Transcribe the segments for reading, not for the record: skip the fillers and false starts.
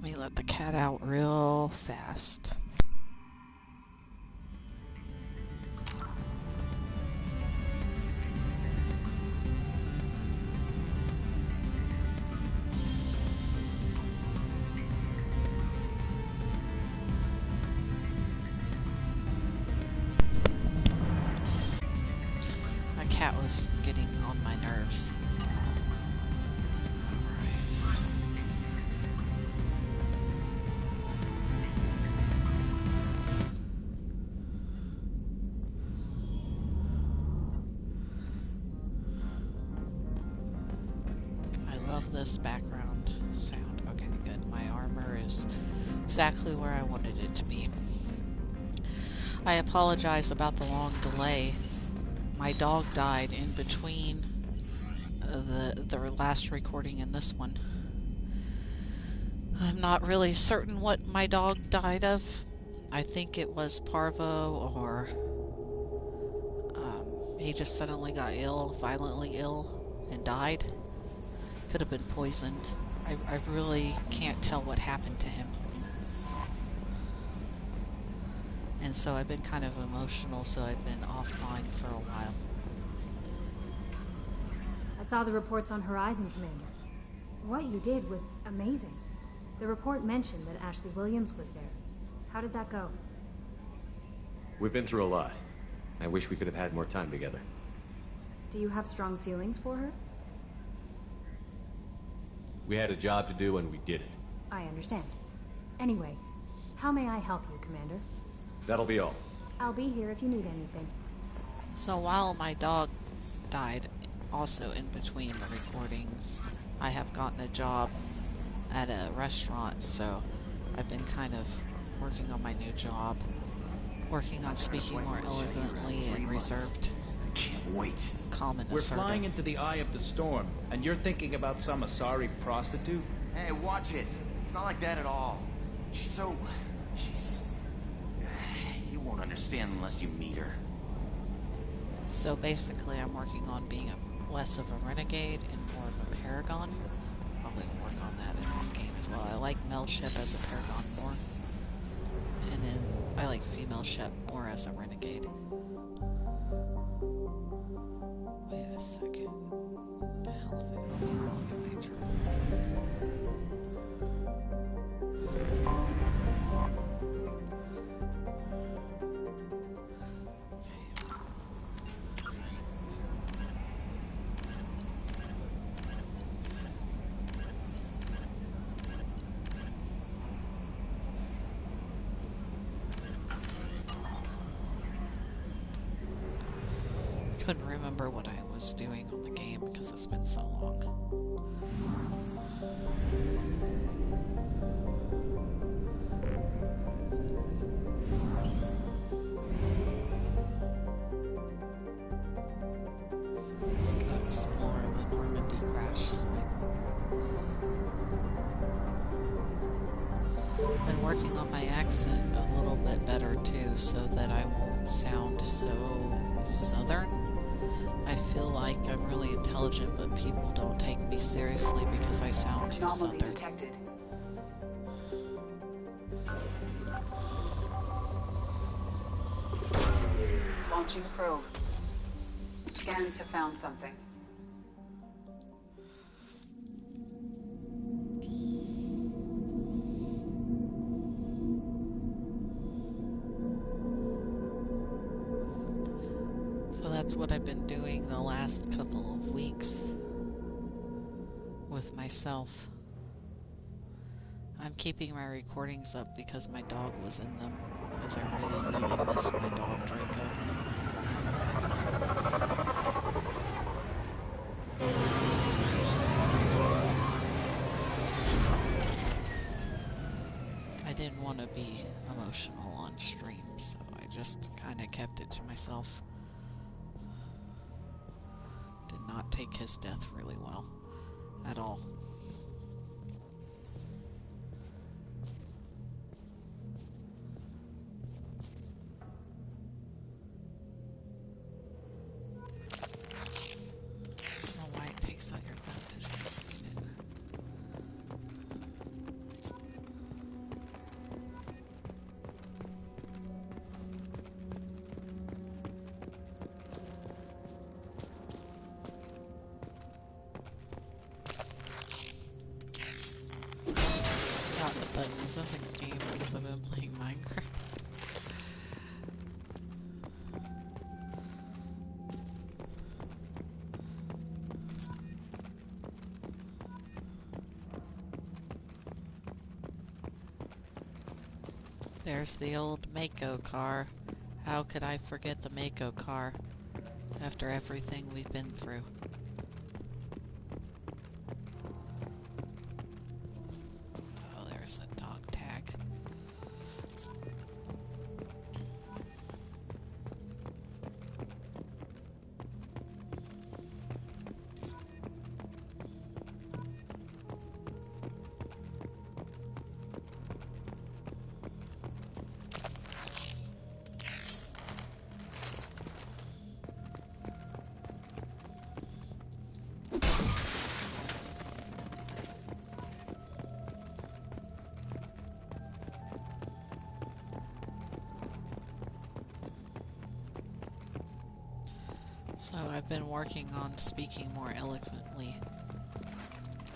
me let the cat out real fast. My cat was getting on my nerves. This background sound. Okay, good. My armor is exactly where I wanted it to be. I apologize about the long delay. My dog died in between the last recording and this one. I'm not really certain what my dog died of. I think it was parvo, or he just suddenly got ill, violently ill, and died. Could have been poisoned. I really can't tell what happened to him. And so I've been kind of emotional, so I've been offline for a while. I saw the reports on Horizon, Commander. What you did was amazing. The report mentioned that Ashley Williams was there. How did that go? We've been through a lot. I wish we could have had more time together. Do you have strong feelings for her? We had a job to do and we did it. I understand. Anyway, how may I help you, Commander? That'll be all. I'll be here if you need anything. So while my dog died, also in between the recordings, I have gotten a job at a restaurant, so I've been kind of working on my new job, working on speaking more eloquently and reserved. I can't wait. Calm and We're assertive. flying into the eye of the storm, and you're thinking about some Asari prostitute? Hey, watch it. It's not like that at all. She's... You won't understand unless you meet her. So basically I'm working on being less of a renegade and more of a paragon. Probably work on that in this game as well. I like maleshep as a paragon more. And then I like female shep more as a renegade. Wait a second. What the hell is it going wrong in my turn? Couldn't remember what I was doing on the game because it's been so long. Let's go explore the Normandy crash site. Been working on my accent a little bit better too, so that I won't sound so southern. I feel like I'm really intelligent, but people don't take me seriously because I sound too southern. Detected. Launching probe. Scans have found something. So that's what I've been doing the last couple of weeks with myself. I'm keeping my recordings up because my dog was in them, as I really, really miss my dog, Draco. I didn't want to be emotional on stream, so I just kind of kept it to myself. Did not take his death really well at all. I don't know why it takes out your voltage. buttons in the game because I've been playing Minecraft. There's the old Mako car. How could I forget the Mako car after everything we've been through? Oh, there's a dog tag. So I've been working on speaking more eloquently,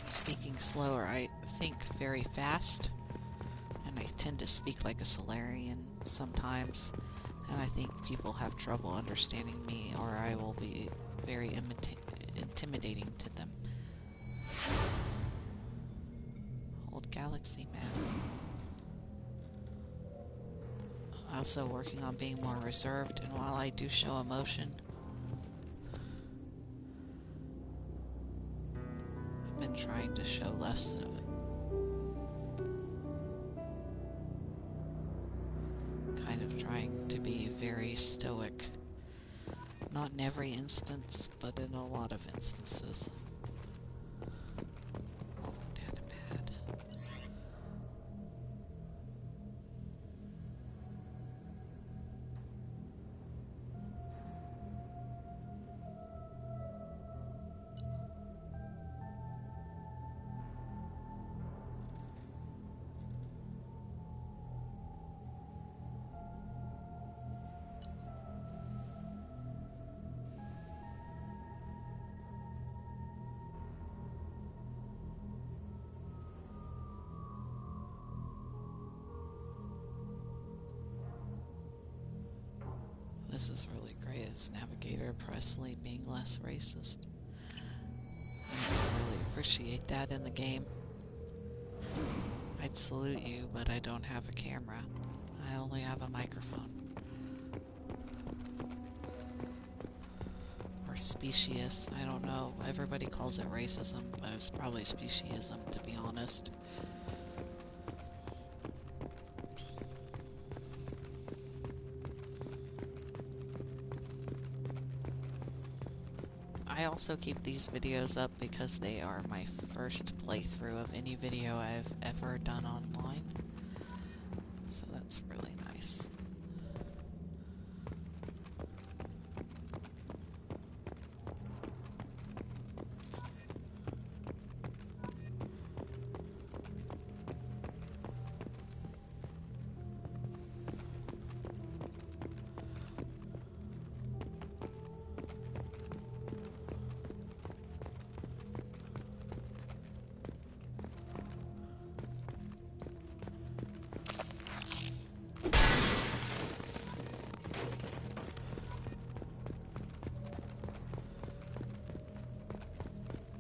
speaking slower. I think very fast, and I tend to speak like a Solarian sometimes, and I think people have trouble understanding me, or I will be very intimidating to them. Old galaxy map. Also working on being more reserved, and while I do show emotion, been trying to show less of it. Kind of trying to be very stoic. Not in every instance, but in a lot of instances. Oh, datapad. This is really great. It's Navigator Presley being less racist. I really appreciate that in the game. I'd salute you, but I don't have a camera. I only have a microphone. Or specious. I don't know. Everybody calls it racism, but it's probably speciesism, to be honest. I also keep these videos up because they are my first playthrough of any video I've ever done online. So that's really nice.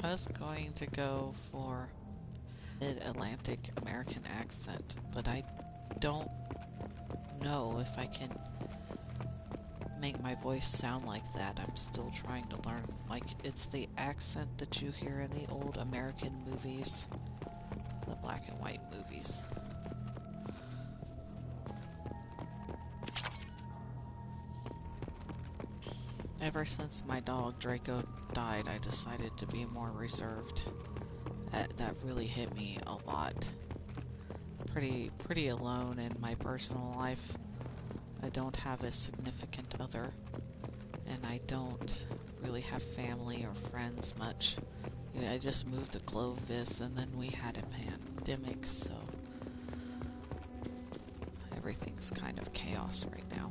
I was going to go for mid-Atlantic American accent, but I don't know if I can make my voice sound like that. I'm still trying to learn. Like, it's the accent that you hear in the old American movies, the black and white movies. Ever since my dog Draco died, I decided to be more reserved. That really hit me a lot. Pretty alone in my personal life. I don't have a significant other, and I don't really have family or friends much. I just moved to Clovis, and then we had a pandemic, so everything's kind of chaos right now.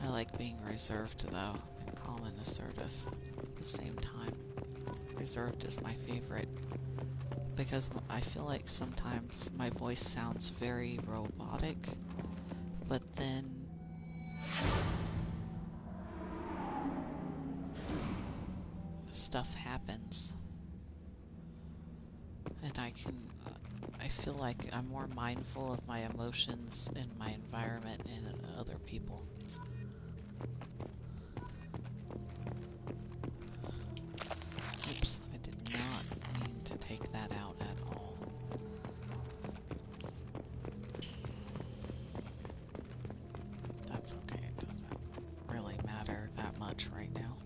I like being reserved, though, and calm and assertive at the same time. Reserved is my favorite because I feel like sometimes my voice sounds very robotic, but then stuff happens and I feel like I'm more mindful of my emotions in my environment and other people. Oops, I did not mean to take that out at all. That's okay, it doesn't really matter that much right now.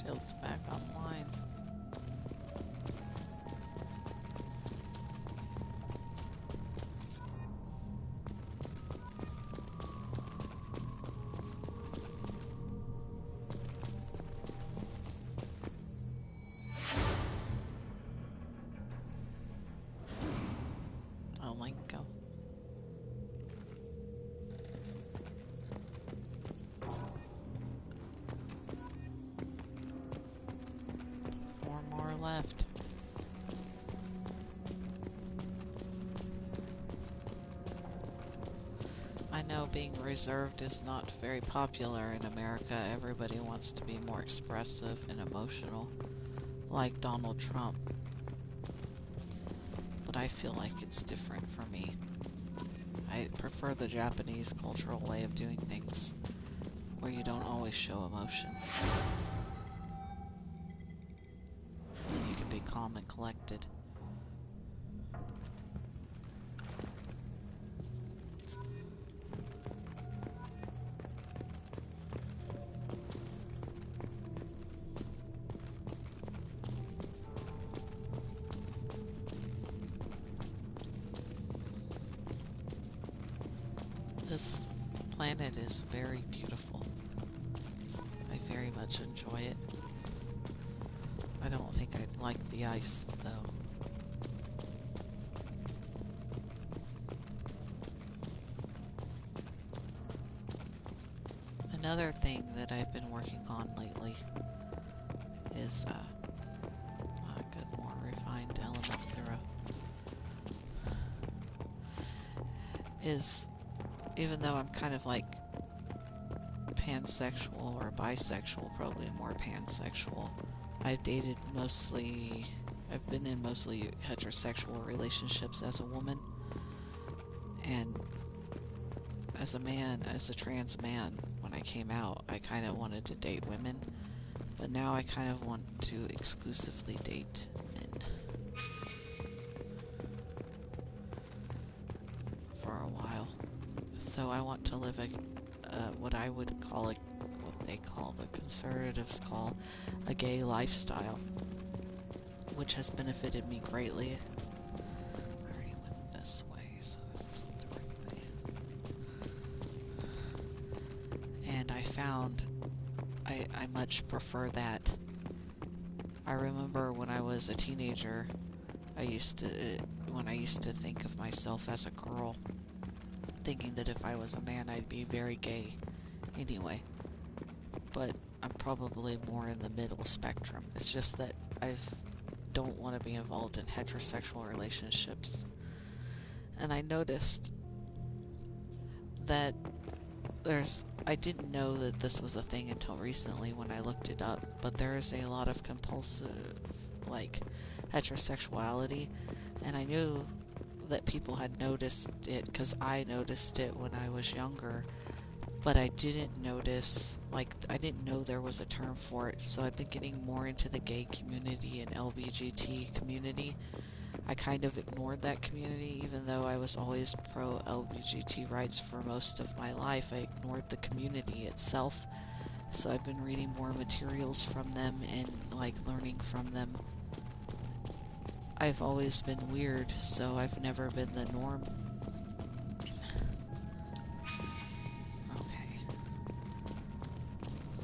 Shield's back online. Oh, Link, go. Four more left. I know being reserved is not very popular in America. Everybody wants to be more expressive and emotional, like Donald Trump. But I feel like it's different for me. I prefer the Japanese cultural way of doing things, where you don't always show emotion. And you can be calm and collected. This planet is very beautiful. I very much enjoy it. I don't think I'd like the ice, though. Another thing that I've been working on lately is, good, more refined element zero. Is, even though I'm kind of like pansexual or bisexual, probably more pansexual, I've been in mostly heterosexual relationships as a woman, and as a man, as a trans man, when I came out, I kind of wanted to date women, but now I kind of want to exclusively date men. For a while. So I want to live what I would call what they call, the conservatives call, a gay lifestyle, which has benefited me greatly. I already went this way, so this is the right way. And I found I much prefer that. I remember when I was a teenager, when I used to think of myself as a girl, thinking that if I was a man I'd be very gay anyway, but I'm probably more in the middle spectrum. It's just that I don't want to be involved in heterosexual relationships. And I noticed that I didn't know that this was a thing until recently when I looked it up, but there is a lot of compulsive, heterosexuality, and I knew that people had noticed it because I noticed it when I was younger, but I didn't notice, I didn't know there was a term for it, so I've been getting more into the gay community and LGBT community. I kind of ignored that community, even though I was always pro-LGBT rights for most of my life. I ignored the community itself, so I've been reading more materials from them and, learning from them. I've always been weird, so I've never been the norm. Okay.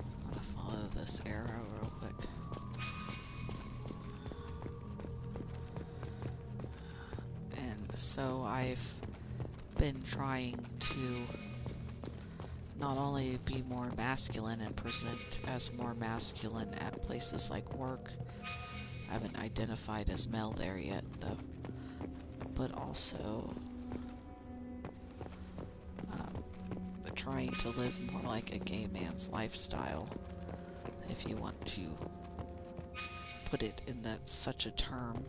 I'm gonna follow this arrow real quick. And so I've been trying to not only be more masculine and present as more masculine at places like work. I haven't identified as male there yet, though. But also trying to live more like a gay man's lifestyle, if you want to put it in that such a term.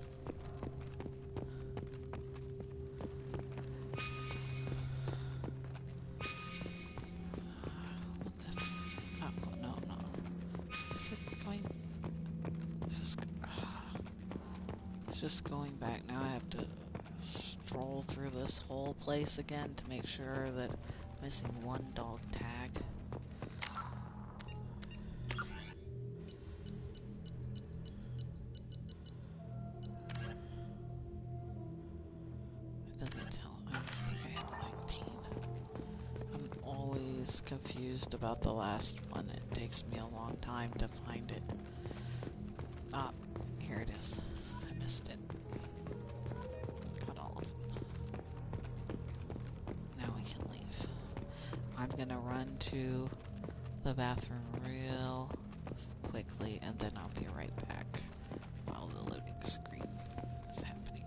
Just going back now, I have to stroll through this whole place again to make sure that I'm missing one dog tag. It doesn't tell. I think I have 19. I'm always confused about the last one. It takes me a long time to find it. Ah, here it is. I missed it. Got all of them. Now we can leave. I'm gonna run to the bathroom real quickly, and then I'll be right back while the loading screen is happening.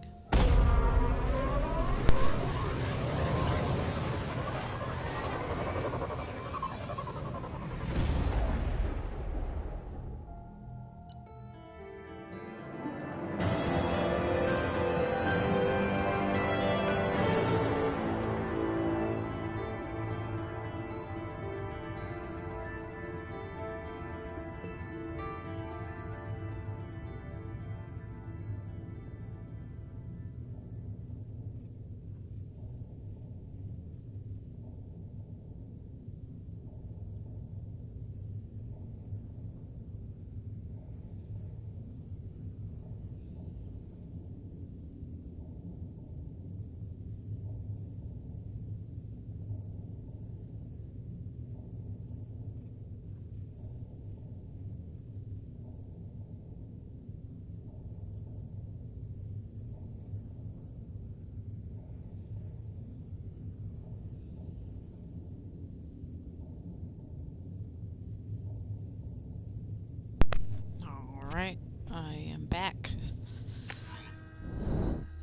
Alright, I am back.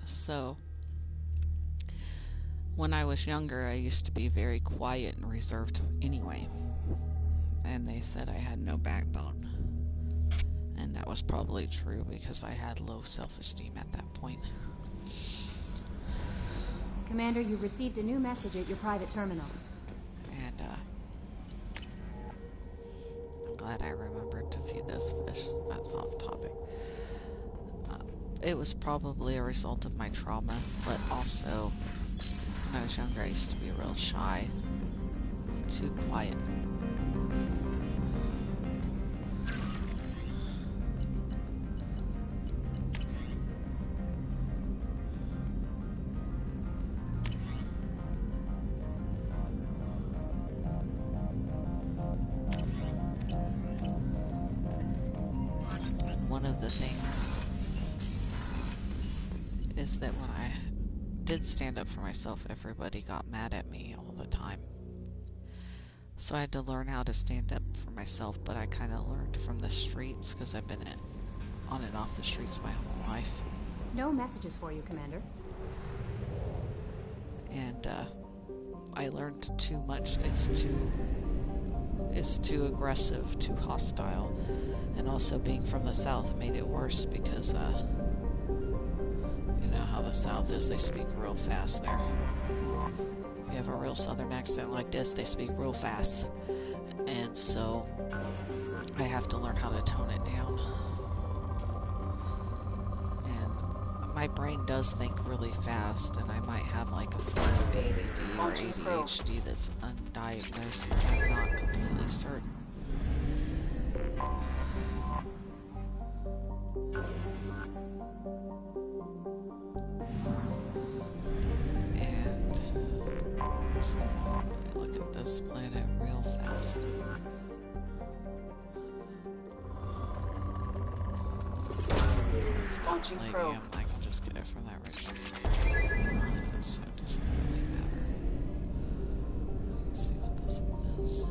So, when I was younger, I used to be very quiet and reserved anyway. And they said I had no backbone. And that was probably true because I had low self-esteem at that point. Commander, you've received a new message at your private terminal. And, I'm glad I remembered to feed those fish. That's off topic. It was probably a result of my trauma, but also, when I was younger, I used to be real shy. Too quiet. And one of the things is that when I did stand up for myself, everybody got mad at me all the time. So I had to learn how to stand up for myself, but I kind of learned from the streets because I've been on and off the streets my whole life. No messages for you, Commander. And I learned too much. It's too aggressive, too hostile, and also being from the South made it worse because you know how the South is, they speak real fast there. You have a real Southern accent like this, they speak real fast. And so I have to learn how to tone it down. And my brain does think really fast, and I might have like a form of ADD or ADHD that's undiagnosed, and I'm not completely certain. Just look at this planet real fast. Launching probe. I can just get it from that ritual. So it doesn't really matter. Let's see what this one is.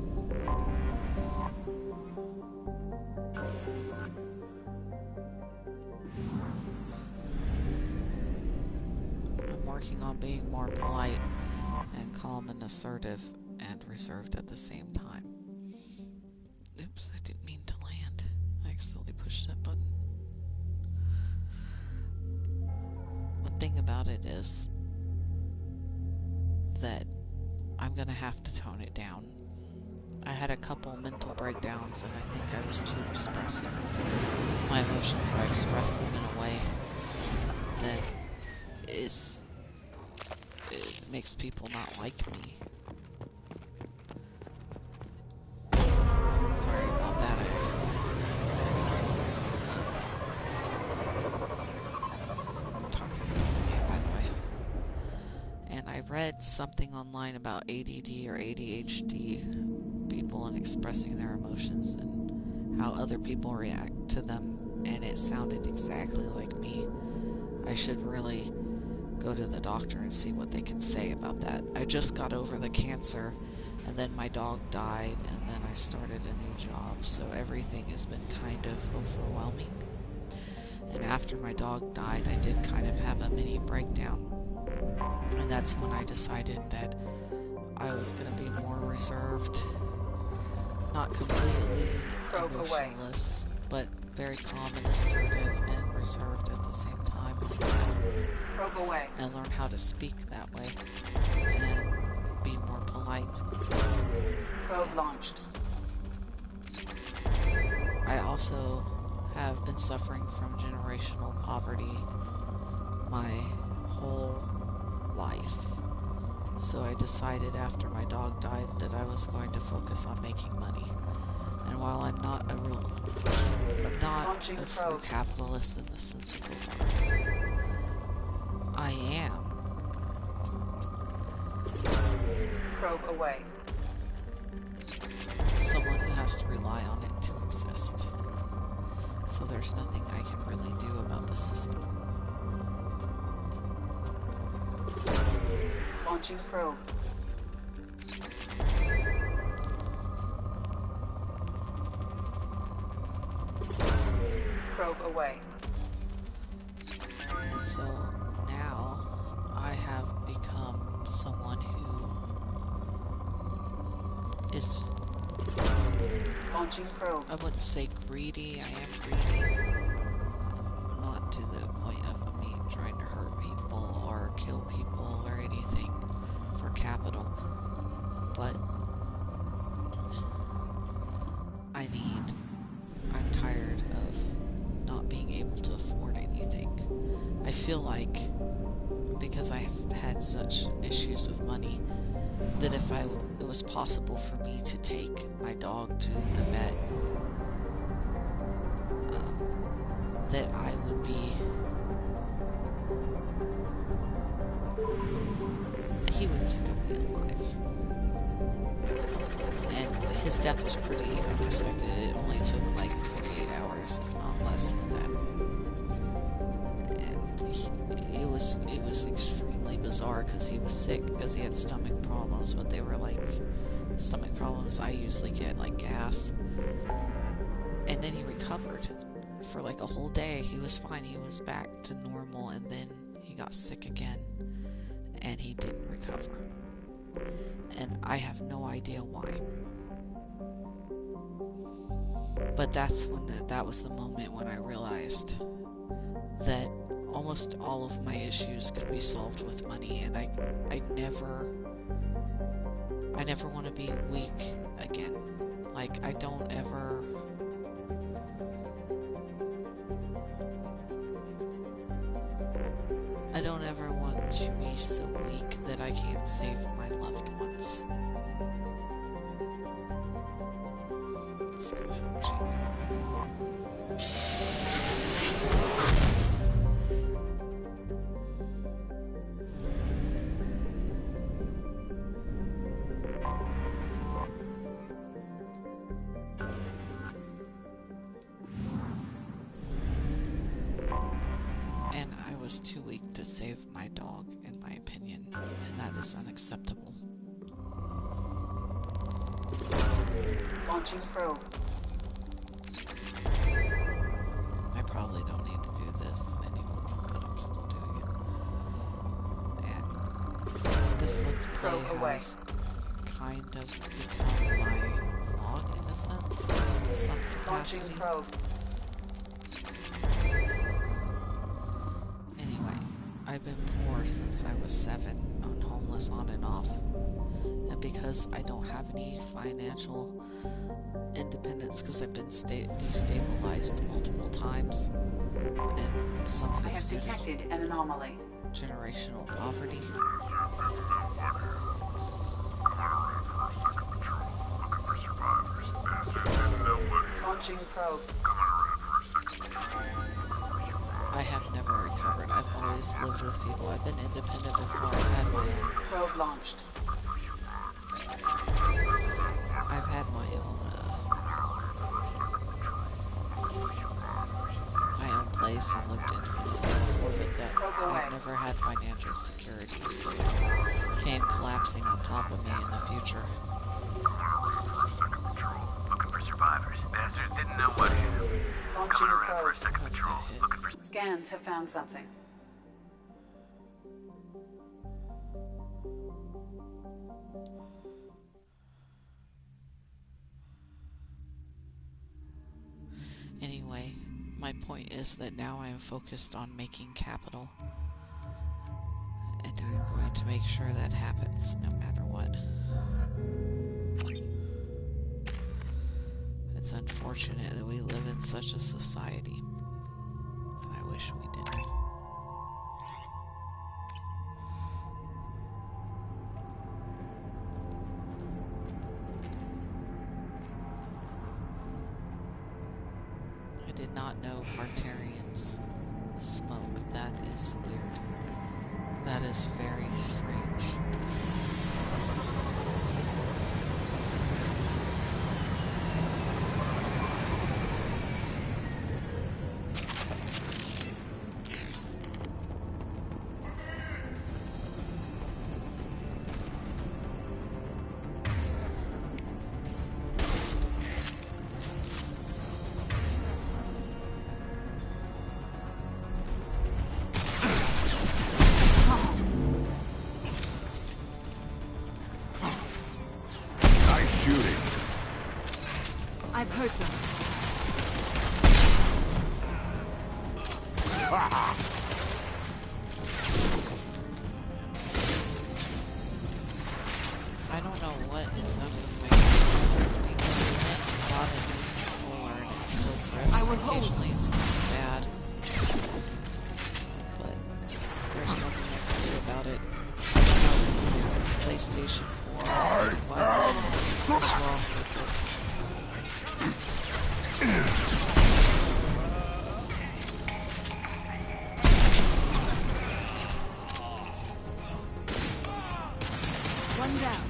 I'm working on being more polite and calm and assertive and reserved at the same time. Oops, I didn't mean to land. I accidentally pushed that button. One thing about it is that I'm gonna have to tone it down. I had a couple mental breakdowns and I think I was too expressive. My emotions, I expressed them in a way that it makes people not like me. Sorry about that, I'm talking about me, by the way. And I read something online about ADD or ADHD people and expressing their emotions and how other people react to them, and it sounded exactly like me. I should really go to the doctor and see what they can say about that. I just got over the cancer, and then my dog died, and then I started a new job, so everything has been kind of overwhelming. And after my dog died, I did kind of have a mini breakdown, and that's when I decided that I was going to be more reserved, not completely emotionless, but very calm and assertive and reserved at the same time. Probe away. And learn how to speak that way and be more polite. Probe launched. I also have been suffering from generational poverty my whole life. So I decided after my dog died that I was going to focus on making money. And while I'm not a true capitalist in the sense of the word, I am. Probe away. Someone who has to rely on it to exist. So there's nothing I can really do about the system. Launching probe. Probe away. And so now I have become someone who is, Launching probe. I wouldn't say greedy, I am greedy. Not to the point of me trying to hurt people or kill people or anything for capital. But I'm tired of not being able to afford anything. I feel like, because I've had such issues with money, that if it was possible for me to take my dog to the vet, that I would be, he would still be alive. And his death was pretty unexpected. It only took like 48 hours, if not less than that. And it was extremely bizarre because he was sick because he had stomach problems, but they were like stomach problems I usually get, like gas. And then he recovered for like a whole day. He was fine. He was back to normal, and then he got sick again, and he didn't recover. And I have no idea why. But that was the moment when I realized that almost all of my issues could be solved with money, and I never want to be weak again. Like, I don't ever want to be so weak that I can't save my loved ones. Let's go ahead and check. was too weak to save my dog, in my opinion, and that is unacceptable. Launching probe. I probably don't need to do this anymore, but I'm still doing it. And this Let's Play Probe away. has kind of become my vlog in a sense, in some Launching capacity. probe. Anyway, I've been poor since I was 7, and homeless on and off. And because I don't have any financial independence, because I've been destabilized multiple times, and some of I it's have due to detected an anomaly. generational poverty. Launching probe. I have never recovered. I've always lived with people. I've been independent before I had my own. Probe launched. I've had my own place and lived independently before, but that I've never had financial security, so it came collapsing on top of me in the future. Looking for survivors. Bastards didn't know what hit them. Launching Coming around for probe. a second patrol. Looking for... Scans have found something. Anyway, my point is that now I am focused on making capital, and I'm going to make sure that happens no matter what. It's unfortunate that we live in such a society, and I wish we didn't. I did not know Martarians smoke. That is weird. That is very strange. I've heard them. I don't know what is up with my bought it before and it still drifts. Occasionally it sounds bad. But there's nothing I can do about it. It's PlayStation 4. What's wrong with it? One down.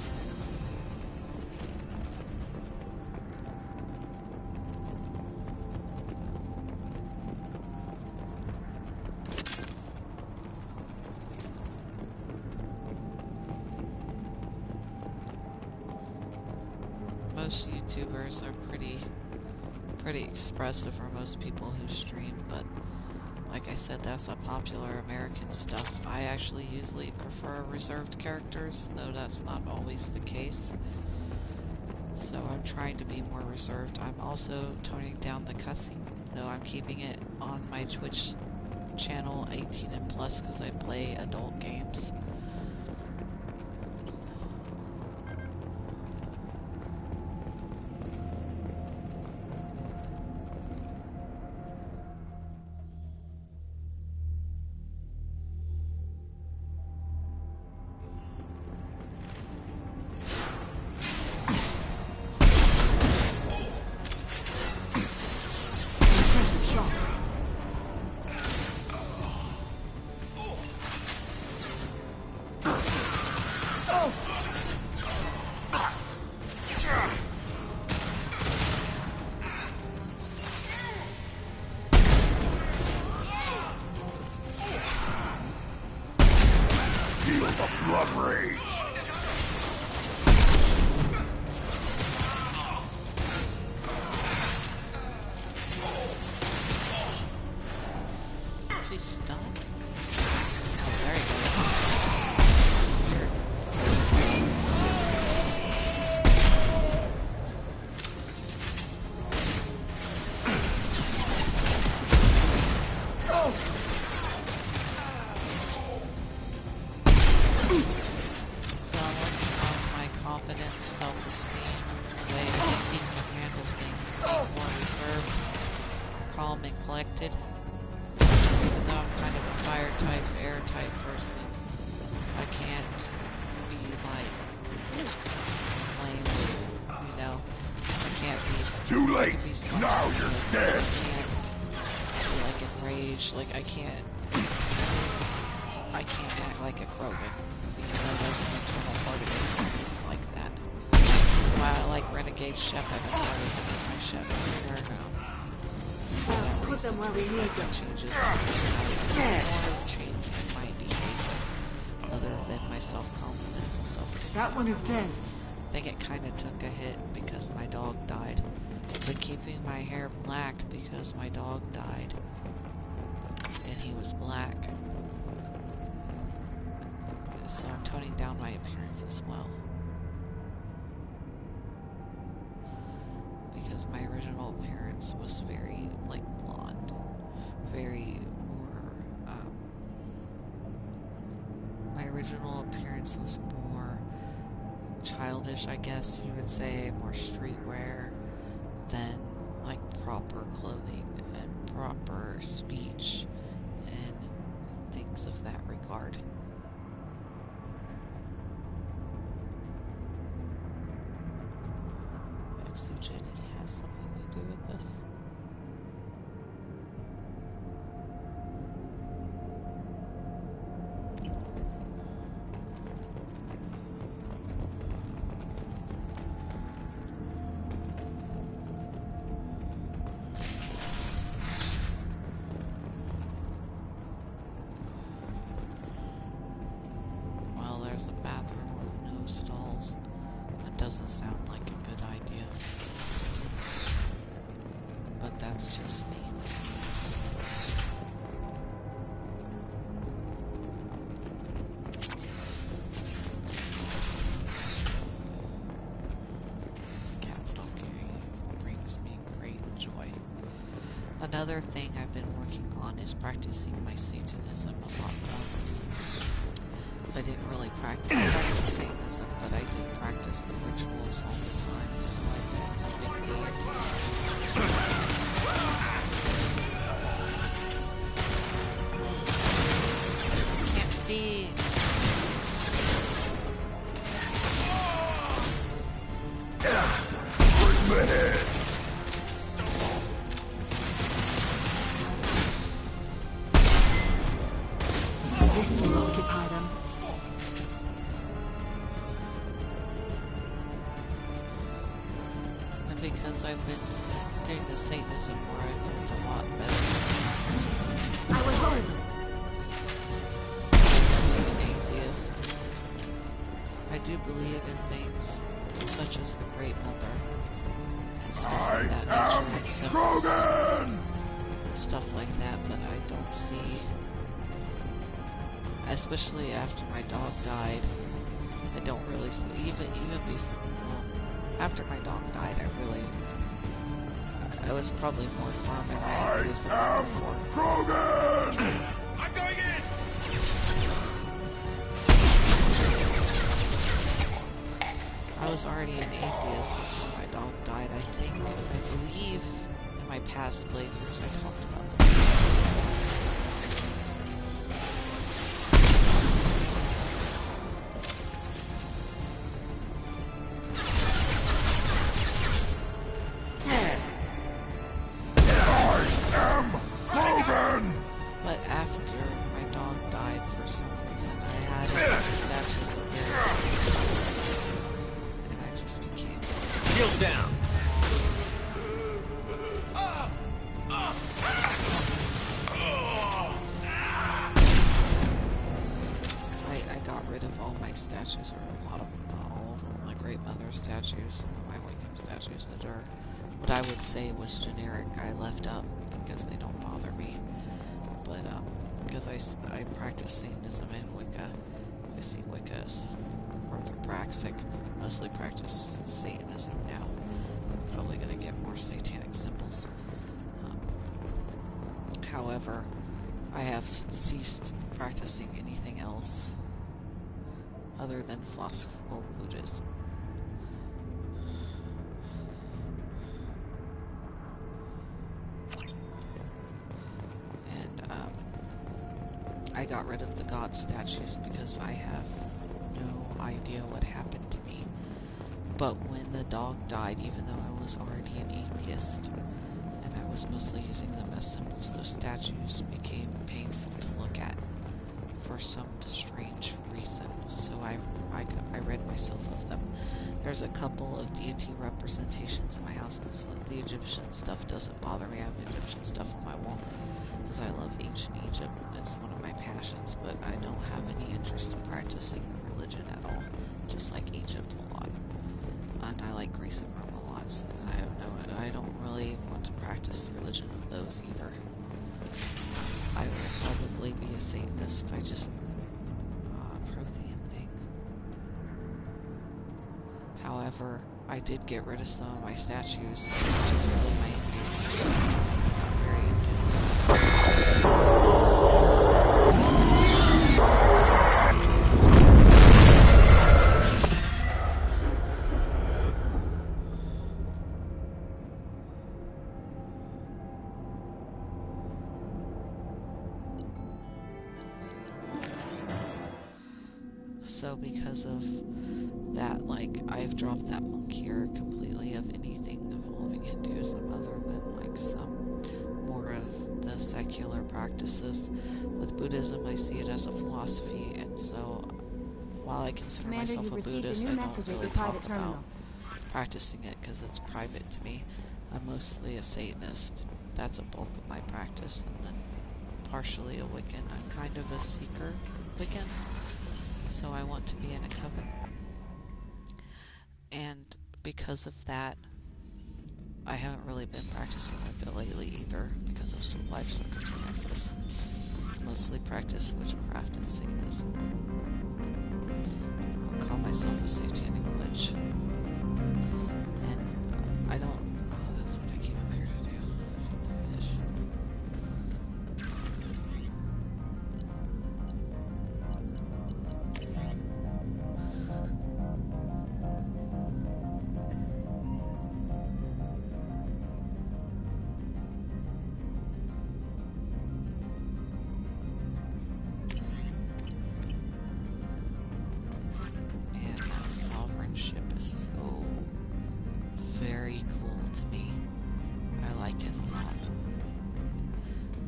Most YouTubers are pretty expressive for most people who stream, but like I said, that's not popular American stuff. I actually usually prefer reserved characters, though that's not always the case. So I'm trying to be more reserved. I'm also toning down the cussing, though I'm keeping it on my Twitch channel 18 and plus because I play adult games. Feel the blood rage. Is he stunned? Oh, there he goes. Weird. So I'm working on my confidence, self-esteem, way to speak and handle things, being more reserved, calm and collected. Even though I'm kind of a fire type, air type person, I can't be like lame, you know. I can't be Too late. I can be spontaneous. Now you're dead. I can't be like enraged. Like I can't act like a Krogan. Even though there's an internal part of me that is like that. Why I like Renegade Shep, I've decided to make my Shep everywhere now. Put them where we need them. Changes more change in my behavior other than my self-confidence and self-esteem. That one is dead. I think it kind of took a hit because my dog died. But keeping my hair black because my dog died and he was black. So I'm toning down my appearance as well. Because my original appearance was very, like, blonde. Very more, my original appearance was more childish, I guess you would say, more streetwear than, like, proper clothing and proper speech and things of that regard. Exogeny has something to do with this. Well, there's a bathroom with no stalls. That doesn't sound like a good idea. But that's just me. Capital K brings me great joy. Another thing I've been working on is practicing my Satanism a lot more. So I didn't really practice Satanism, but I did practice the rituals all the time, so I've been can't see. Bring the head. This will occupy them. And because I've been doing the Satanism more, I felt a lot better. I was home. Being an atheist, I do believe in things such as the Great Mother and stuff I of that am nature, and symbolism, Krogan. stuff like that, but I don't see, especially after my dog died, I don't really see, even before, well, after my dog died, I was probably more firm in my I atheism am than before. Krogan. I'm going in! I was already an atheist before my dog died, I believe in my past playthroughs I talked about this. I am Krogan. But after my dog died, for some reason, I had a bunch of statues of various saints, and I just became... Shield down. I got rid of all my statues, or a lot of them, not all of them, the Great Mother statues, my Wiccan statues that are what I would say was generic. I left up because they don't bother me. But, because I practice Satanism and Wicca, I see Wicca as orthopraxic, mostly practice Satanism now. I'm probably going to get more satanic symbols. However, I have ceased practicing anything else other than philosophical Buddhism. And I got rid of the god statues because I have no idea what happened to me. But when the dog died, even though I was already an atheist, and I was mostly using them as symbols, those statues became painful to look at for some strange reason. So I rid myself of them. There's a couple of deity representations in my house, and so the Egyptian stuff doesn't bother me. I have Egyptian stuff on my wall because I love ancient Egypt. It's one of my passions, but I don't have any interest in practicing the religion at all, just like Egypt a lot. And I like Greece and Rome a lot, so I don't really want to practice the religion of those either. I will probably be a Satanist. I just Prothean thing. However, I did get rid of some of my statues, particularly my Hindu. Not very So because of that, like, I've dropped that monkier completely of anything involving Hinduism other than, like, some more of the secular practices. With Buddhism, I see it as a philosophy, and so while I consider Commander, myself you a received Buddhist, a I new don't message at really your talk private terminal. about practicing it because it's private to me. I'm mostly a Satanist. That's a bulk of my practice, and then partially a Wiccan. I'm kind of a seeker Wiccan. So I want to be in a coven. And because of that, I haven't really been practicing with it lately either, because of some life circumstances. Mostly practice witchcraft and Satanism. I'll call myself a satanic witch. And I don't... Oh, that's what I came up here to do. Feed the fish.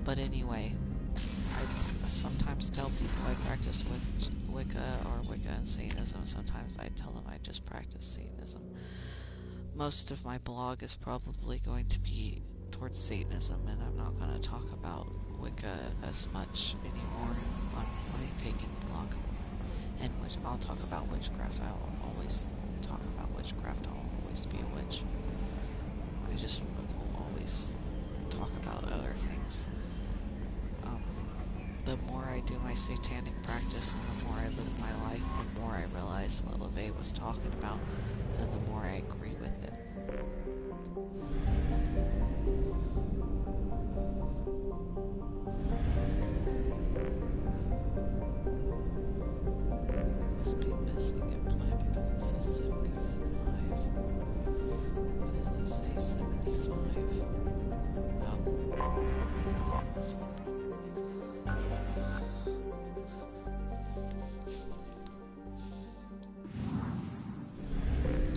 But anyway, I sometimes tell people I practice with Wicca or Wicca and Satanism. Sometimes I tell them I just practice Satanism. Most of my blog is probably going to be towards Satanism, and I'm not going to talk about Wicca as much anymore on my pagan blog. And which I'll talk about witchcraft. I'll always talk about witchcraft. I'll always be a witch. I just will always talk about other things. The more I do my satanic practice and the more I live my life, the more I realize what LaVey was talking about, and the more I agree with it. Must be missing a planet because it says 75. What does it say? 75? Oh. This one.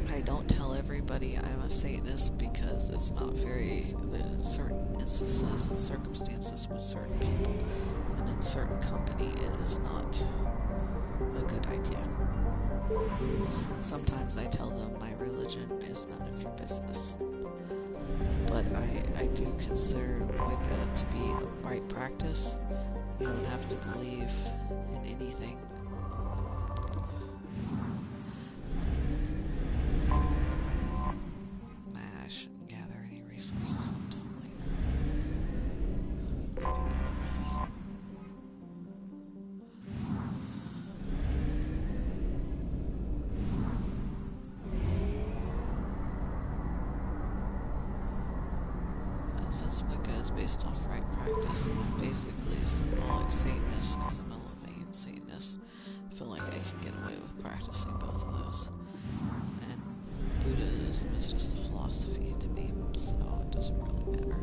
I don't tell everybody I'm a Satanist because it's not very, in certain instances and circumstances with certain people and in certain company, it is not a good idea. Sometimes I tell them my religion is none of your business. But I do consider Wicca to be right practice. You don't have to believe in anything since Wicca is based off right practice, and I'm basically a symbolic Satanist because I'm a Levian Satanist. I feel like I can get away with practicing both of those. And Buddhism is just a philosophy to me, so it doesn't really matter.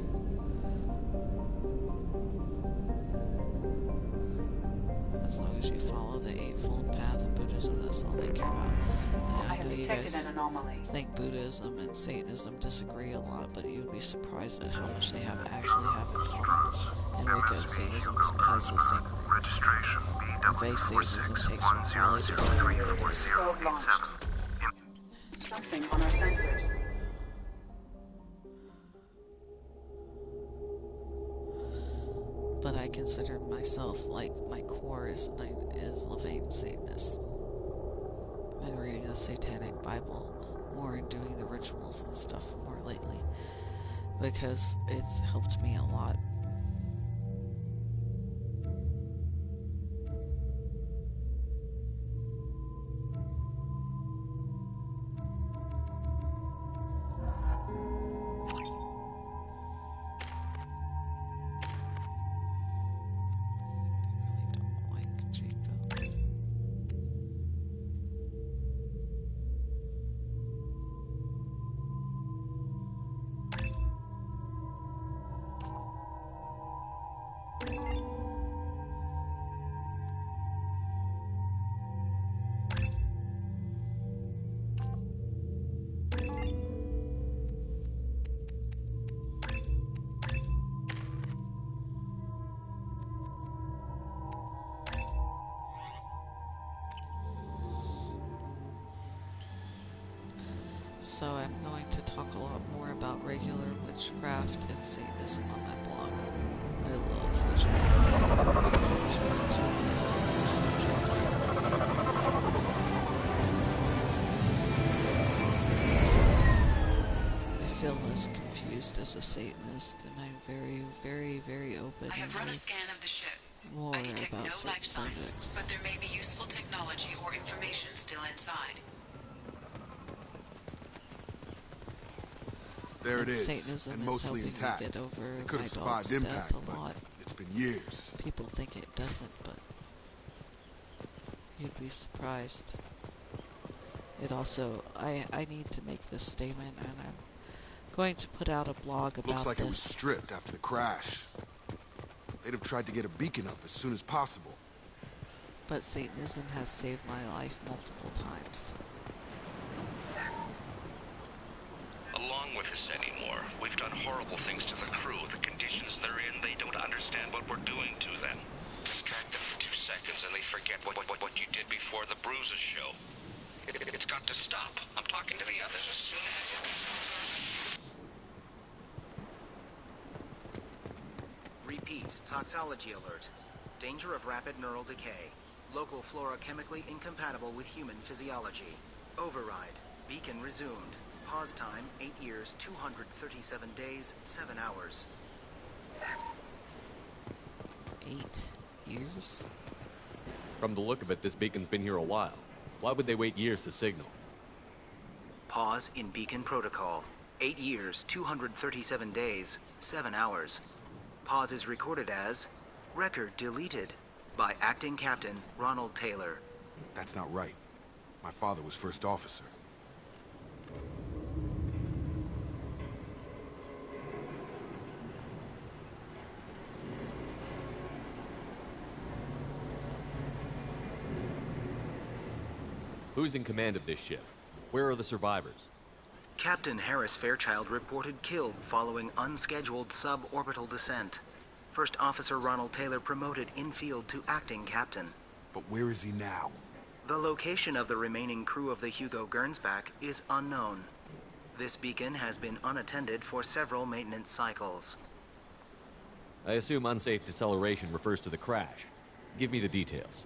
As long as you follow the Eightfold Path in Buddhism, that's all they care about. I have detected an anomaly. I think Buddhism and Satanism disagree a lot, but you'd be surprised at how much they actually have in common. And Wicca and Satanism has the same roots. Registration Base Satanism takes from Kali just like Wicca does. Probe launched. Something on our sensors. But I consider myself, like, my core is Levian Satanist. I've been reading the Satanic Bible more and doing the rituals and stuff more lately because it's helped me a lot. So I'm going to talk a lot more about regular witchcraft and Satanism on my blog. I love witchcraft and Satanism, which are two of my subjects. I feel less confused as a Satanist, and I'm very, very, very open. I have run a scan of the ship. More I detect no about certain life signs, subjects. but there may be useful technology or information still inside. There it is, Satanism and is mostly helping intact. me get over It could my have dog's survived death impact, a but lot. it's been years. People think it doesn't, but you'd be surprised. It also, I need to make this statement, and I'm going to put out a blog about Looks like this. it was stripped after the crash. They'd have tried to get a beacon up as soon as possible. But Satanism has saved my life multiple times. Along with this anymore. We've done horrible things to the crew. The conditions they're in, they don't understand what we're doing to them. Distract them for 2 seconds and they forget what you did before the bruises show. It's got to stop. I'm talking to the others as soon as Repeat, toxology alert. Danger of rapid neural decay. Local flora chemically incompatible with human physiology. Override. Beacon resumed. Pause time, 8 years, 237 days, 7 hours. 8 years? From the look of it, this beacon's been here a while. Why would they wait years to signal? Pause in beacon protocol. 8 years, 237 days, 7 hours. Pause is recorded as record deleted by Acting Captain Ronald Taylor. That's not right. My father was first officer. Who's in command of this ship? Where are the survivors? Captain Harris Fairchild reported killed following unscheduled suborbital descent. First Officer Ronald Taylor promoted in-field to acting captain. But where is he now? The location of the remaining crew of the Hugo Gernsback is unknown. This beacon has been unattended for several maintenance cycles. I assume unsafe deceleration refers to the crash. Give me the details.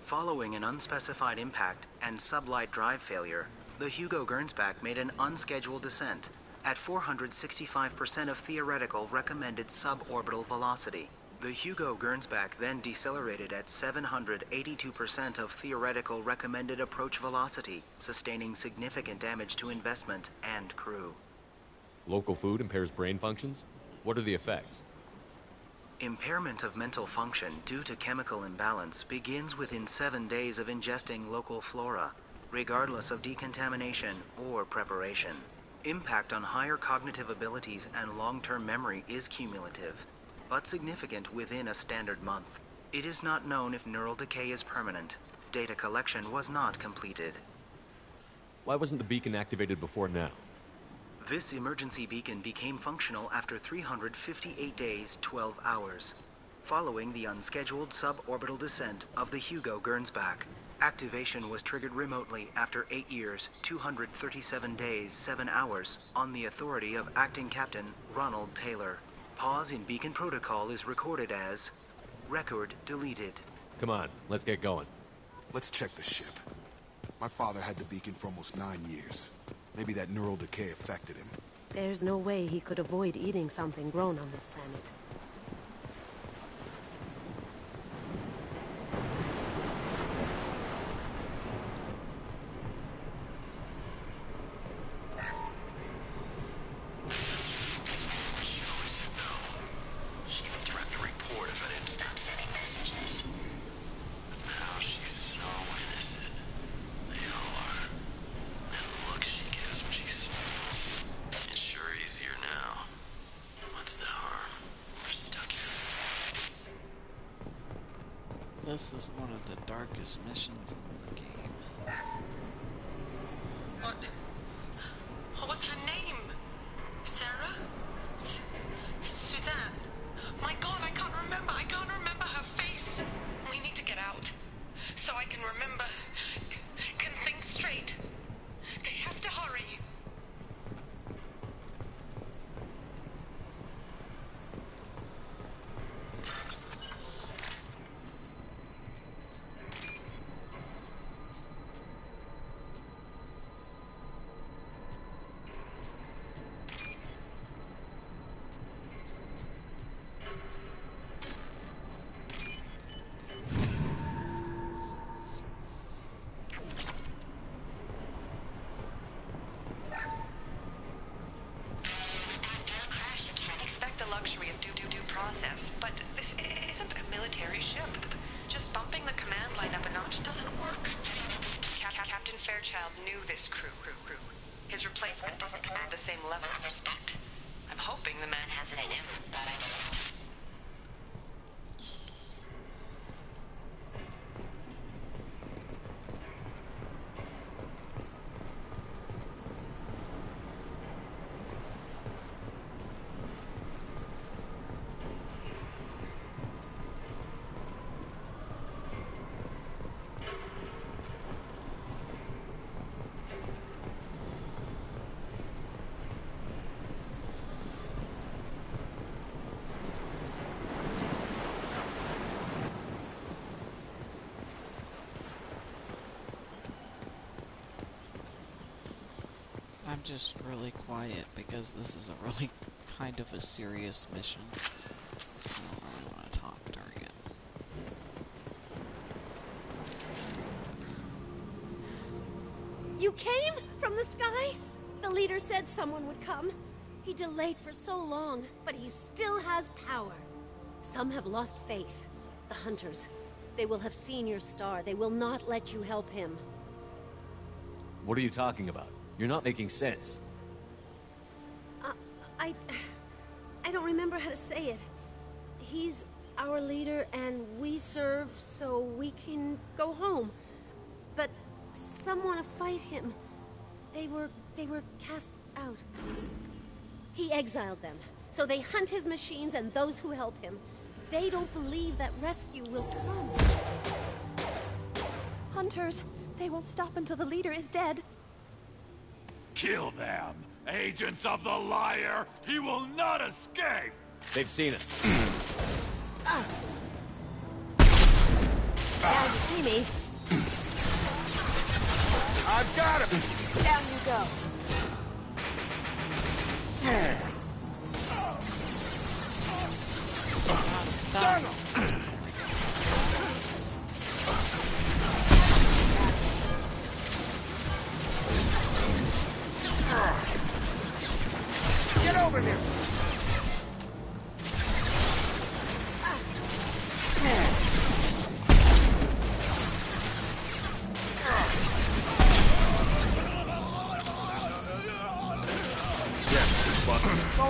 Following an unspecified impact and sublight drive failure, the Hugo Gernsback made an unscheduled descent at 465% of theoretical recommended suborbital velocity. The Hugo Gernsback then decelerated at 782% of theoretical recommended approach velocity, sustaining significant damage to investment and crew. Local food impairs brain functions? What are the effects? Impairment of mental function due to chemical imbalance begins within 7 days of ingesting local flora, regardless of decontamination or preparation. Impact on higher cognitive abilities and long-term memory is cumulative, but significant within a standard month. It is not known if neural decay is permanent. Data collection was not completed. Why wasn't the beacon activated before now? This emergency beacon became functional after 358 days, 12 hours, following the unscheduled suborbital descent of the Hugo Gernsback. Activation was triggered remotely after 8 years, 237 days, 7 hours, on the authority of Acting Captain Ronald Taylor. Pause in beacon protocol is recorded as record deleted. Come on, let's get going. Let's check the ship. My father had the beacon for almost 9 years. Maybe that neural decay affected him. There's no way he could avoid eating something grown on this planet. This is one of the darkest missions in the game. What? What's her name? Sarah? Suzanne? My God, I can't remember. I can't remember her face. We need to get out. So I can remember. Can think straight. They have to hurry. Process, but this isn't a military ship. Just bumping the command line up a notch doesn't work. Captain Fairchild knew this crew. His replacement doesn't command the same level of respect. I'm hoping the man has it in him, but I don't know. I'm just really quiet because this is a really kind of a serious mission. I don't really want to talk during it. You came from the sky? The leader said someone would come. He delayed for so long, but he still has power. Some have lost faith. The hunters. They will have seen your star. They will not let you help him. What are you talking about? You're not making sense. I don't remember how to say it. He's our leader and we serve so we can go home. But some want to fight him. They were cast out. He exiled them, so they hunt his machines and those who help him. They don't believe that rescue will come. Hunters, they won't stop until the leader is dead. Kill them! Agents of the liar! He will not escape! They've seen us. Down to see me. I've got him! Down you go. Stun him! Get over here!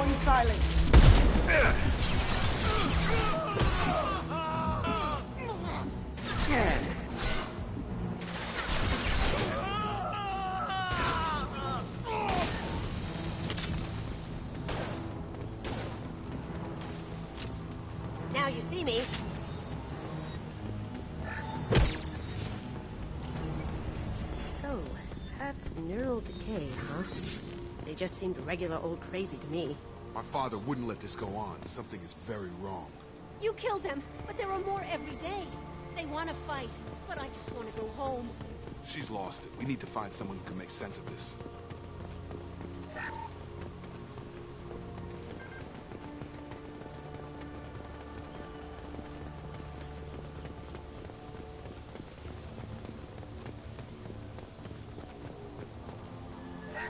going silent. Now you see me. So, that's neural decay, huh? They just seemed regular old crazy to me. My father wouldn't let this go on. Something is very wrong. You killed them, but there are more every day. They want to fight, but I just want to go home. She's lost it. We need to find someone who can make sense of this.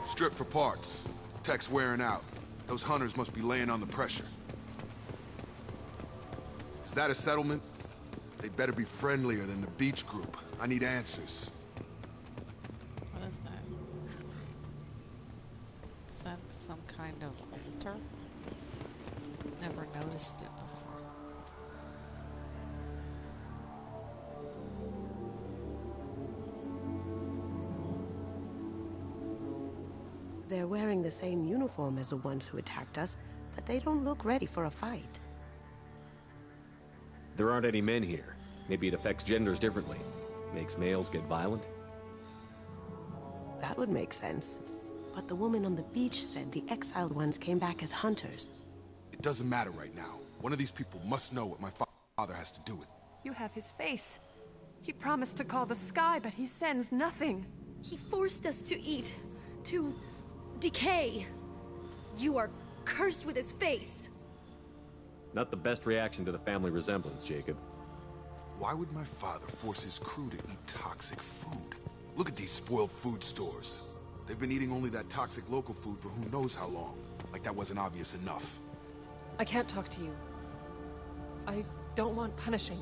Strip for parts. Tech's wearing out. Those hunters must be laying on the pressure. Is that a settlement? They better be friendlier than the beach group. I need answers. What is that? Is that some kind of altar? Never noticed it before. They're wearing the same uniform as the ones who attacked us, but they don't look ready for a fight. There aren't any men here. Maybe it affects genders differently. Makes males get violent? That would make sense. But the woman on the beach said the exiled ones came back as hunters. It doesn't matter right now. One of these people must know what my father has to do with it. You have his face. He promised to call the sky, but he sends nothing. He forced us to eat, to decay. You are cursed with his face. Not the best reaction to the family resemblance, Jacob. Why would my father force his crew to eat toxic food? Look at these spoiled food stores. They've been eating only that toxic local food for who knows how long. Like that wasn't obvious enough. I can't talk to you. I don't want punishing.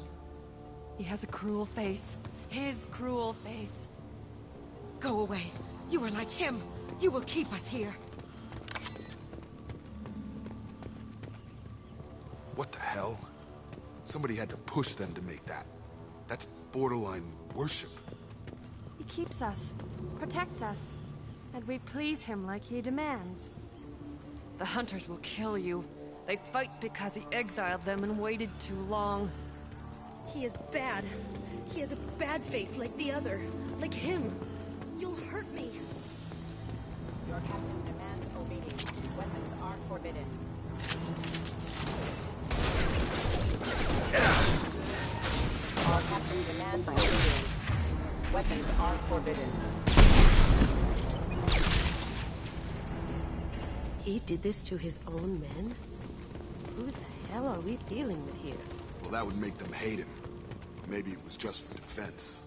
He has a cruel face. His cruel face. Go away. You are like him. You will keep us here. What the hell? Somebody had to push them to make that. That's borderline worship. He keeps us, protects us, and we please him like he demands. The hunters will kill you. They fight because he exiled them and waited too long. He is bad. He has a bad face like the other. Like him. You'll hurt me. Your captain demands obedience. Weapons are forbidden. Our captain demands obedience. Weapons are forbidden. He did this to his own men? Who the hell are we dealing with here? Well, that would make them hate him. Maybe it was just for defense.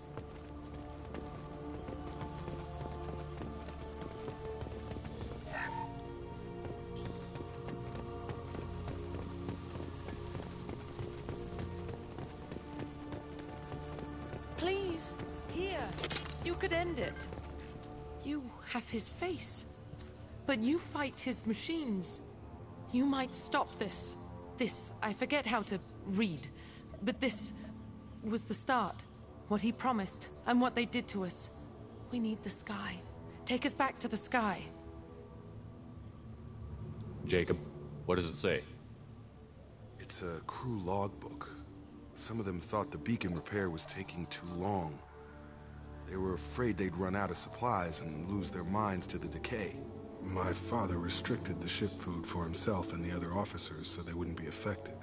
Please, here. You could end it. You have his face. But you fight his machines. You might stop this. This, I forget how to read. But this was the start. What he promised, and what they did to us. We need the sky. Take us back to the sky. Jacob, what does it say? It's a crew logbook. Some of them thought the beacon repair was taking too long. They were afraid they'd run out of supplies and lose their minds to the decay. My father restricted the ship food for himself and the other officers so they wouldn't be affected.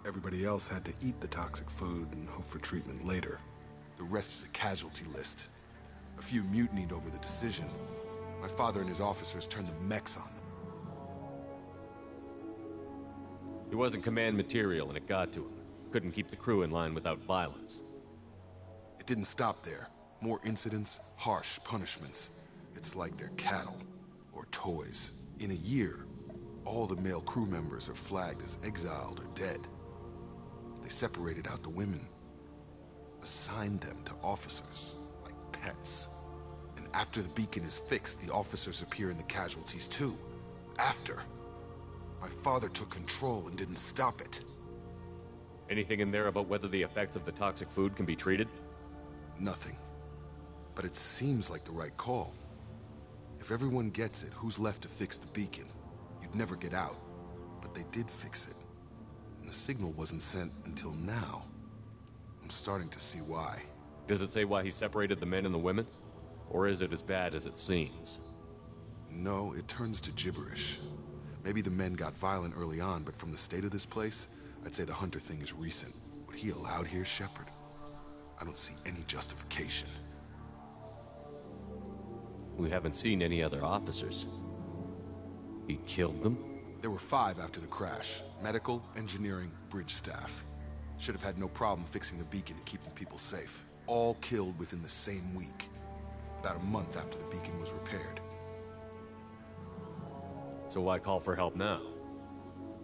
Everybody else had to eat the toxic food and hope for treatment later. The rest is a casualty list. A few mutinied over the decision. My father and his officers turned the mechs on them. He wasn't command material and it got to him. Couldn't keep the crew in line without violence. It didn't stop there. More incidents, harsh punishments. It's like they're cattle. Or toys. In a year, all the male crew members are flagged as exiled or dead. They separated out the women. Assigned them to officers, like pets. And after the beacon is fixed, the officers appear in the casualties too. After. My father took control and didn't stop it. Anything in there about whether the effects of the toxic food can be treated? Nothing. But it seems like the right call. If everyone gets it, who's left to fix the beacon? You'd never get out. But they did fix it. And the signal wasn't sent until now. I'm starting to see why. Does it say why he separated the men and the women? Or is it as bad as it seems? No, it turns to gibberish. Maybe the men got violent early on, but from the state of this place, I'd say the Hunter thing is recent. What he allowed here, Shepard? I don't see any justification. We haven't seen any other officers. He killed them? There were 5 after the crash. Medical, engineering, bridge staff. Should have had no problem fixing the beacon and keeping people safe. All killed within the same week. About a month after the beacon was repaired. So why call for help now?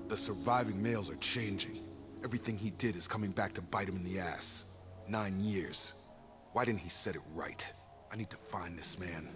The surviving males are changing. Everything he did is coming back to bite him in the ass. 9 years. Why didn't he set it right? I need to find this man.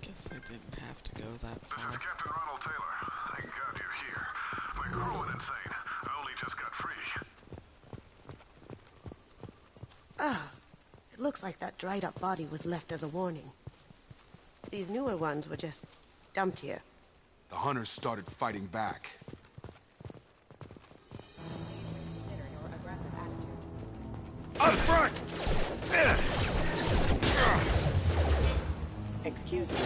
Guess I didn't have to go that far. This is Captain Ronald Taylor. Thank God you're here. My crew went insane. I only just got free. Ah, it looks like that dried up body was left as a warning. These newer ones were just dumped here. The Hunters started fighting back. Consider your aggressive attitude. Up front! Excuse me.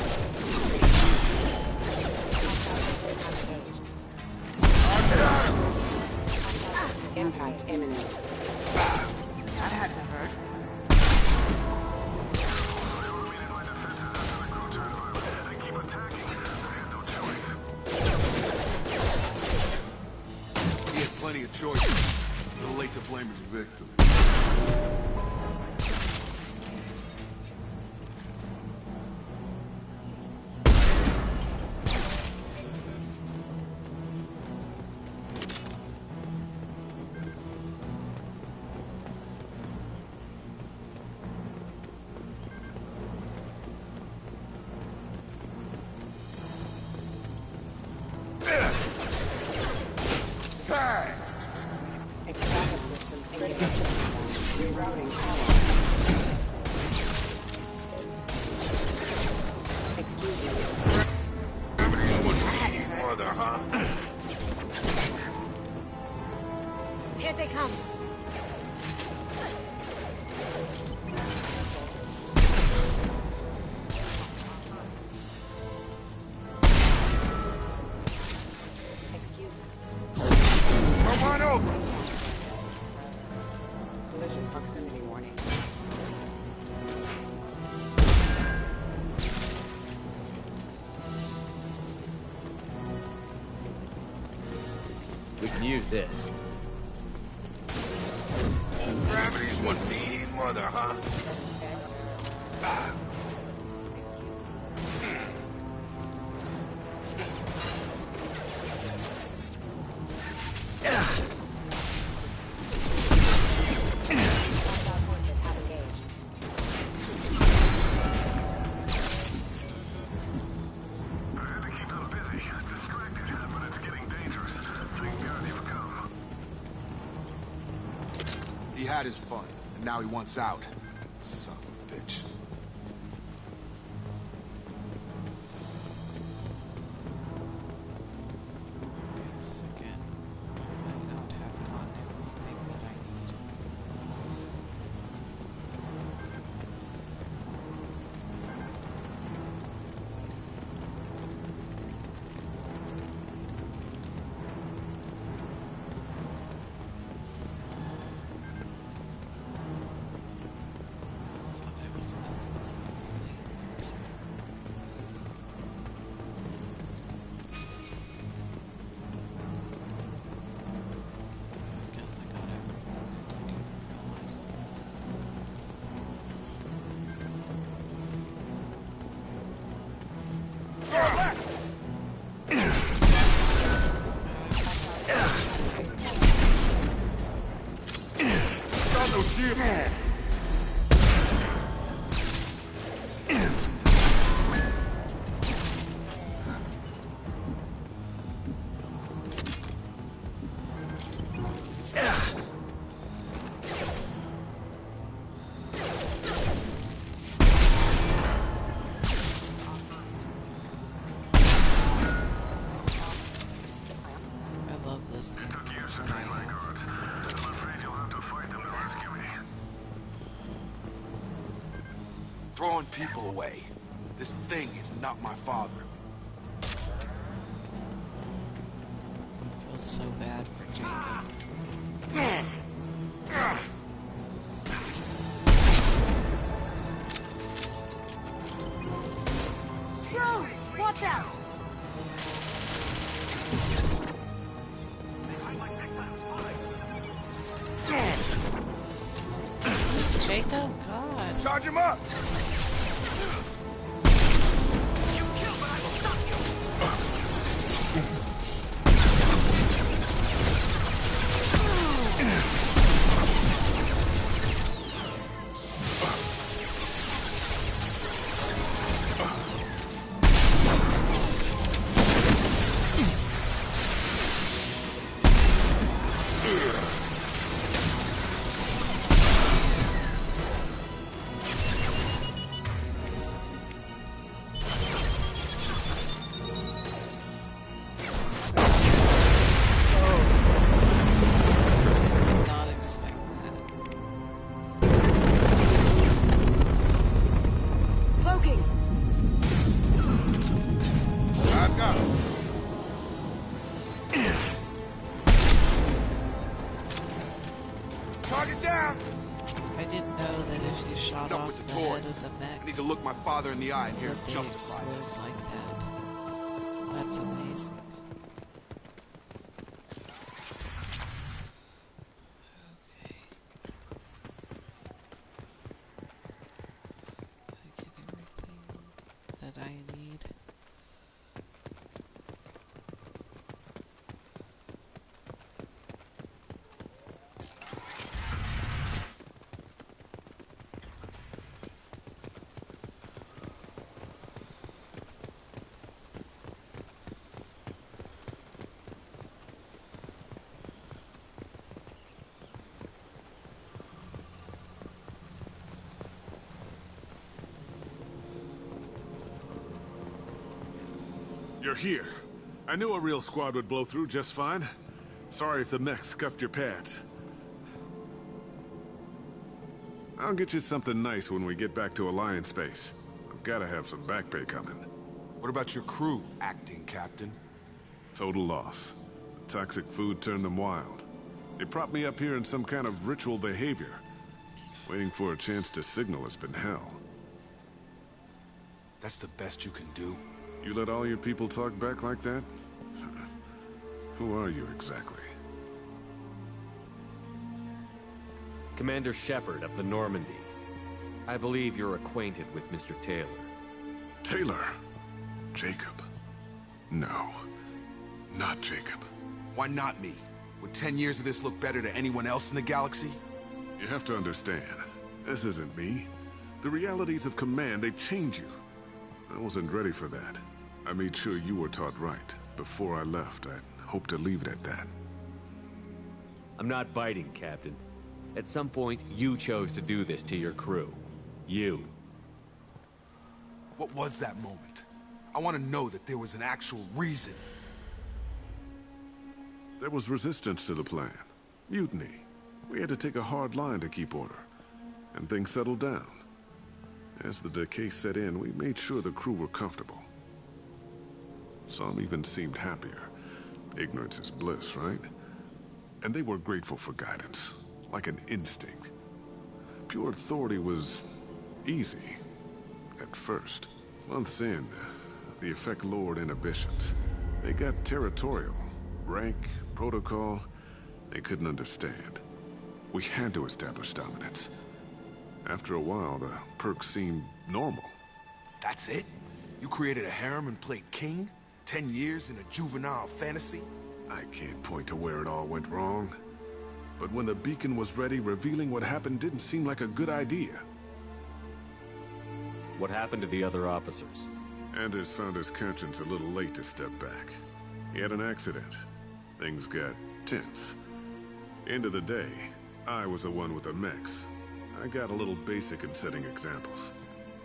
Impact imminent. That had to hurt. He had plenty of choices. A little late to blame his victim. Extractive systems critical. Rerouting power. Excuse me. Mother, huh? Here they come. Excuse me. Come on over! Collision proximity warning. We can use this. Gravity's one mean mother, huh? He had his fun, and now he wants out. Son of a bitch. Yes, again. I don't have gotten everything that I need. Thought I was throwing people away. This thing is not my father. I feel so bad for Jacob. Joe, watch out! Jacob, God. Charge him up! You kill, but I will stop you! Not expect that. Cloaking! I've got him. Target down! I didn't know that if you shot Enough off with the the head toys. of the mech, I need to look my father in the eye and hear that him they justify explode this. like that. That's amazing. Okay. I get everything that I need. You're here. I knew a real squad would blow through just fine. Sorry if the mech scuffed your pads. I'll get you something nice when we get back to Alliance space. I've gotta have some back pay coming. What about your crew, acting captain? Total loss. Toxic food turned them wild. They propped me up here in some kind of ritual behavior. Waiting for a chance to signal has been hell. That's the best you can do? You let all your people talk back like that? Who are you exactly? Commander Shepard of the Normandy. I believe you're acquainted with Mr. Taylor. Taylor? Jacob? No. Not Jacob. Why not me? Would 10 years of this look better to anyone else in the galaxy? You have to understand, this isn't me. The realities of command, they change you. I wasn't ready for that. I made sure you were taught right. Before I left, I hoped to leave it at that. I'm not biting, Captain. At some point, you chose to do this to your crew. You. What was that moment? I want to know that there was an actual reason. There was resistance to the plan. Mutiny. We had to take a hard line to keep order. And things settled down. As the decay set in, we made sure the crew were comfortable. Some even seemed happier. Ignorance is bliss, right? And they were grateful for guidance, like an instinct. Pure authority was easy, at first. Months in, the effect lowered inhibitions. They got territorial. Rank, protocol, they couldn't understand. We had to establish dominance. After a while, the perks seemed normal. That's it? You created a harem and played king? 10 years in a juvenile fantasy? I can't point to where it all went wrong. But when the beacon was ready, revealing what happened didn't seem like a good idea. What happened to the other officers? Anders found his conscience a little late to step back. He had an accident. Things got tense. End of the day, I was the one with the mechs. I got a little basic in setting examples.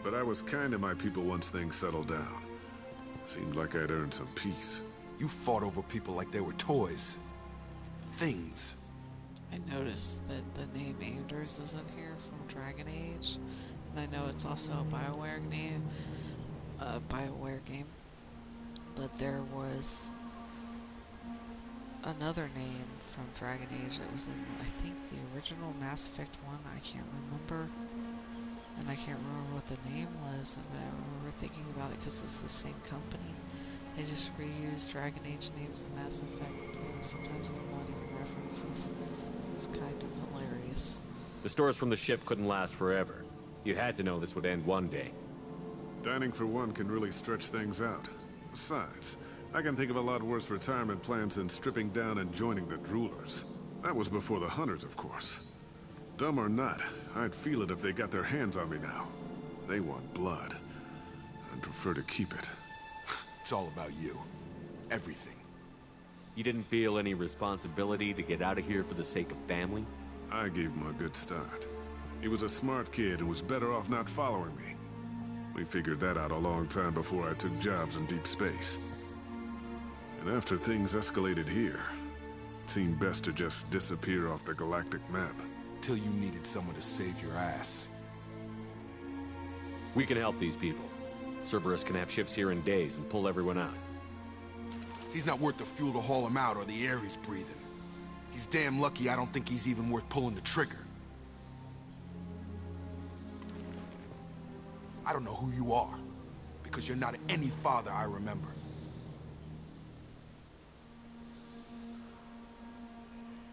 But I was kind to my people once things settled down. Seemed like I'd earned some peace. You fought over people like they were toys. Things. I noticed that the name Anders isn't here from Dragon Age. And I know it's also a BioWare name, BioWare game. But there was another name from Dragon Age that was in, I think, the original Mass Effect 1. I can't remember. And I can't remember what the name was. And I remember thinking about it because it's the same company. They just reuse Dragon Age names in Mass Effect. And sometimes they're not even references. It's kind of hilarious. The stores from the ship couldn't last forever. You had to know this would end one day. Dining for one can really stretch things out. Besides, I can think of a lot worse retirement plans than stripping down and joining the Droolers. That was before the Hunters, of course. Dumb or not, I'd feel it if they got their hands on me now. They want blood. I'd prefer to keep it. It's all about you. Everything. You didn't feel any responsibility to get out of here for the sake of family? I gave him a good start. He was a smart kid and was better off not following me. We figured that out a long time before I took jobs in deep space. And after things escalated here, it seemed best to just disappear off the galactic map. Till you needed someone to save your ass. We can help these people. Cerberus can have ships here in days and pull everyone out. He's not worth the fuel to haul him out or the air he's breathing. He's damn lucky I don't think he's even worth pulling the trigger. I don't know who you are, because you're not any father I remember.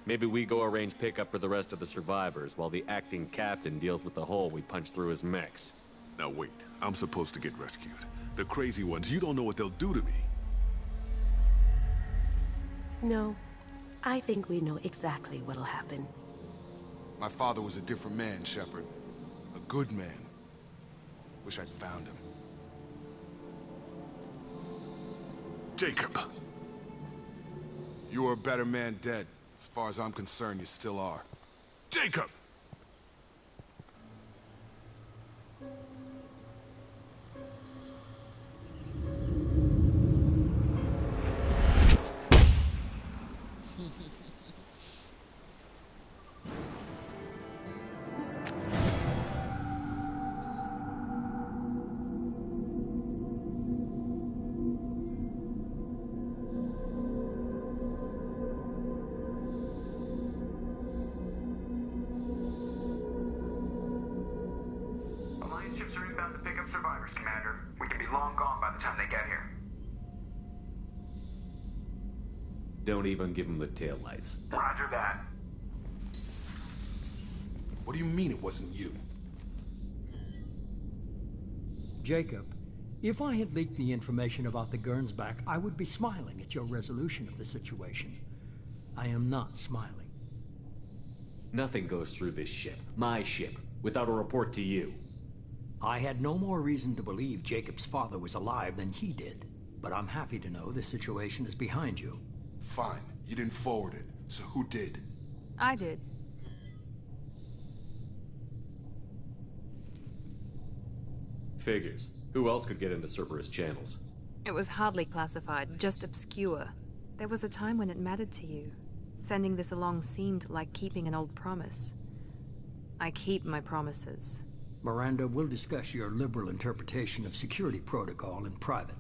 Maybe we go arrange pickup for the rest of the survivors while the acting captain deals with the hole we punched through his mechs. Now wait, I'm supposed to get rescued. The crazy ones, you don't know what they'll do to me. No, I think we know exactly what'll happen. My father was a different man, Shepard. A good man. Wish I'd found him. Jacob! You were a better man dead. As far as I'm concerned, you still are. Jacob! Ships are inbound to pick up survivors, Commander. We can be long gone by the time they get here. Don't even give them the taillights. Roger that. What do you mean it wasn't you? Jacob, if I had leaked the information about the Gernsback, I would be smiling at your resolution of the situation. I am not smiling. Nothing goes through this ship, my ship, without a report to you. I had no more reason to believe Jacob's father was alive than he did, but I'm happy to know the situation is behind you. Fine. You didn't forward it, so who did? I did. Figures. Who else could get into Cerberus channels? It was hardly classified, just obscure. There was a time when it mattered to you. Sending this along seemed like keeping an old promise. I keep my promises. Miranda, we'll discuss your liberal interpretation of security protocol in private.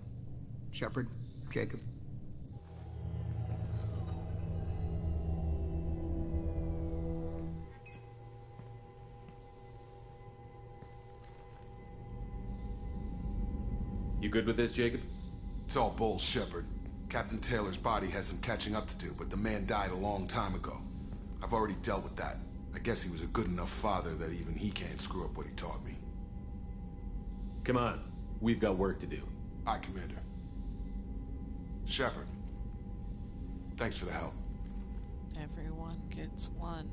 Shepard, Jacob. You good with this, Jacob? It's all bull, Shepard. Captain Taylor's body has some catching up to do, but the man died a long time ago. I've already dealt with that. I guess he was a good enough father that even he can't screw up what he taught me. Come on. We've got work to do. Aye, Commander. Shepard. Thanks for the help. Everyone gets one.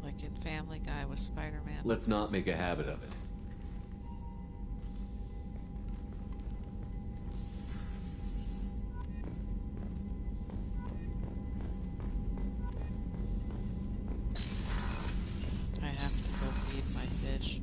Like in Family Guy with Spider-Man. Let's not make a habit of it. I have to go feed my fish.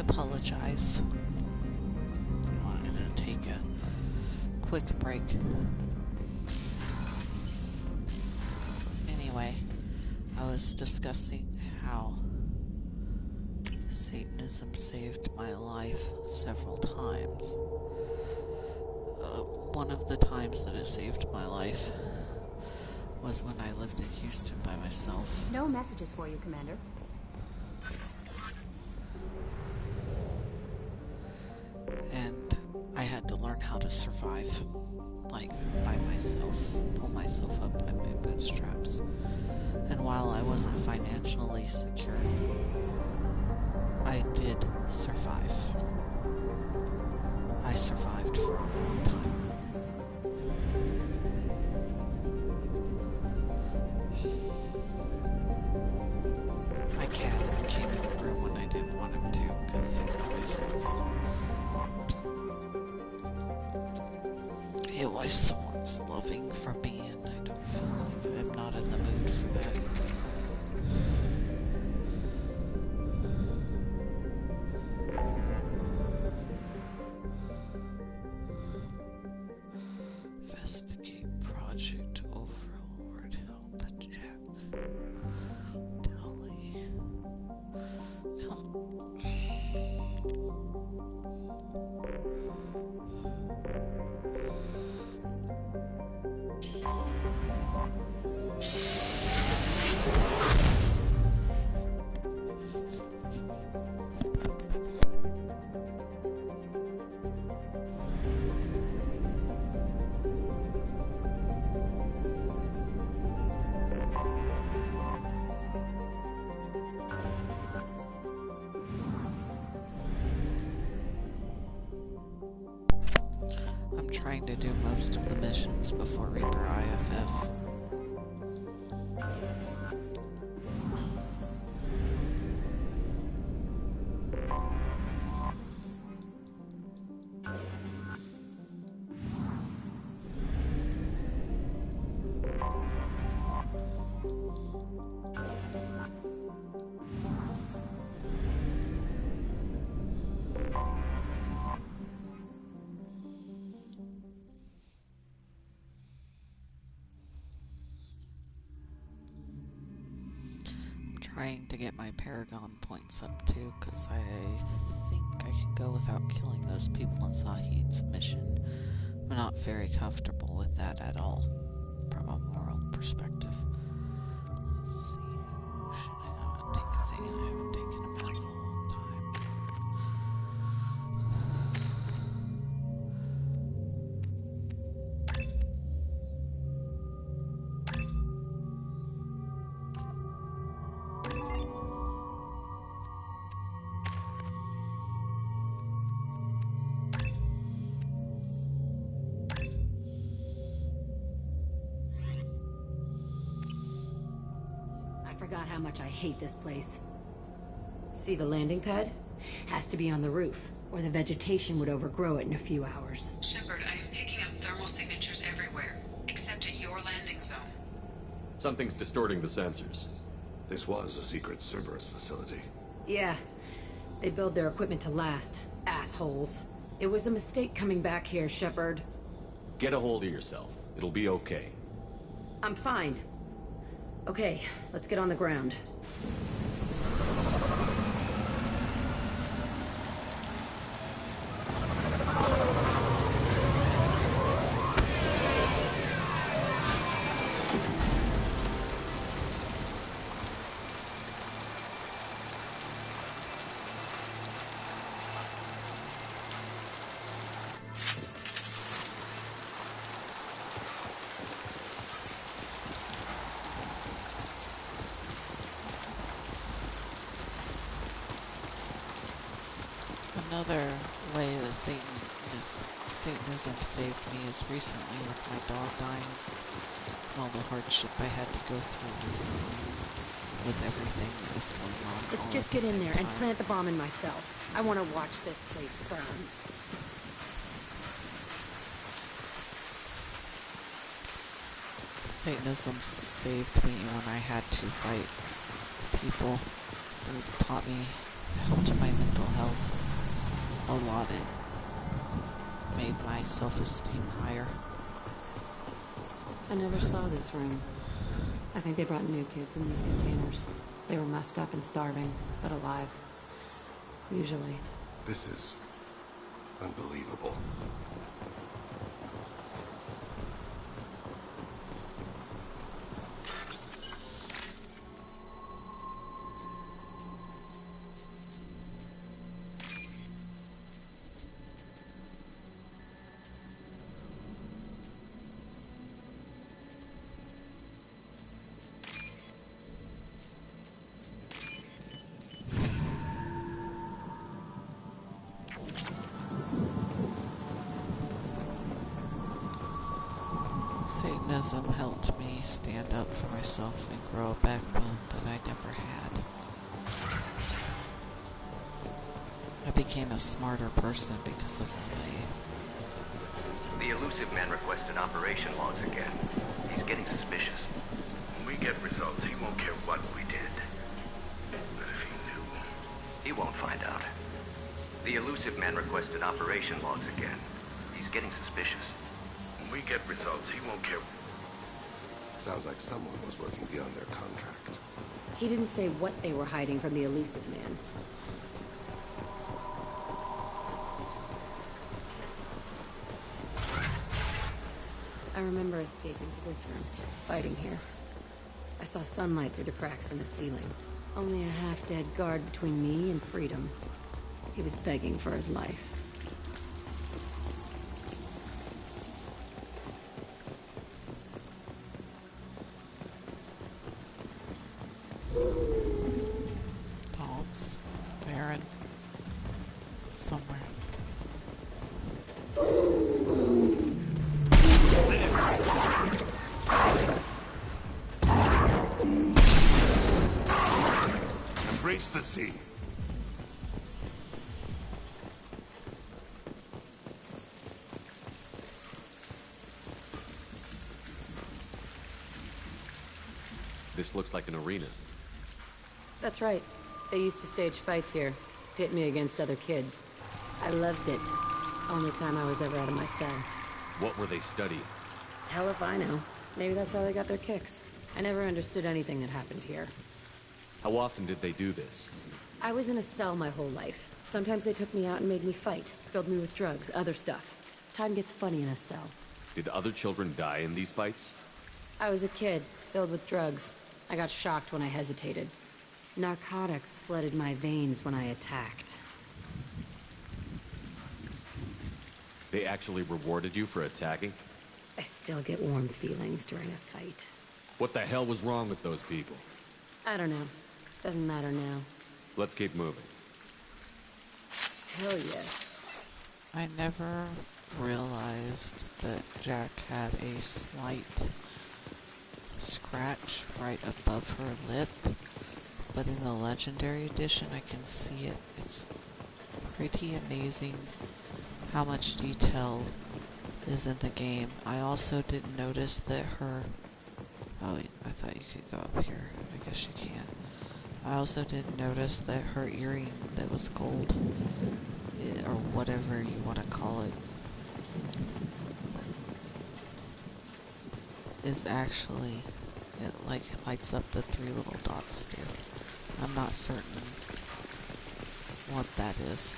apologize. I'm gonna take a quick break. Anyway, I was discussing how Satanism saved my life several times. One of the times that it saved my life was when I lived in Houston by myself. No messages for you, Commander. And I had to learn how to survive, like, by myself, pull myself up by my bootstraps. And while I wasn't financially secure, I did survive. I survived for a long time. My cat came in the room when I didn't want him to, because it was someone's loving for me, and I don't feel like I'm not in the mood for that. Investigate Project Overlord. Help Jack. I'm trying to do most of the missions before Reaper IFF. Trying to get my Paragon points up too, because I think I can go without killing those people in Zahid's mission. I'm not very comfortable with that at all, from a moral perspective. Let's see, who should I not take a thing I haven't taken about a long time. Forgot how much I hate this place. See the landing pad? Has to be on the roof, or the vegetation would overgrow it in a few hours. Shepard, I am picking up thermal signatures everywhere, except at your landing zone. Something's distorting the sensors. This was a secret Cerberus facility. Yeah. They build their equipment to last. Assholes. It was a mistake coming back here, Shepard. Get a hold of yourself. It'll be okay. I'm fine. Okay, let's get on the ground. Another way that Satanism saved me is recently with my dog dying. All the hardship I had to go through recently with everything that was going on. Let's just get in there and plant the bomb in myself. I want to watch this place burn. Satanism saved me when I had to fight people. It taught me, helped my mental health. a lot. It made my self-esteem higher. I never saw this room. I think they brought new kids in these containers. They were messed up and starving, but alive. Usually. This is unbelievable. Satanism helped me stand up for myself and grow a backbone that I never had. I became a smarter person because of all The elusive man requested operation logs again. He's getting suspicious. When we get results, he won't care what we did. But if he knew... He won't find out. The elusive man requested operation logs again. He's getting suspicious. When we get results, he won't care. Sounds like someone was working beyond their contract. He didn't say what they were hiding from the elusive man. I remember escaping to this room, fighting here. I saw sunlight through the cracks in the ceiling. Only a half-dead guard between me and freedom. He was begging for his life. dogs. Baron. Somewhere. Embrace the sea. This looks like an arena. That's right. They used to stage fights here. Pit me against other kids. I loved it. Only time I was ever out of my cell. What were they studying? Hell if I know. Maybe that's how they got their kicks. I never understood anything that happened here. How often did they do this? I was in a cell my whole life. Sometimes they took me out and made me fight. Filled me with drugs, other stuff. Time gets funny in a cell. Did other children die in these fights? I was a kid, filled with drugs. I got shocked when I hesitated. Narcotics flooded my veins when I attacked. They actually rewarded you for attacking? I still get warm feelings during a fight. What the hell was wrong with those people? I don't know. Doesn't matter now. Let's keep moving. Hell yes. I never realized that Jack had a slight scratch right above her lip, but in the Legendary Edition I can see it. It's pretty amazing how much detail is in the game. I also didn't notice that her... Oh, I thought you could go up here. I guess you can. I also didn't notice that her earring that was gold, or whatever you want to call it, is actually, it like lights up the 3 little dots too. I'm not certain what that is.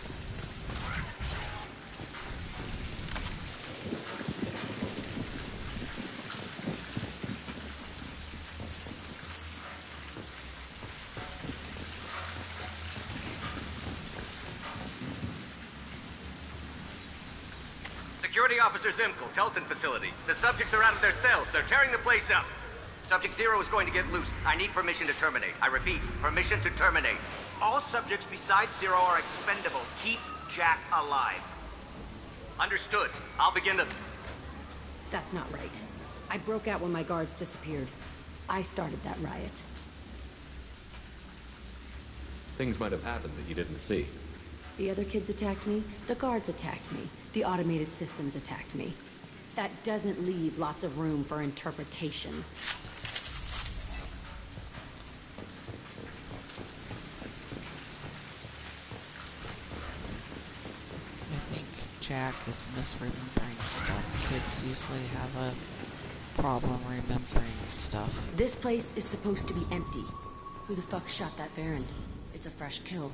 Security Officer Zimkel, Telton facility. The subjects are out of their cells. They're tearing the place up. Subject 0 is going to get loose. I need permission to terminate. I repeat, permission to terminate. All subjects besides 0 are expendable. Keep Jack alive. Understood. I'll begin to... That's not right. I broke out when my guards disappeared. I started that riot. Things might have happened that you didn't see. The other kids attacked me. The guards attacked me. The automated systems attacked me. That doesn't leave lots of room for interpretation. Jack is misremembering stuff. Kids usually have a problem remembering stuff. This place is supposed to be empty. Who the fuck shot that Baron? It's a fresh kill.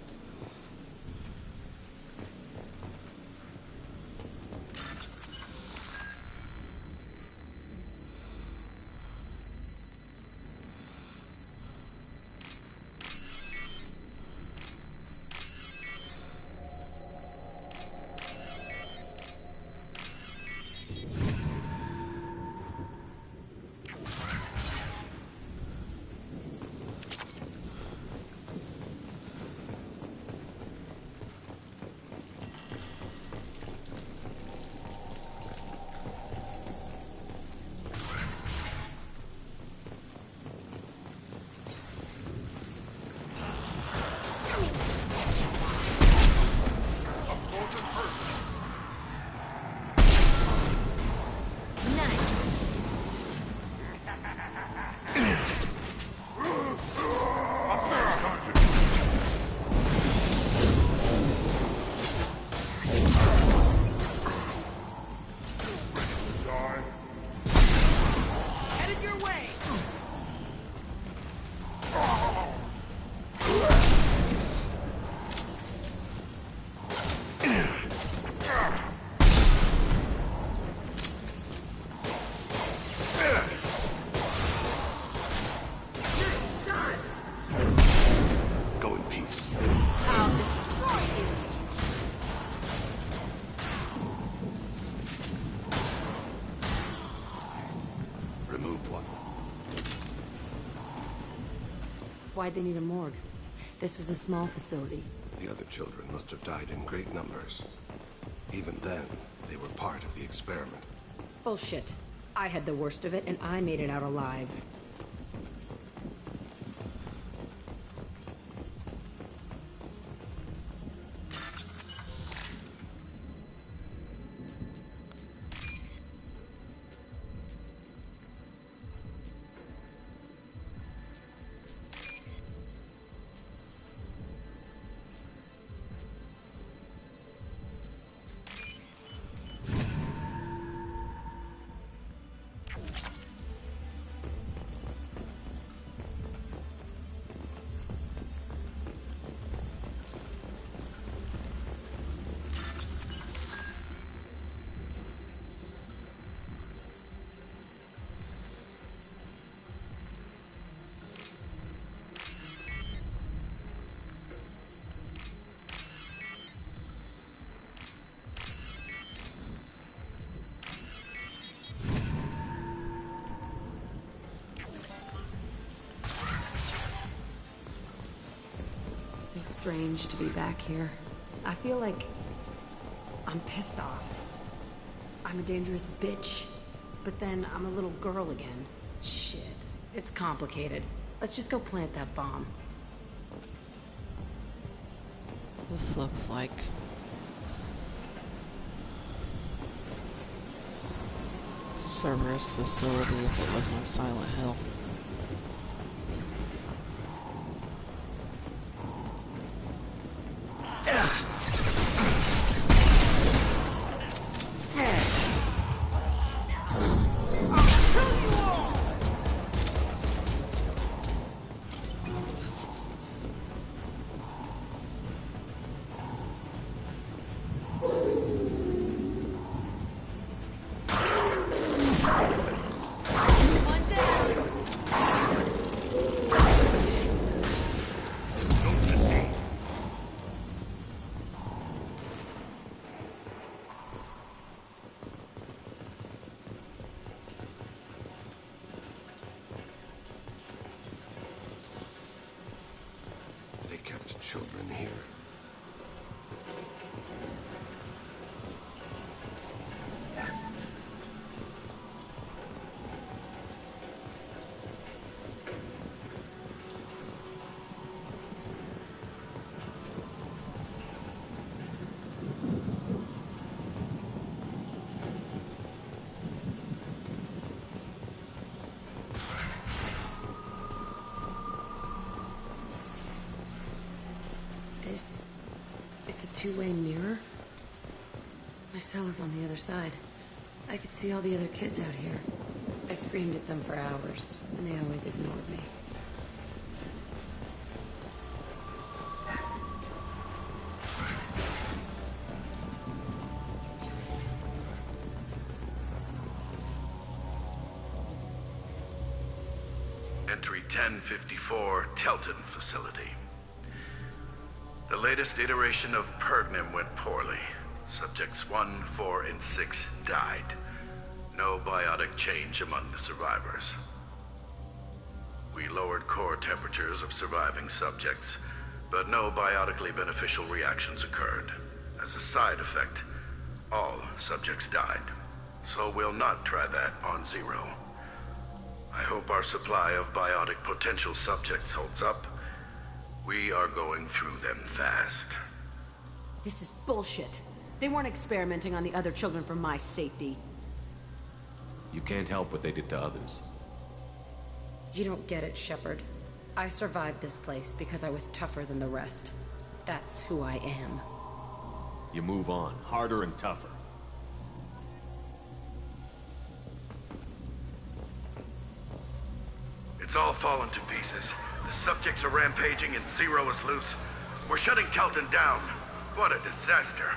Why'd they need a morgue? This was a small facility. The other children must have died in great numbers. Even then, they were part of the experiment. Bullshit. I had the worst of it, and I made it out alive. Strange to be back here. I feel like I'm pissed off. I'm a dangerous bitch, but then I'm a little girl again. Shit, it's complicated. Let's just go plant that bomb. This looks like Cerberus facility if it was in Silent Hill. Children here. It's a two-way mirror? My cell is on the other side. I could see all the other kids out here. I screamed at them for hours, and they always ignored me. Entry 1054, Telton Facility. The latest iteration of Pergnim went poorly. Subjects 1, 4, and 6 died. No biotic change among the survivors. We lowered core temperatures of surviving subjects, but no biotically beneficial reactions occurred. As a side effect, all subjects died. So we'll not try that on Zero. I hope our supply of biotic potential subjects holds up. We are going through them fast. This is bullshit. They weren't experimenting on the other children for my safety. You can't help what they did to others. You don't get it, Shepard. I survived this place because I was tougher than the rest. That's who I am. You move on, harder and tougher. It's all fallen to pieces. The subjects are rampaging and Zero is loose. We're shutting Telton down. What a disaster.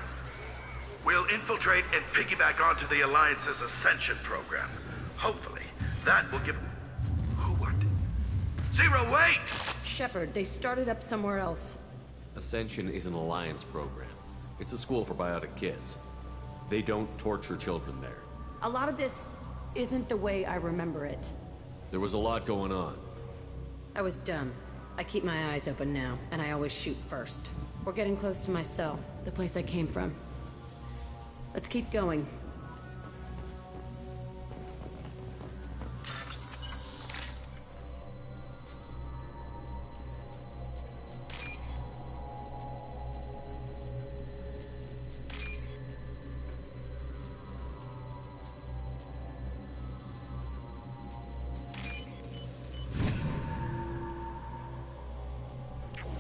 We'll infiltrate and piggyback onto the Alliance's Ascension program. Hopefully, that will give... Who what? Zero, wait! Shepard, they started up somewhere else. Ascension is an Alliance program. It's a school for biotic kids. They don't torture children there. A lot of this isn't the way I remember it. There was a lot going on. I was dumb. I keep my eyes open now, and I always shoot first. We're getting close to my cell, the place I came from. Let's keep going.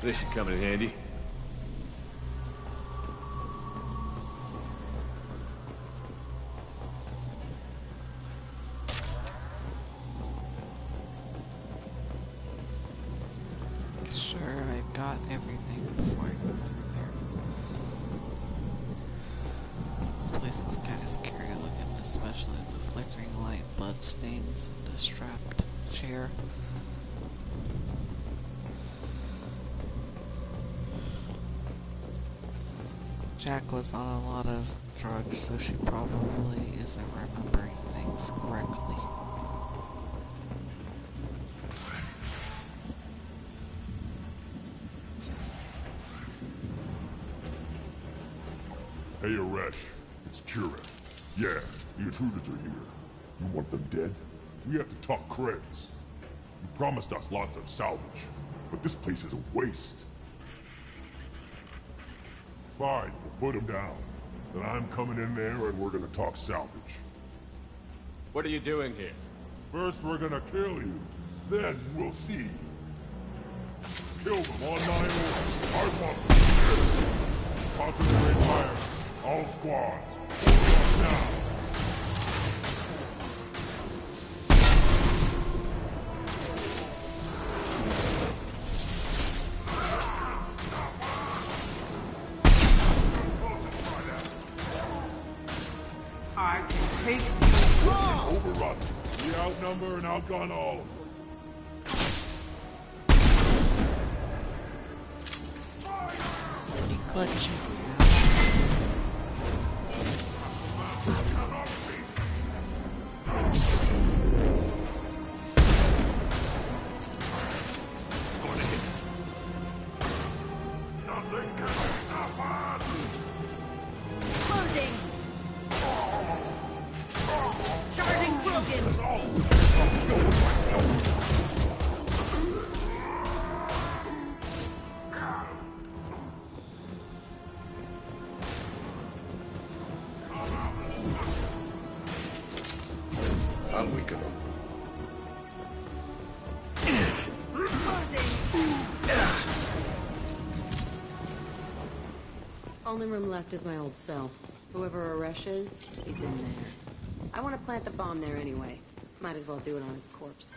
This should come in handy. Sure, I've got everything before I go through there. This place is kind of scary looking, especially with the flickering light, blood stains, and a strapped chair. Jack was on a lot of drugs, so she probably isn't remembering things correctly. Hey, Aresh. It's Kira. Yeah, the intruders are here. You want them dead? We have to talk credits. You promised us lots of salvage, but this place is a waste. Fine, we'll put them down. Then I'm coming in there and we're gonna talk salvage. What are you doing here? First we're gonna kill you, then we'll see. Kill them on 9 orders. I want them. Concentrate fire. All squads. Now. I can take you on. Overrun. We outnumber and outgun all of them. Clutch. Closing! Charging broken! I'm weak enough. Only room left is my old cell. Whoever Aresh is, he's in there. I want to plant the bomb there anyway. Might as well do it on his corpse.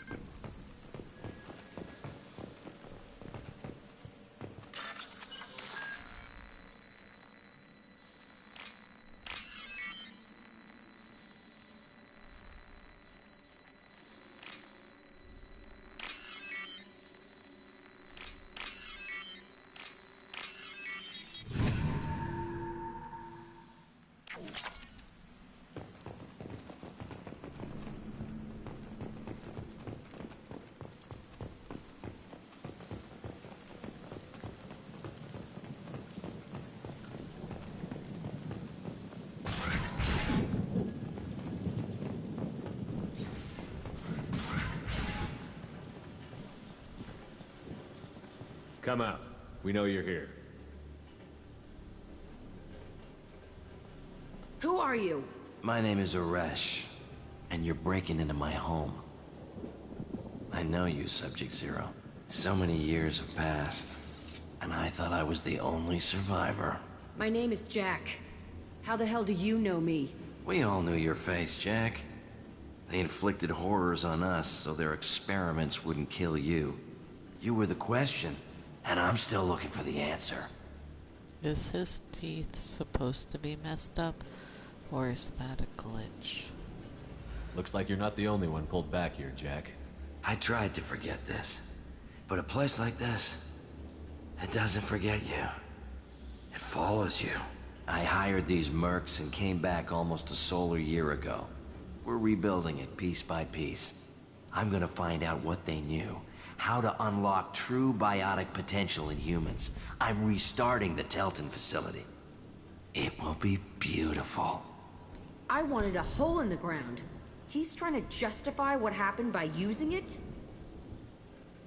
Come out. We know you're here. Who are you? My name is Aresh, and you're breaking into my home. I know you, Subject Zero. So many years have passed, and I thought I was the only survivor. My name is Jack. How the hell do you know me? We all knew your face, Jack. They inflicted horrors on us so their experiments wouldn't kill you. You were the question, and I'm still looking for the answer. Is his teeth supposed to be messed up, or is that a glitch? Looks like you're not the only one pulled back here, Jack. I tried to forget this, but a place like this, it doesn't forget you. It follows you. I hired these mercs and came back almost a solar year ago. We're rebuilding it piece by piece. I'm gonna find out what they knew, how to unlock true biotic potential in humans. I'm restarting the Telton facility. It will be beautiful. I wanted a hole in the ground. He's trying to justify what happened by using it?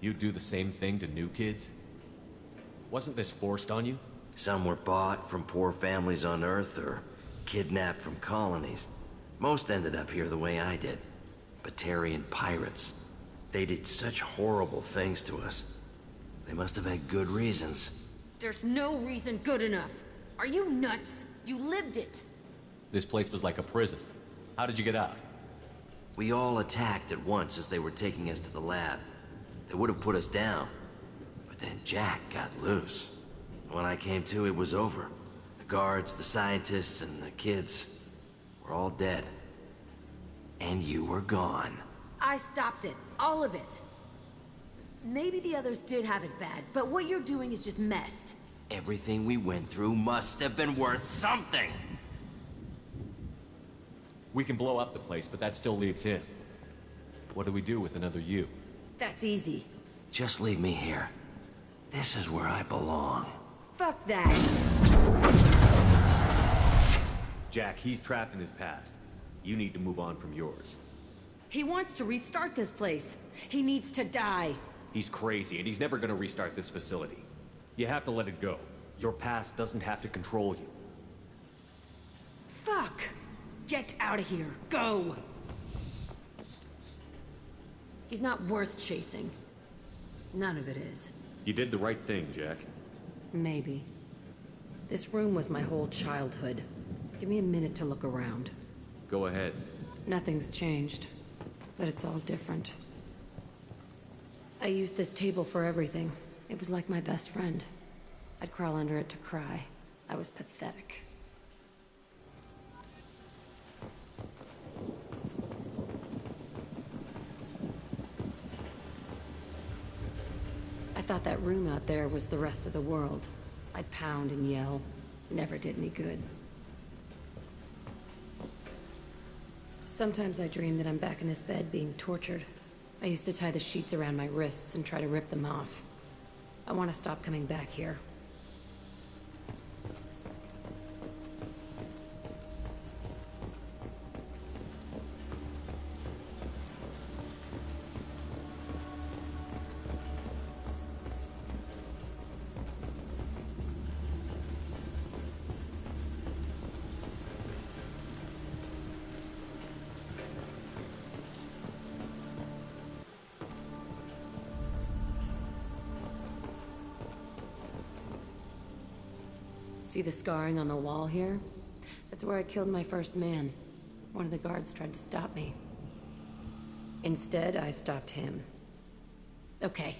You'd do the same thing to new kids? Wasn't this forced on you? Some were bought from poor families on Earth or kidnapped from colonies. Most ended up here the way I did. Batarian pirates. They did such horrible things to us. They must have had good reasons. There's no reason good enough. Are you nuts? You lived it. This place was like a prison. How did you get out? We all attacked at once as they were taking us to the lab. They would have put us down. But then Jack got loose. When I came to, it was over. The guards, the scientists, and the kids were all dead. And you were gone. I stopped it. All of it. Maybe the others did have it bad, but what you're doing is just messed. Everything we went through must have been worth something. We can blow up the place, but that still leaves him. What do we do with another you? That's easy. Just leave me here. This is where I belong. Fuck that. Jack, he's trapped in his past. You need to move on from yours. He wants to restart this place. He needs to die. He's crazy, and he's never gonna restart this facility. You have to let it go. Your past doesn't have to control you. Fuck! Get out of here. Go! He's not worth chasing. None of it is. You did the right thing, Jack. Maybe. This room was my whole childhood. Give me a minute to look around. Go ahead. Nothing's changed, but it's all different. I used this table for everything. It was like my best friend. I'd crawl under it to cry. I was pathetic. I thought that room out there was the rest of the world. I'd pound and yell. Never did any good. Sometimes I dream that I'm back in this bed being tortured. I used to tie the sheets around my wrists and try to rip them off. I want to stop coming back here. See the scarring on the wall here? That's where I killed my first man. One of the guards tried to stop me. Instead, I stopped him. Okay,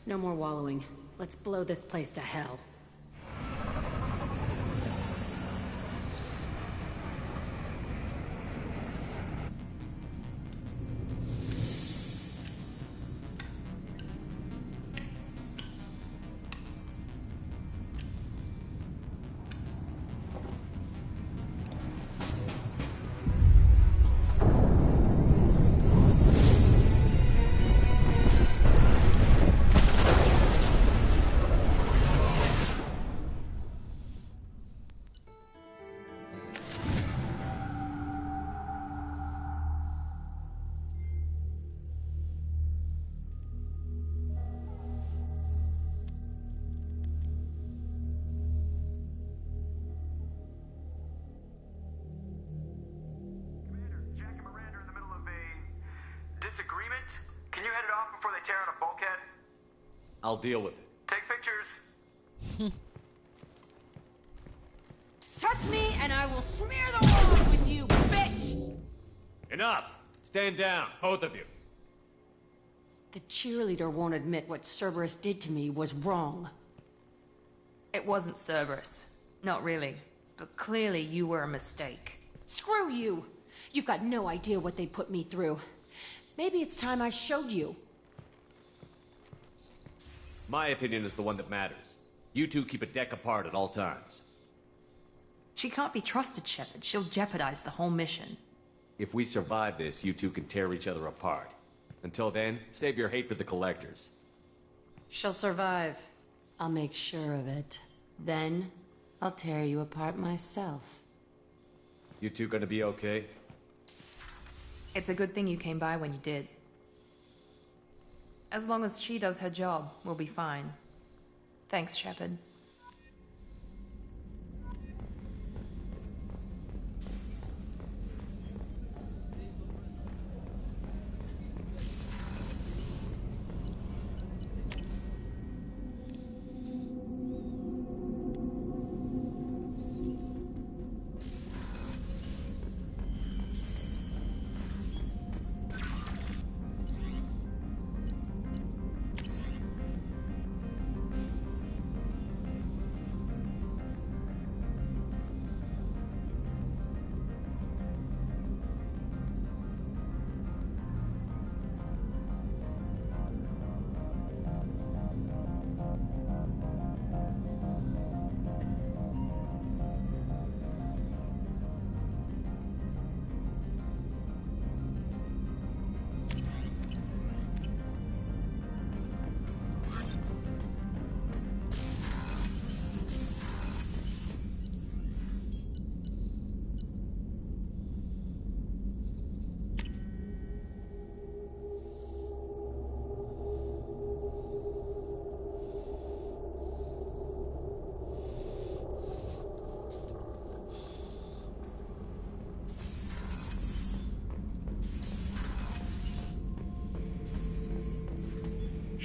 no more wallowing. Let's blow this place to hell. Disagreement? Can you head it off before they tear out a bulkhead? I'll deal with it. Take pictures. Touch me and I will smear the walls with you, bitch! Enough! Stand down, both of you. The cheerleader won't admit what Cerberus did to me was wrong. It wasn't Cerberus. Not really. But clearly you were a mistake. Screw you! You've got no idea what they put me through. Maybe it's time I showed you. My opinion is the one that matters. You two keep a deck apart at all times. She can't be trusted, Shepard. She'll jeopardize the whole mission. If we survive this, you two can tear each other apart. Until then, save your hate for the Collectors. She'll survive. I'll make sure of it. Then, I'll tear you apart myself. You two gonna be okay? It's a good thing you came by when you did. As long as she does her job, we'll be fine. Thanks, Shepard.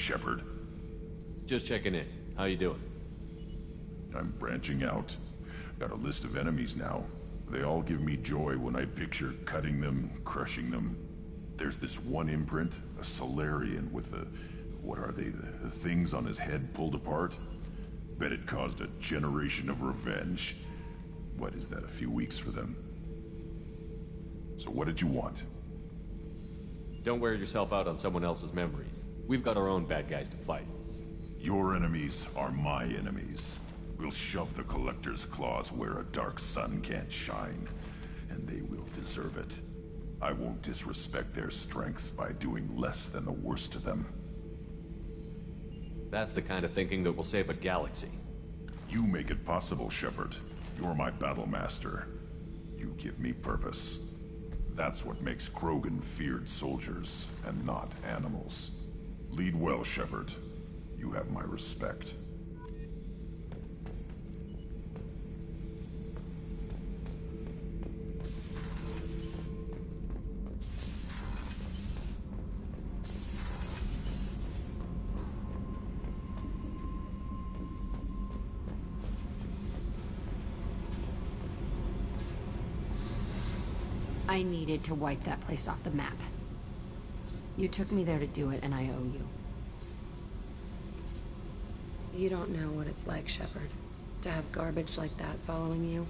Shepard. Just checking in. How you doing? I'm branching out. Got a list of enemies now. They all give me joy when I picture cutting them, crushing them. There's this one imprint, a Solarian with the... what are they? The things on his head pulled apart? Bet it caused a generation of revenge. What is that, a few weeks for them? So what did you want? Don't wear yourself out on someone else's memories. We've got our own bad guys to fight. Your enemies are my enemies. We'll shove the Collector's claws where a dark sun can't shine, and they will deserve it. I won't disrespect their strengths by doing less than the worst to them. That's the kind of thinking that will save a galaxy. You make it possible, Shepard. You're my battle master. You give me purpose. That's what makes Krogan feared soldiers, and not animals. Lead well, Shepard. You have my respect. I needed to wipe that place off the map. You took me there to do it, and I owe you. You don't know what it's like, Shepard, to have garbage like that following you.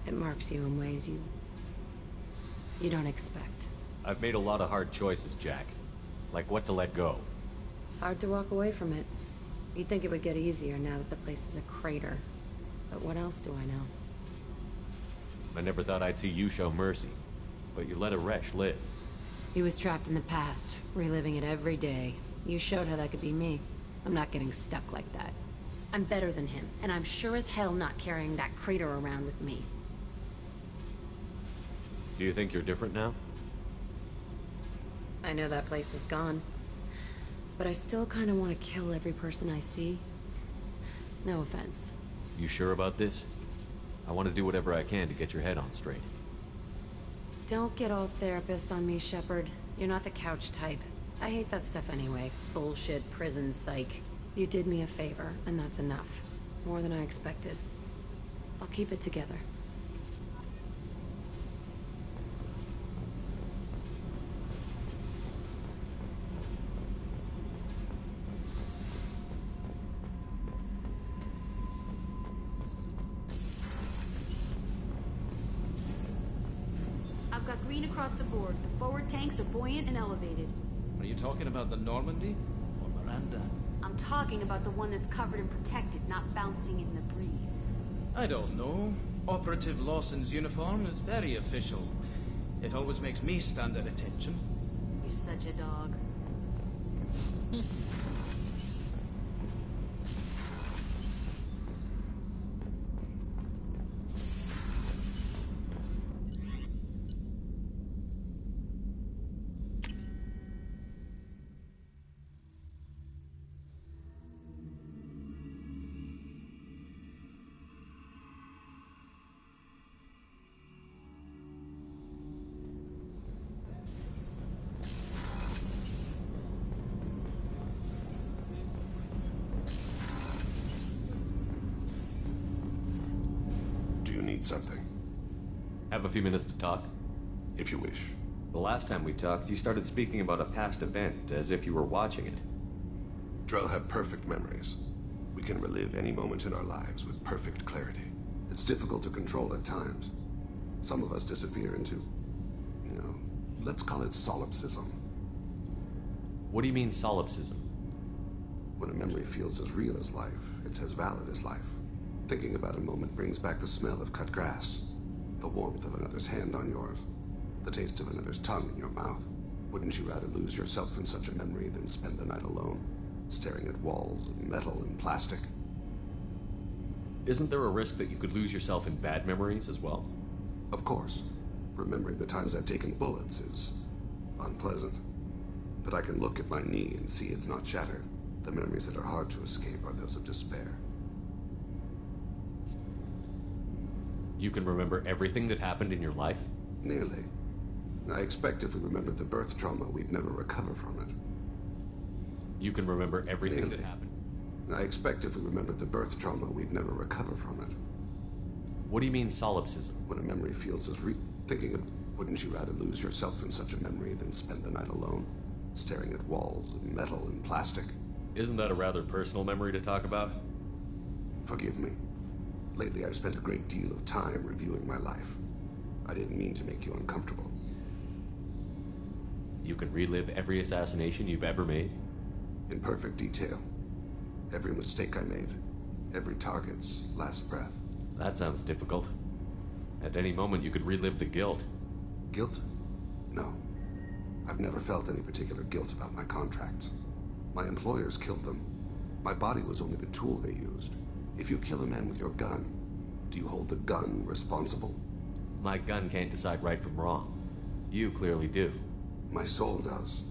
It marks you in ways you don't expect. I've made a lot of hard choices, Jack. Like what to let go. Hard to walk away from it. You'd think it would get easier now that the place is a crater. But what else do I know? I never thought I'd see you show mercy. But you let a wretch live. He was trapped in the past, reliving it every day. You showed how that could be me. I'm not getting stuck like that. I'm better than him, and I'm sure as hell not carrying that crater around with me. Do you think you're different now? I know that place is gone. But I still kind of want to kill every person I see. No offense. You sure about this? I want to do whatever I can to get your head on straight. Don't get all therapist on me, Shepard. You're not the couch type. I hate that stuff anyway. Bullshit, prison, psych. You did me a favor, and that's enough. More than I expected. I'll keep it together. I've got green across the board. The forward tanks are buoyant and elevated. Are you talking about the Normandy? Or Miranda? I'm talking about the one that's covered and protected, not bouncing in the breeze. I don't know. Operative Lawson's uniform is very official. It always makes me stand at attention. You're such a dog. Something. Have a few minutes to talk? If you wish. The last time we talked, you started speaking about a past event, as if you were watching it. Drell have perfect memories. We can relive any moment in our lives with perfect clarity. It's difficult to control at times. Some of us disappear into, let's call it solipsism. What do you mean, solipsism? When a memory feels as real as life, it's as valid as life. Thinking about a moment brings back the smell of cut grass, the warmth of another's hand on yours, the taste of another's tongue in your mouth. Wouldn't you rather lose yourself in such a memory than spend the night alone, staring at walls of metal and plastic? Isn't there a risk that you could lose yourself in bad memories as well? Of course. Remembering the times I've taken bullets is unpleasant. But I can look at my knee and see it's not shattered. The memories that are hard to escape are those of despair. You can remember everything that happened in your life? Nearly. I expect if we remembered the birth trauma, we'd never recover from it. You can remember everything that happened? I expect if we remembered the birth trauma, we'd never recover from it. What do you mean, solipsism? When a memory feels as thinking of, wouldn't you rather lose yourself in such a memory than spend the night alone, staring at walls of metal and plastic? Isn't that a rather personal memory to talk about? Forgive me. Lately, I've spent a great deal of time reviewing my life. I didn't mean to make you uncomfortable. You can relive every assassination you've ever made? In perfect detail. Every mistake I made. Every target's last breath. That sounds difficult. At any moment, you could relive the guilt. Guilt? No. I've never felt any particular guilt about my contracts. My employers killed them. My body was only the tool they used. If you kill a man with your gun, do you hold the gun responsible? My gun can't decide right from wrong. You clearly do. My soul does.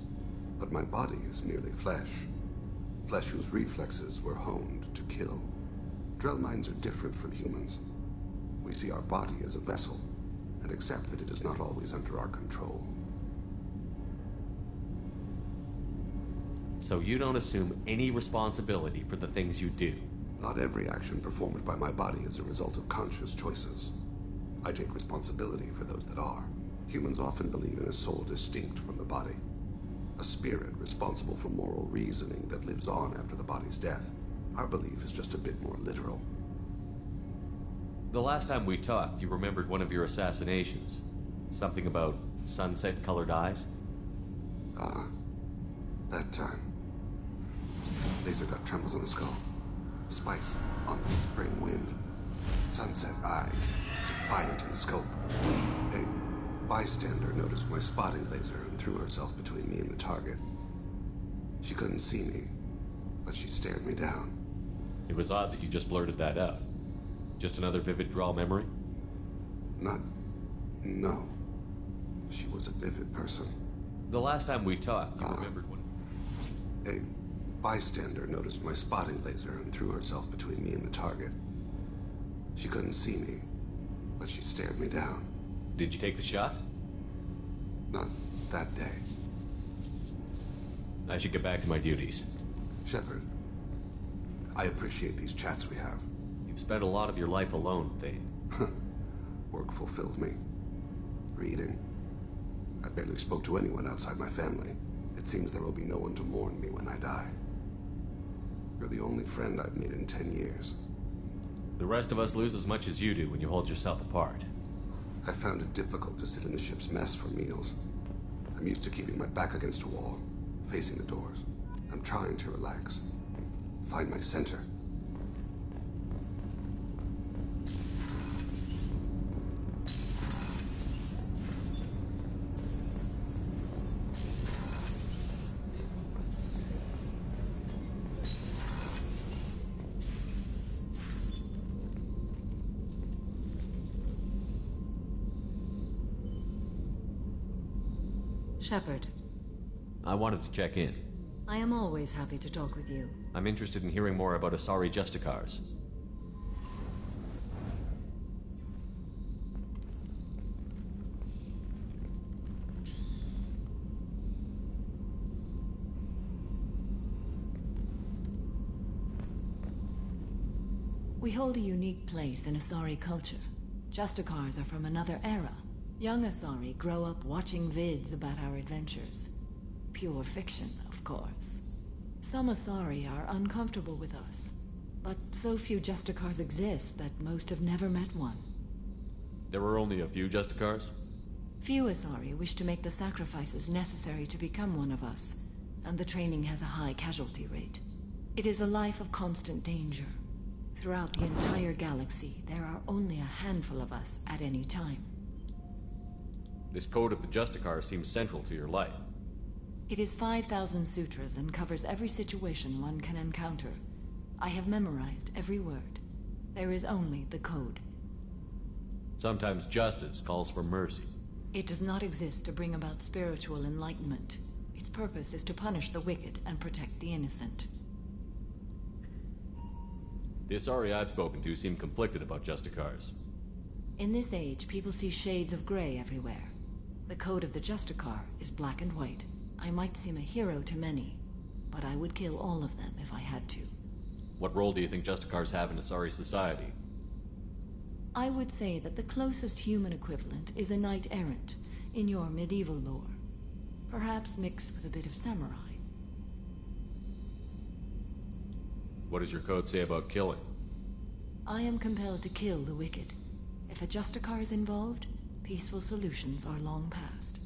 But my body is merely flesh. Flesh whose reflexes were honed to kill. Drell minds are different from humans. We see our body as a vessel, and accept that it is not always under our control. So you don't assume any responsibility for the things you do? Not every action performed by my body is a result of conscious choices. I take responsibility for those that are. Humans often believe in a soul distinct from the body. A spirit responsible for moral reasoning that lives on after the body's death. Our belief is just a bit more literal. The last time we talked, you remembered one of your assassinations. Something about sunset-colored eyes? That time. Laser dot trembles on the skull. Spice on the spring wind. Sunset eyes, defiant in the scope. A bystander noticed my spotting laser and threw herself between me and the target. She couldn't see me, but she stared me down. It was odd that you just blurted that out. Just another vivid draw memory? No. She was a vivid person. The last time we talked, you remembered one. A bystander noticed my spotting laser and threw herself between me and the target. She couldn't see me, but she stared me down. Did you take the shot? Not that day. I should get back to my duties. Shepard, I appreciate these chats we have. You've spent a lot of your life alone, Thane. Work fulfilled me. Reading. I barely spoke to anyone outside my family. It seems there will be no one to mourn me when I die. You're the only friend I've made in 10 years. The rest of us lose as much as you do when you hold yourself apart. I found it difficult to sit in the ship's mess for meals. I'm used to keeping my back against a wall, facing the doors. I'm trying to relax. Find my center. Shepard, I wanted to check in. I am always happy to talk with you. I'm interested in hearing more about Asari Justicars. We hold a unique place in Asari culture. Justicars are from another era. Young Asari grow up watching vids about our adventures. Pure fiction, of course. Some Asari are uncomfortable with us, but so few Justicars exist that most have never met one. There were only a few Justicars? Few Asari wish to make the sacrifices necessary to become one of us, and the training has a high casualty rate. It is a life of constant danger. Throughout the entire galaxy, there are only a handful of us at any time. This code of the Justicar seems central to your life. It is 5,000 sutras and covers every situation one can encounter. I have memorized every word. There is only the code. Sometimes justice calls for mercy. It does not exist to bring about spiritual enlightenment. Its purpose is to punish the wicked and protect the innocent. The Asari I've spoken to seem conflicted about Justicars. In this age, people see shades of gray everywhere. The code of the Justicar is black and white. I might seem a hero to many, but I would kill all of them if I had to. What role do you think Justicars have in Asari society? I would say that the closest human equivalent is a knight-errant, in your medieval lore. Perhaps mixed with a bit of samurai. What does your code say about killing? I am compelled to kill the wicked. If a Justicar is involved, peaceful solutions are long past.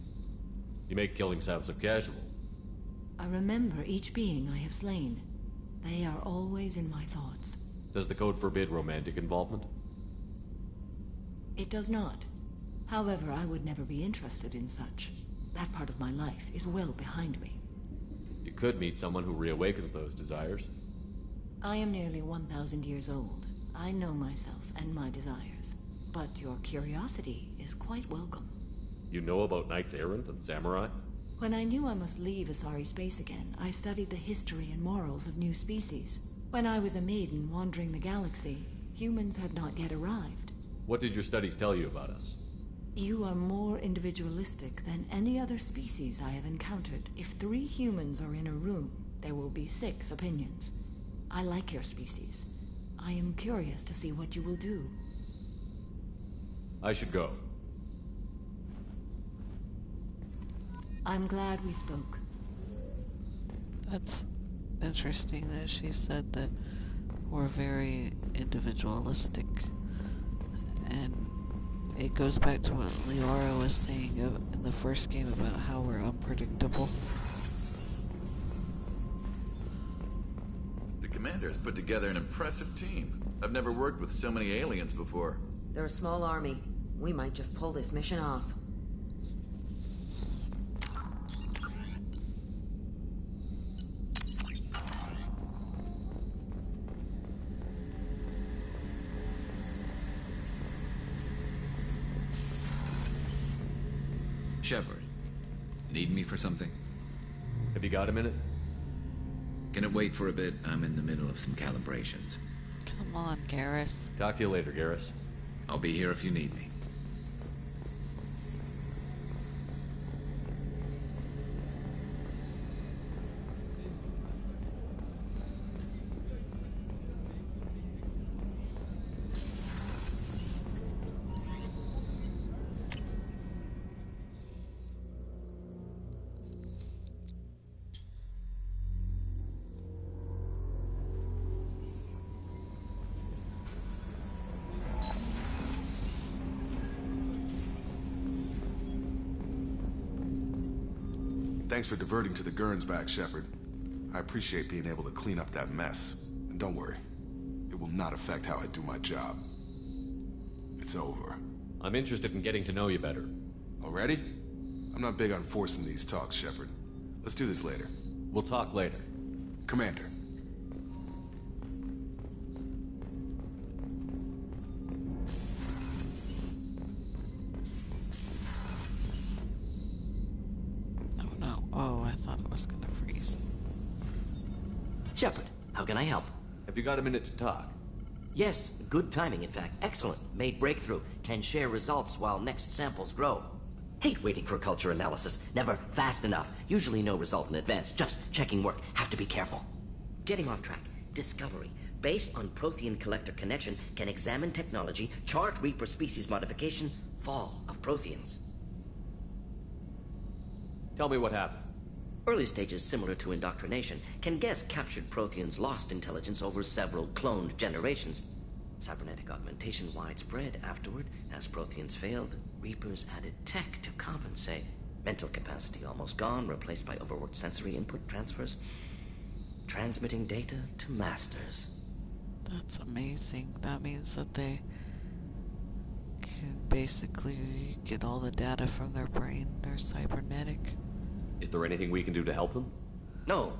You make killing sound so casual. I remember each being I have slain. They are always in my thoughts. Does the code forbid romantic involvement? It does not. However, I would never be interested in such. That part of my life is well behind me. You could meet someone who reawakens those desires. I am nearly 1,000 years old. I know myself and my desires. But your curiosity is quite welcome. You know about knights errant and samurai? When I knew I must leave Asari space again, I studied the history and morals of new species. When I was a maiden wandering the galaxy, humans had not yet arrived. What did your studies tell you about us? You are more individualistic than any other species I have encountered. If 3 humans are in a room, there will be 6 opinions. I like your species. I am curious to see what you will do. I should go. I'm glad we spoke. That's interesting that she said that we're very individualistic. And it goes back to what Liara was saying in the first game about how we're unpredictable. The commander's put together an impressive team. I've never worked with so many aliens before. They're a small army. We might just pull this mission off. Shepard, need me for something? Have you got a minute? Can it wait for a bit? I'm in the middle of some calibrations. Come on, Garrus. Talk to you later, Garrus. I'll be here if you need me. Thanks for diverting to the Gernsback, Shepard. I appreciate being able to clean up that mess. And don't worry, it will not affect how I do my job. It's over. I'm interested in getting to know you better. Already? I'm not big on forcing these talks, Shepard. Let's do this later. We'll talk later. Commander. Oh, I thought it was gonna freeze. Shepard, how can I help? Have you got a minute to talk? Yes, good timing, in fact. Excellent. Made breakthrough. Can share results while next samples grow. Hate waiting for culture analysis. Never fast enough. Usually no result in advance. Just checking work. Have to be careful. Getting off track. Discovery. Based on Prothean collector connection, can examine technology, chart Reaper species modification, fall of Protheans. Tell me what happened. Early stages similar to indoctrination. Can guess captured Protheans lost intelligence over several cloned generations. Cybernetic augmentation widespread afterward. As Protheans failed, Reapers added tech to compensate. Mental capacity almost gone, replaced by overworked sensory input transfers. Transmitting data to masters. That's amazing. That means that they can basically get all the data from their brain. They're cybernetic. Is there anything we can do to help them? No.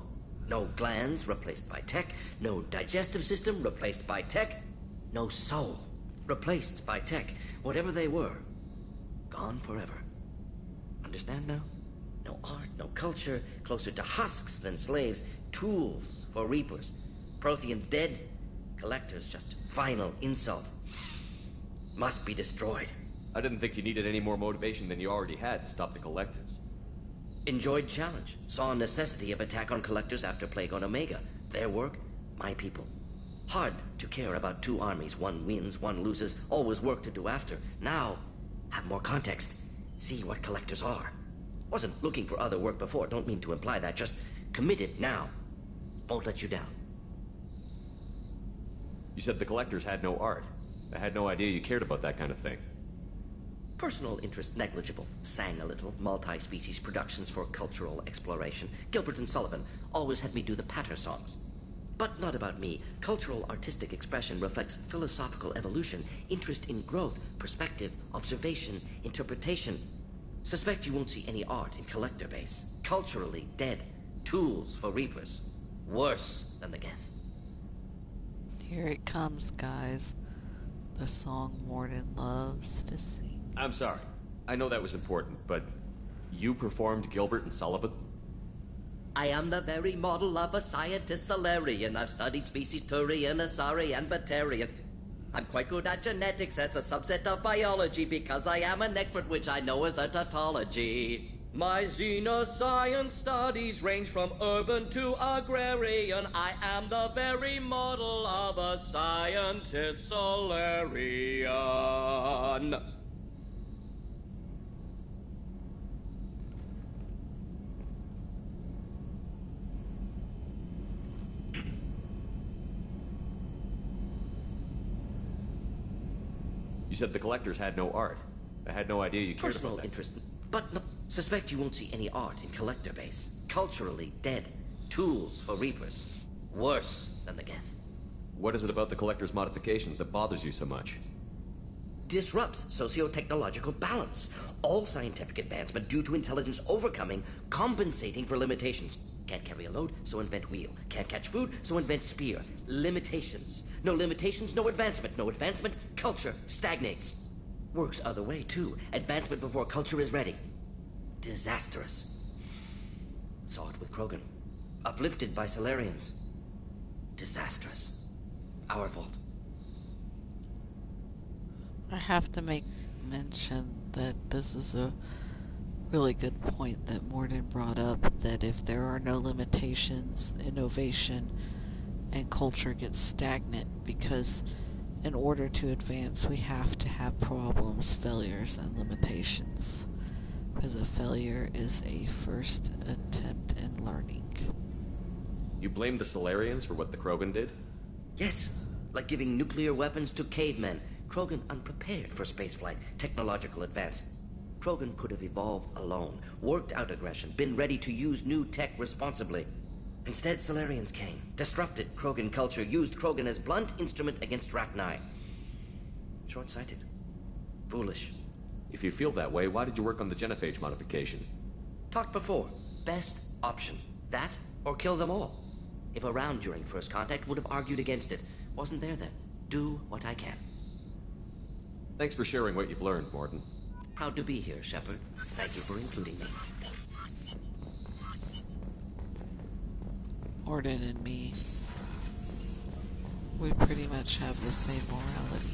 No glands replaced by tech. No digestive system replaced by tech. No soul replaced by tech. Whatever they were, gone forever. Understand now? No art, no culture, closer to husks than slaves. Tools for Reapers. Protheans dead. Collectors just final insult. Must be destroyed. I didn't think you needed any more motivation than you already had to stop the Collectors. Enjoyed challenge. Saw necessity of attack on Collectors after Plague on Omega. Their work, my people. Hard to care about two armies. One wins, one loses. Always work to do after. Now, have more context. See what Collectors are. Wasn't looking for other work before. Don't mean to imply that. Just committed now. Won't let you down. You said the Collectors had no art. I had no idea you cared about that kind of thing. Personal interest negligible. Sang a little. Multi-species productions for cultural exploration. Gilbert and Sullivan always had me do the patter songs. But not about me. Cultural artistic expression reflects philosophical evolution, interest in growth, perspective, observation, interpretation. Suspect you won't see any art in Collector base. Culturally dead. Tools for Reapers. Worse than the Geth. Here it comes, guys. The song Morden loves to sing. I'm sorry. I know that was important, but you performed Gilbert and Sullivan? I am the very model of a scientist Solarian. I've studied species Turian, Asari, and Batarian. I'm quite good at genetics as a subset of biology because I am an expert, which I know is a tautology. My xenoscience studies range from urban to agrarian. I am the very model of a scientist Solarian. You said the collectors had no art. I had no idea you cared Personal about that. interest, but no, suspect you won't see any art in collector base. Culturally dead. Tools for reapers. Worse than the Geth. What is it about the collector's modifications that bothers you so much? Disrupts socio-technological balance. All scientific advancement due to intelligence overcoming, compensating for limitations. Can't carry a load, so invent wheel. Can't catch food, so invent spear. Limitations. No limitations, no advancement. No advancement, culture stagnates. Works other way, too. Advancement before culture is ready. Disastrous. Saw it with Krogan. Uplifted by Solarians. Disastrous. Our fault. I have to make mention that this is a really good point that Morden brought up, that if there are no limitations, innovation and culture gets stagnant, because in order to advance we have to have problems, failures, and limitations. Because a failure is a first attempt in learning. You blame the Solarians for what the Krogan did? Yes, like giving nuclear weapons to cavemen. Krogan unprepared for spaceflight, technological advance. Krogan could have evolved alone, worked out aggression, been ready to use new tech responsibly. Instead, Solarians came, disrupted Krogan culture, used Krogan as blunt instrument against Rachni. Short-sighted. Foolish. If you feel that way, why did you work on the genophage modification? Talked before. Best option. That, or kill them all. If around during first contact, would have argued against it. Wasn't there then. Do what I can. Thanks for sharing what you've learned, Morden. Proud to be here, Shepard. Thank you for including me. Morden and me, we pretty much have the same morality.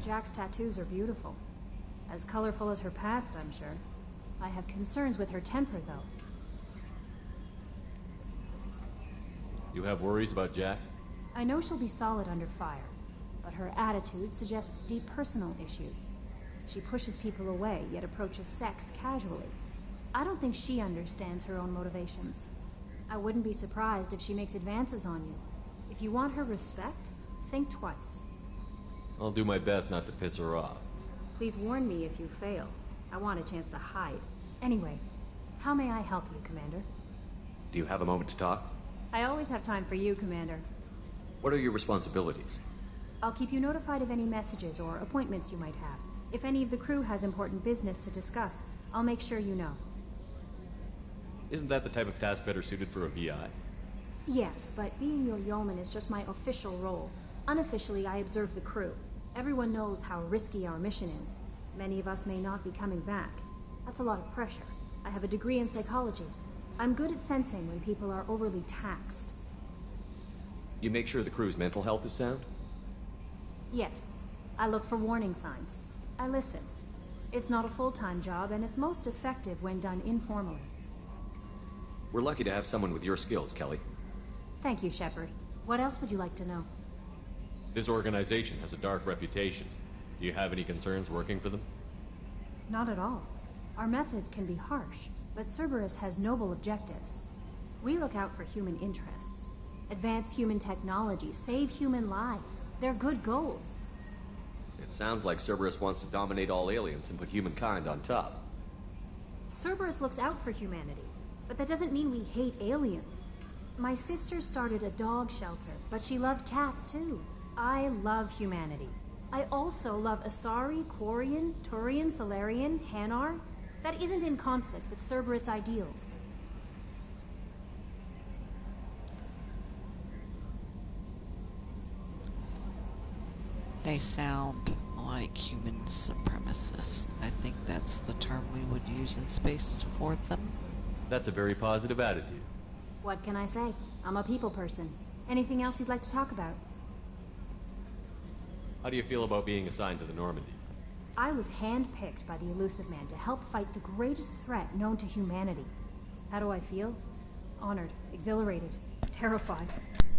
Jack's tattoos are beautiful. As colorful as her past, I'm sure. I have concerns with her temper, though. You have worries about Jack? I know she'll be solid under fire, but her attitude suggests deep personal issues. She pushes people away, yet approaches sex casually. I don't think she understands her own motivations. I wouldn't be surprised if she makes advances on you. If you want her respect, think twice. I'll do my best not to piss her off. Please warn me if you fail. I want a chance to hide. Anyway, how may I help you, Commander? Do you have a moment to talk? I always have time for you, Commander. What are your responsibilities? I'll keep you notified of any messages or appointments you might have. If any of the crew has important business to discuss, I'll make sure you know. Isn't that the type of task better suited for a VI? Yes, but being your yeoman is just my official role. Unofficially, I observe the crew. Everyone knows how risky our mission is. Many of us may not be coming back. That's a lot of pressure. I have a degree in psychology. I'm good at sensing when people are overly taxed. You make sure the crew's mental health is sound? Yes. I look for warning signs. I listen. It's not a full-time job, and it's most effective when done informally. We're lucky to have someone with your skills, Kelly. Thank you, Shepard. What else would you like to know? This organization has a dark reputation. Do you have any concerns working for them? Not at all. Our methods can be harsh, but Cerberus has noble objectives. We look out for human interests. Advance human technology, save human lives. They're good goals. It sounds like Cerberus wants to dominate all aliens and put humankind on top. Cerberus looks out for humanity, but that doesn't mean we hate aliens. My sister started a dog shelter, but she loved cats too. I love humanity. I also love Asari, Quarian, Turian, Solarian, Hanar. That isn't in conflict with Cerberus ideals. They sound like human supremacists. I think that's the term we would use in space for them. That's a very positive attitude. What can I say? I'm a people person. Anything else you'd like to talk about? How do you feel about being assigned to the Normandy? I was handpicked by the Elusive Man to help fight the greatest threat known to humanity. How do I feel? Honored, exhilarated, terrified.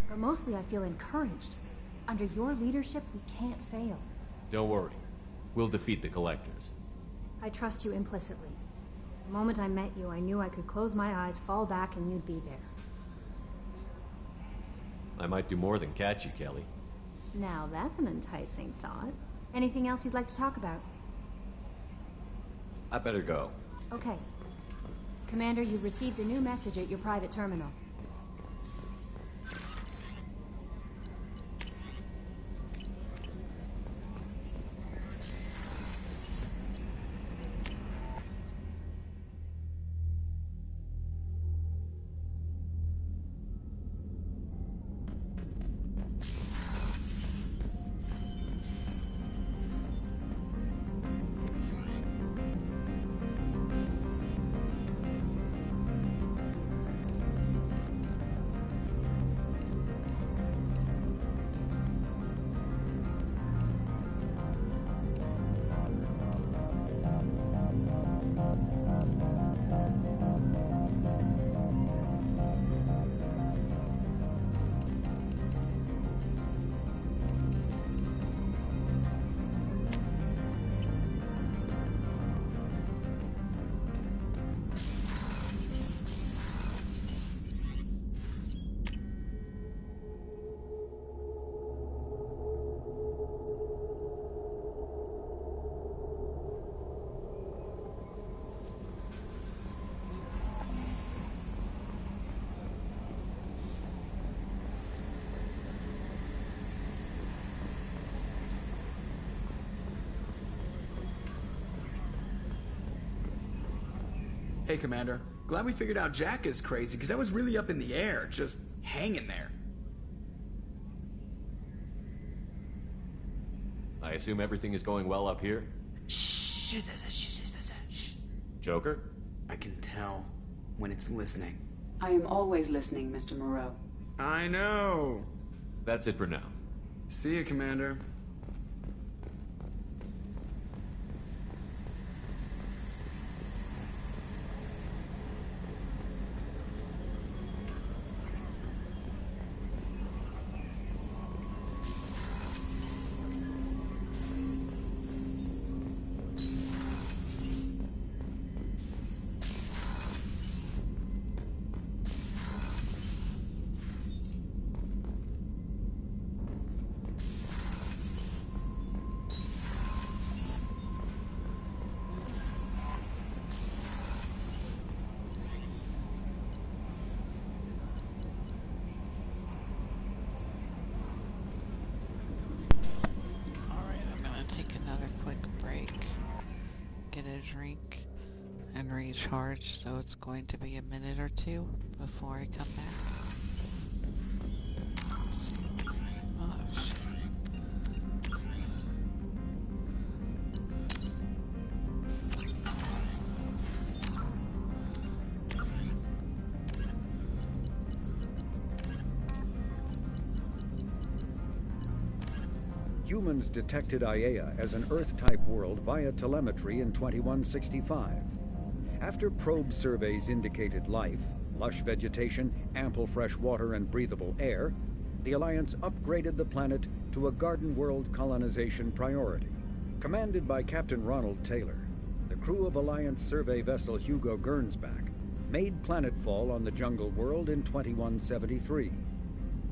But mostly I feel encouraged. Under your leadership, we can't fail. Don't worry. We'll defeat the Collectors. I trust you implicitly. The moment I met you, I knew I could close my eyes, fall back, and you'd be there. I might do more than catch you, Kelly. Now that's an enticing thought. Anything else you'd like to talk about? I better go. Okay. Commander, you've received a new message at your private terminal. Hey, Commander. Glad we figured out Jack is crazy, because I was really up in the air, just hanging there. I assume everything is going well up here? Shh. Joker? I can tell when it's listening. I am always listening, Mr. Moreau. I know. That's it for now. See you, Commander. Drink and recharge, so it's going to be a minute or two before I come back. Let's see. Oh, shit. Humans detected Aiea as an Earth-type world via telemetry in 2165. After probe surveys indicated life, lush vegetation, ample fresh water, and breathable air, the Alliance upgraded the planet to a garden world colonization priority. Commanded by Captain Ronald Taylor, the crew of Alliance survey vessel Hugo Gernsback made planetfall on the jungle world in 2173.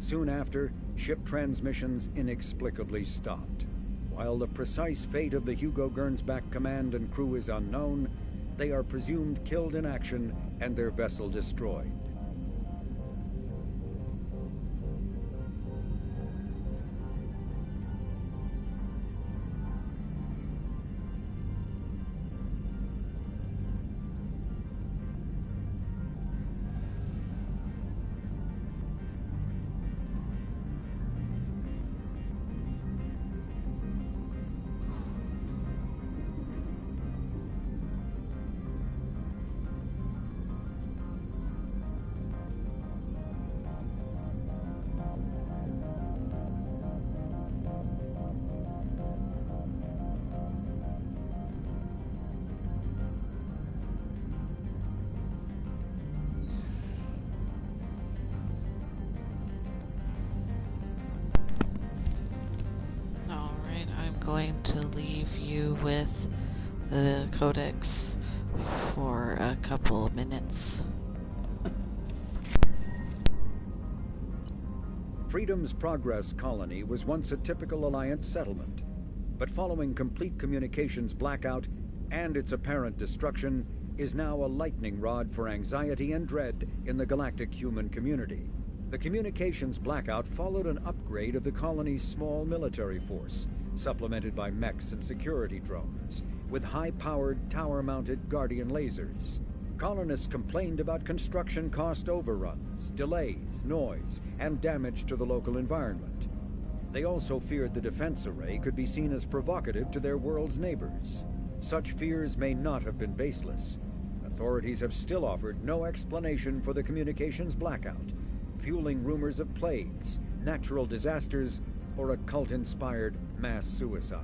Soon after, ship transmissions inexplicably stopped. While the precise fate of the Hugo Gernsback command and crew is unknown, they are presumed killed in action and their vessel destroyed. Going to leave you with the Codex for a couple of minutes. Freedom's Progress colony was once a typical Alliance settlement, but following complete communications blackout and its apparent destruction, is now a lightning rod for anxiety and dread in the galactic human community. The communications blackout followed an upgrade of the colony's small military force, supplemented by mechs and security drones, with high-powered, tower-mounted Guardian lasers. Colonists complained about construction cost overruns, delays, noise, and damage to the local environment. They also feared the defense array could be seen as provocative to their world's neighbors. Such fears may not have been baseless. Authorities have still offered no explanation for the communications blackout, fueling rumors of plagues, natural disasters, or a cult-inspired mass suicide.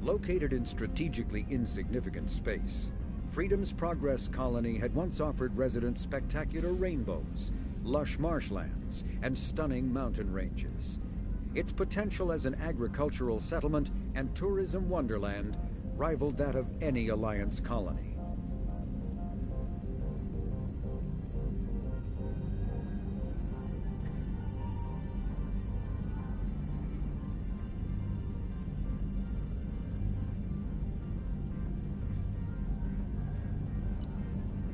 Located in strategically insignificant space, Freedom's Progress colony had once offered residents spectacular rainbows, lush marshlands, and stunning mountain ranges. Its potential as an agricultural settlement and tourism wonderland rivaled that of any Alliance colony.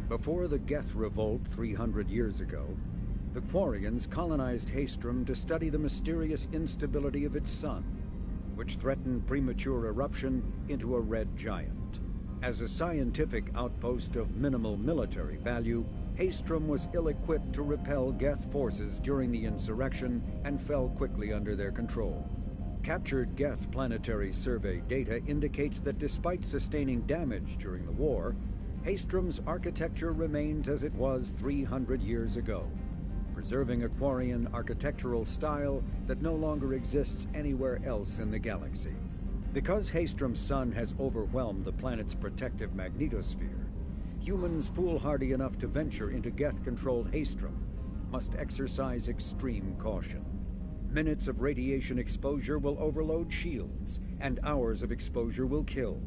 Before the Geth Revolt 300 years ago, the Quarians colonized Haestrom to study the mysterious instability of its sun, which threatened premature eruption into a red giant. As a scientific outpost of minimal military value, Haestrom was ill-equipped to repel Geth forces during the insurrection and fell quickly under their control. Captured Geth planetary survey data indicates that despite sustaining damage during the war, Haestrom's architecture remains as it was 300 years ago, preserving a Quarian architectural style that no longer exists anywhere else in the galaxy. Because Haestrom's sun has overwhelmed the planet's protective magnetosphere, humans foolhardy enough to venture into Geth-controlled Haestrom must exercise extreme caution. Minutes of radiation exposure will overload shields, and hours of exposure will kill.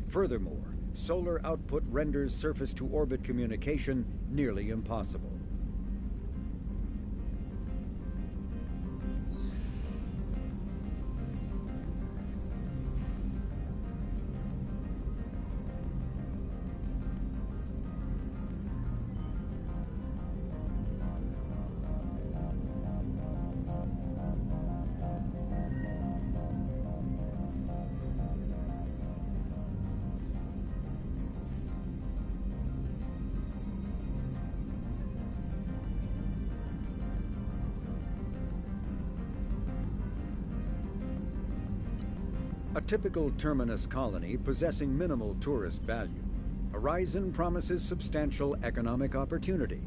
Furthermore, solar output renders surface-to-orbit communication nearly impossible. A typical terminus colony possessing minimal tourist value, Horizon promises substantial economic opportunity,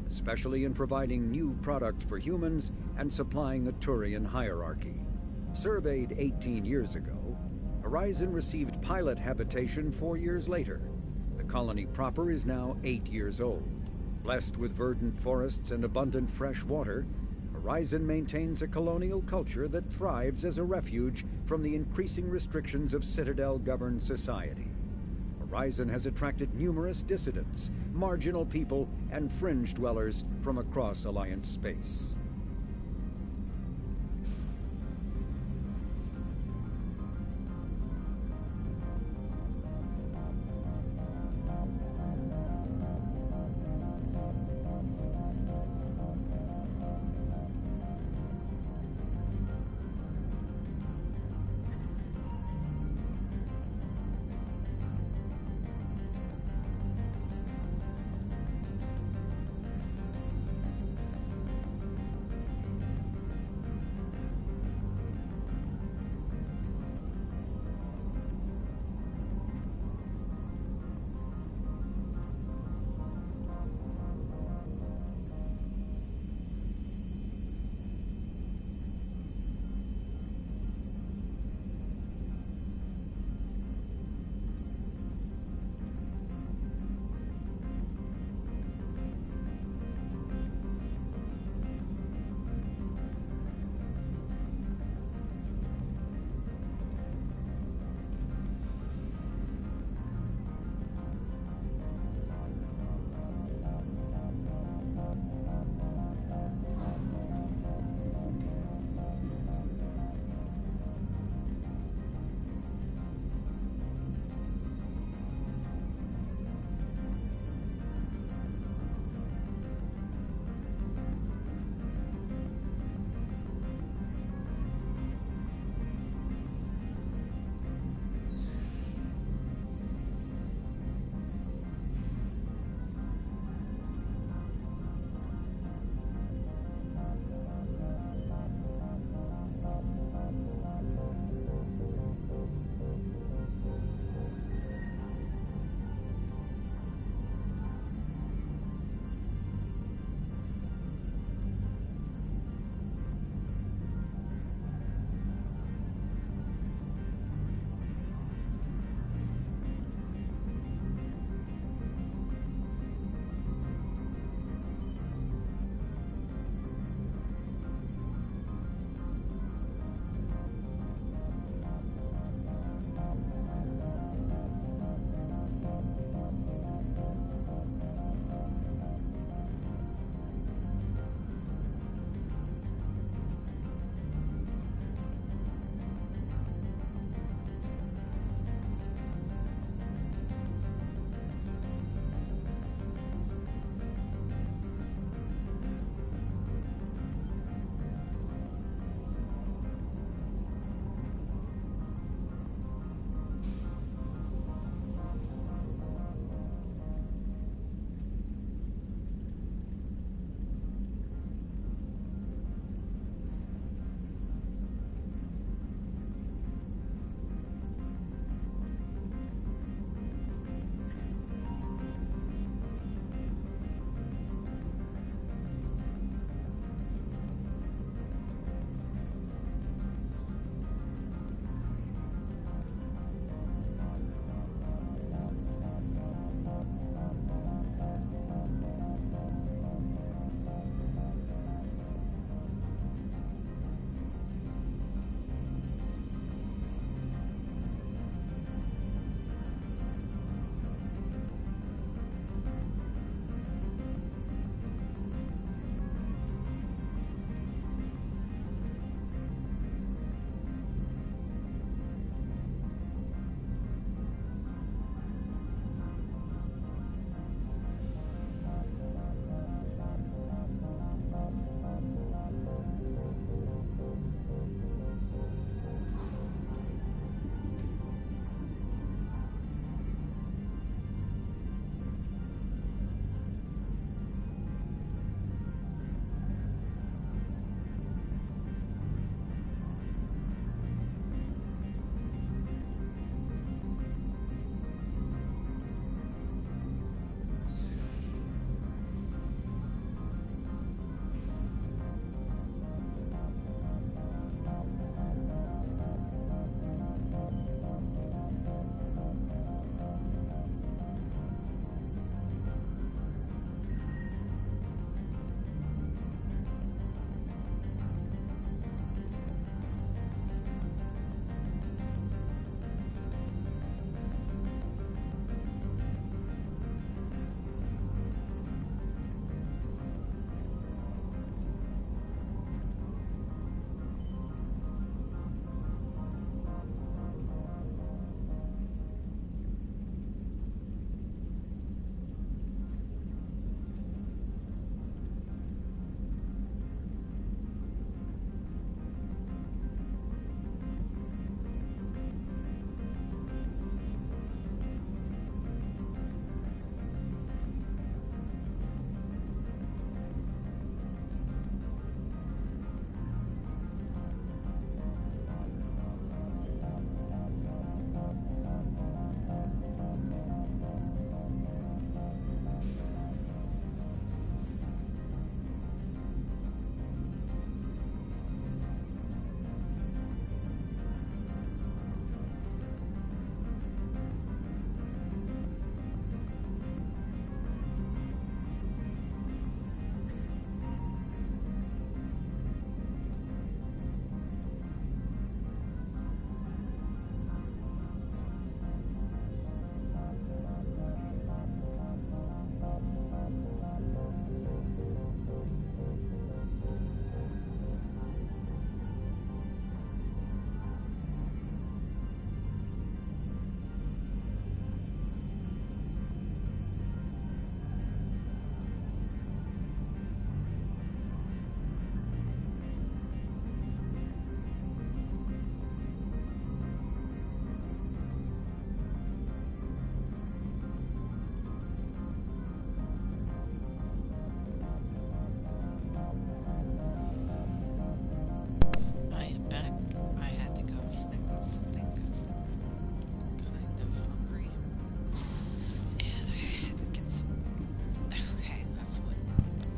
especially in providing new products for humans and supplying a Turian hierarchy. Surveyed 18 years ago, Horizon received pilot habitation 4 years later. The colony proper is now 8 years old. Blessed with verdant forests and abundant fresh water, Horizon maintains a colonial culture that thrives as a refuge from the increasing restrictions of Citadel-governed society. Horizon has attracted numerous dissidents, marginal people, and fringe dwellers from across Alliance space.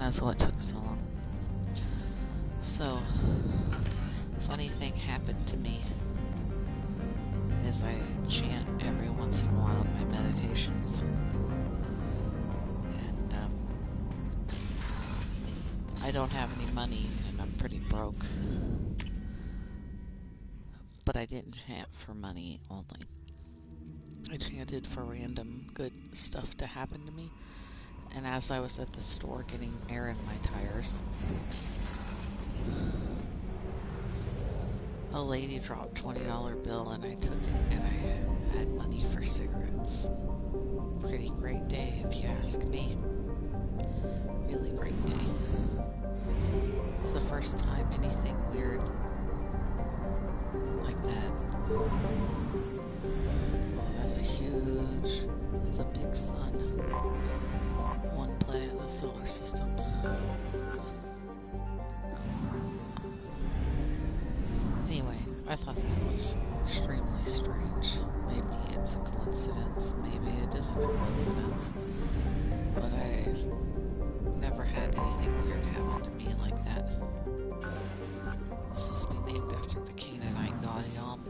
That's what took so long. So, funny thing happened to me is I chant every once in a while in my meditations. And, I don't have any money and I'm pretty broke. But I didn't chant for money only. I chanted for random good stuff to happen to me. And as I was at the store getting air in my tires, a lady dropped a $20 bill and I took it and I had money for cigarettes. Pretty great day if you ask me. Really great day. It's the first time anything weird like that. Oh, that's a big sun. One planet in the solar system. Anyway, I thought that was extremely strange. Maybe it's a coincidence, maybe it isn't a coincidence. But I've never had anything weird happen to me like that. It's supposed to be named after the Canaanite god Yom.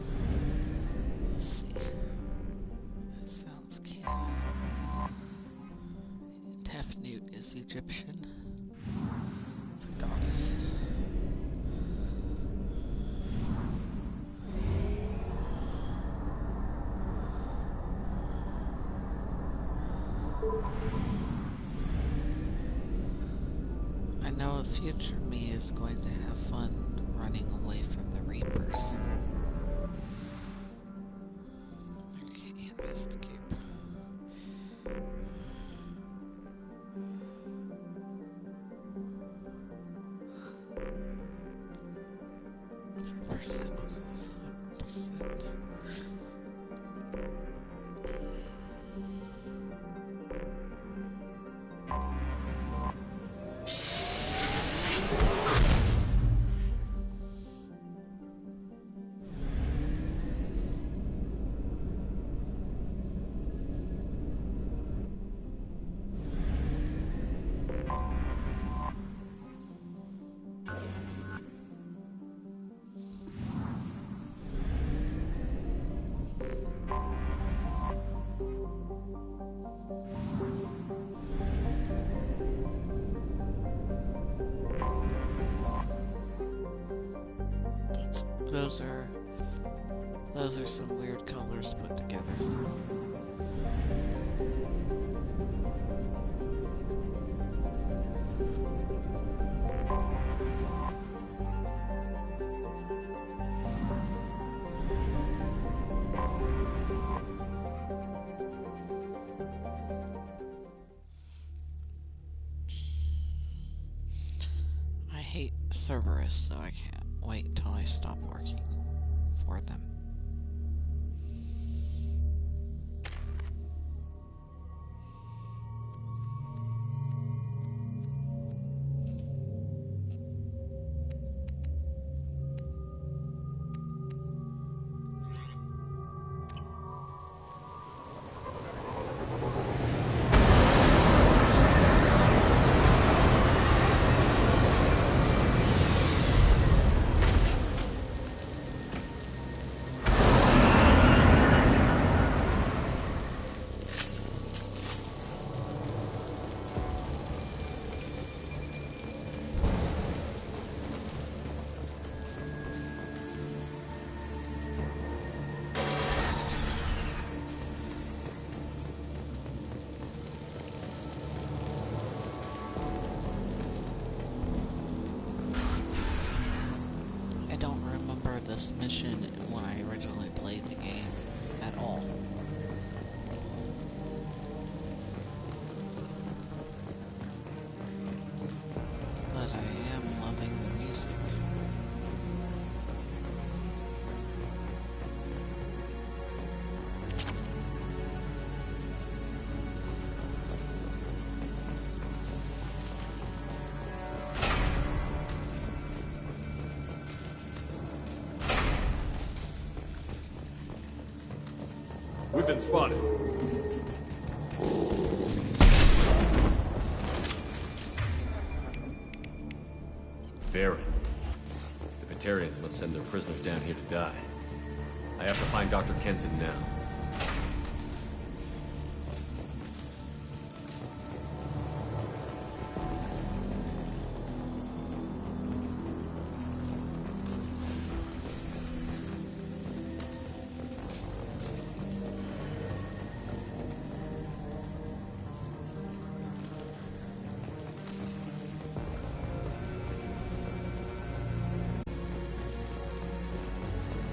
Let's see. That sounds Canaanite. Tefnut is Egyptian. It's a goddess. I know a future me is going to have fun running away from the Reapers. Okay, investigate. Percent was this? 1%. Those are some weird colors put together. I hate Cerberus, so I can't wait till I stop working for them. This mission when I originally played the game at all. But I am loving the music. We've been spotted. Baron. The Batarians must send their prisoners down here to die. I have to find Dr. Kenson now.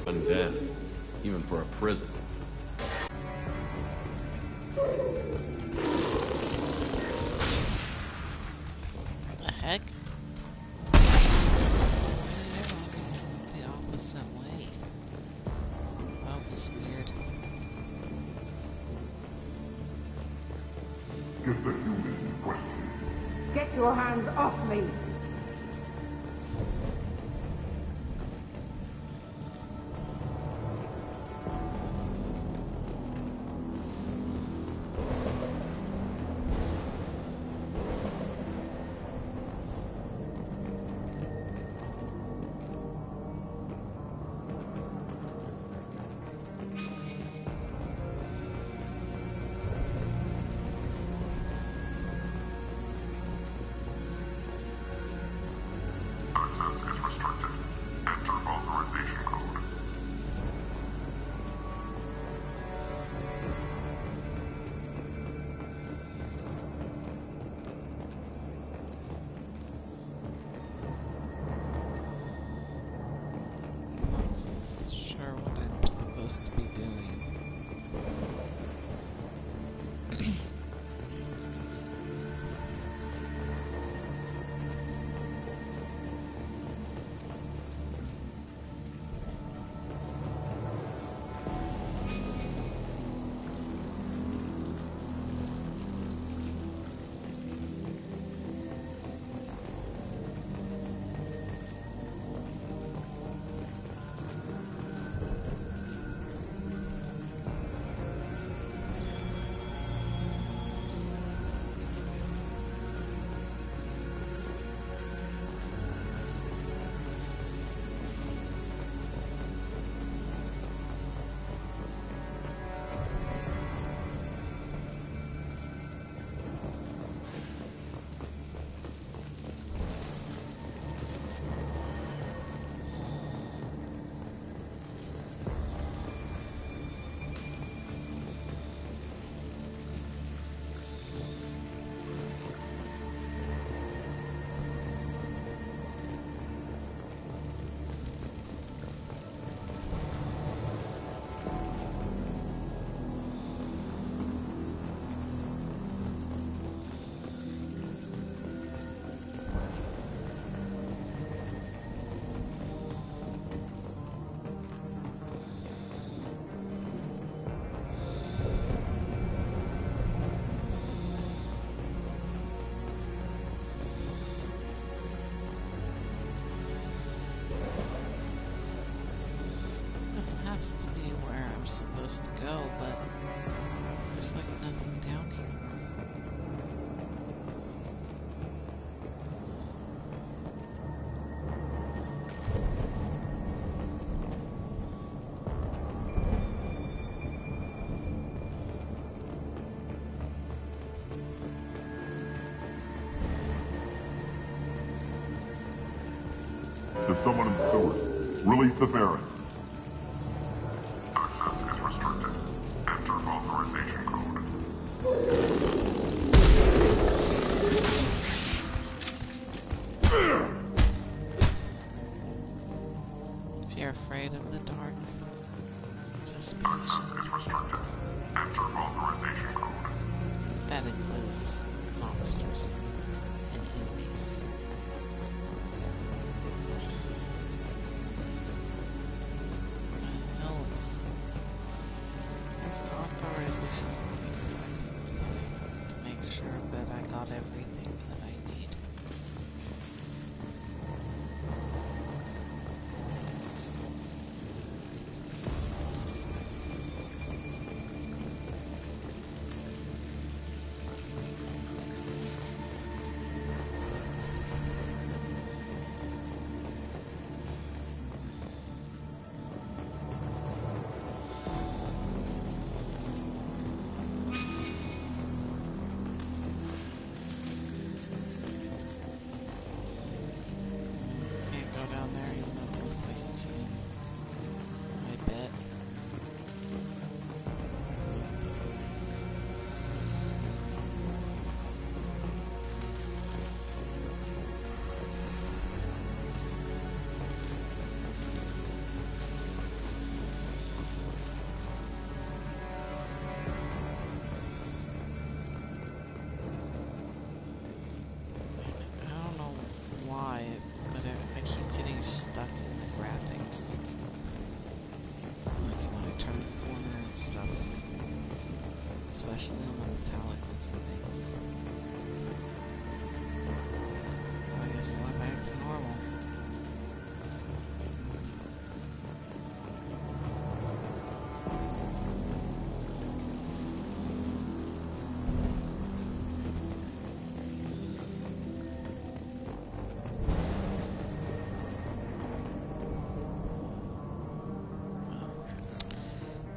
Undead, even for a prison. The heck? The opposite way. That was weird. Get the human in question. Get your hands off me! To be doing. Has to be where I'm supposed to go, but there's like nothing down here. To someone in Stewart, release the Baron. If you're afraid of the dark, just access is restricted. Enter authorization code. That includes monsters and enemies. What the hell is... There's an authorization to make sure that I got everything that I need. bit. Especially on the metallic looking things. I guess I went back to normal.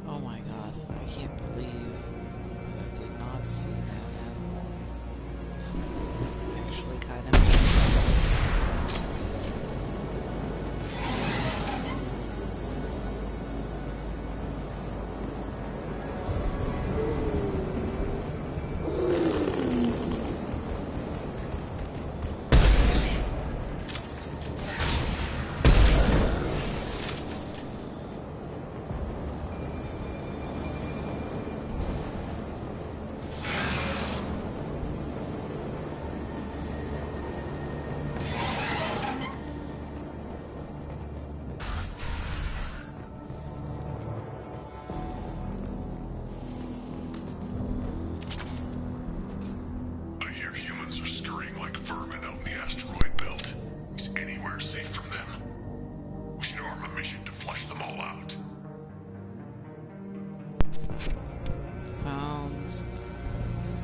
Oh my god, I can't believe not see that actually kind of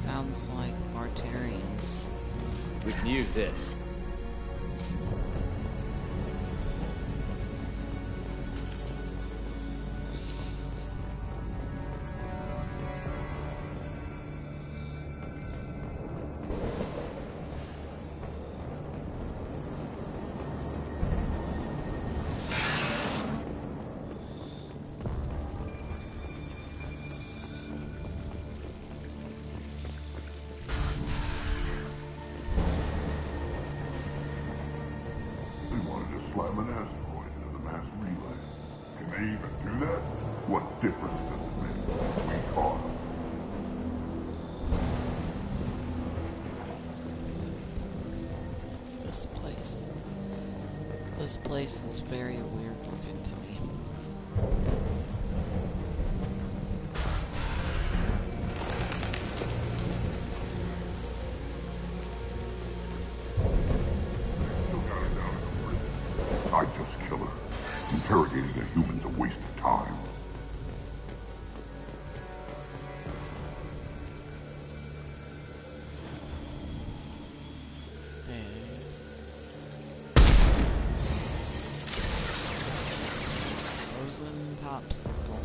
sounds like Martarians. We can use this. Slam an asteroid into the mass relay. Can they even do that? What difference does it make? We caught them. This place is very weird looking to me. I'd just kill her. Interrogating a human's a waste of time. Frozen popsicle.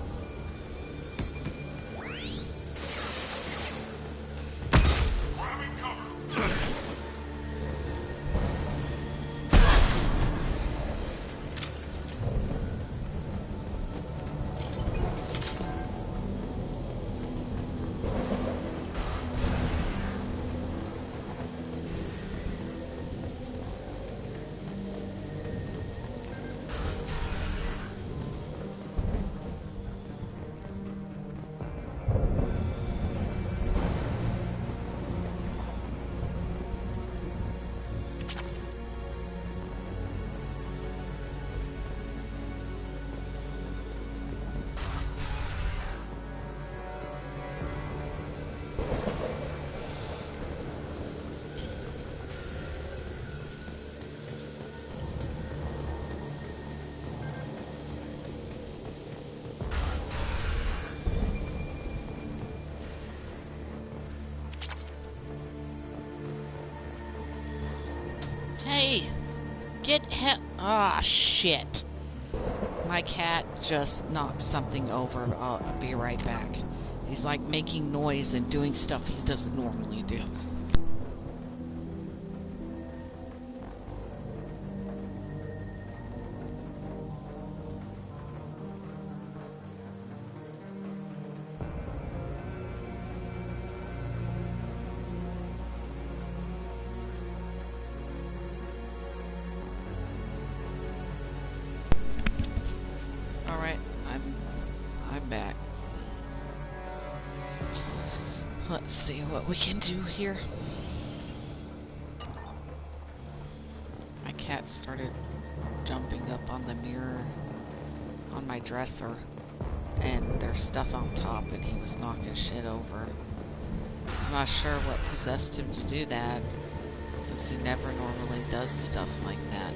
Hey, get him! Ah, shit. My cat just knocked something over. I'll be right back. He's like making noise and doing stuff he doesn't normally do. back. Let's see what we can do here. My cat started jumping up on the mirror on my dresser, and there's stuff on top, and he was knocking shit over. I'm not sure what possessed him to do that, since he never normally does stuff like that.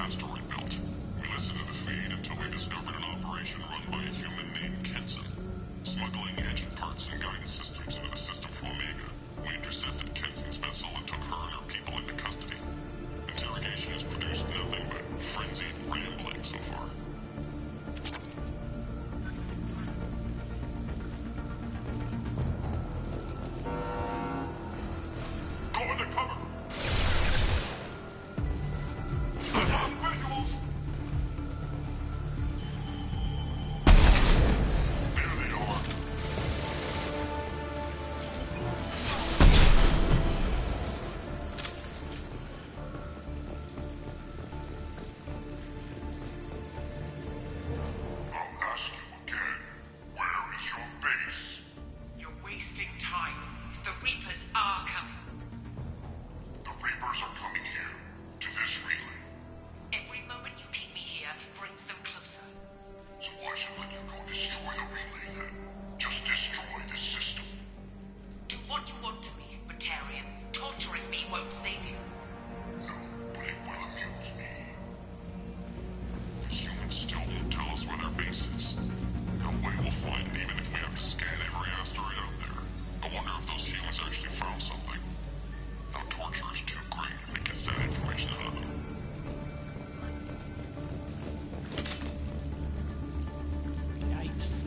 asteroid belt. We listened to the feed until we discovered an operation run by a human named Kenson, smuggling engine parts and guidance systems into the system from Omega. We intercepted Kenson's vessel and took her and her people into custody. Interrogation has produced nothing but frenzied rambling so far. Go into cover! I'm visual! There they are. I'll ask you again. Where is your base? You're wasting time. The Reapers are coming. The Reapers are coming here, to this relay. Every moment you keep me here brings them closer. So why should I let you go destroy the relay then? Just destroy the system. Do what you want to me, Batarian. Torturing me won't save you. No, but it will amuse me. The humans still won't tell us where their base is. No way we'll find it even if we have to scan every asteroid out there. I wonder if those humans actually found something. Our torture is too great if it gets that information out of them. Yikes.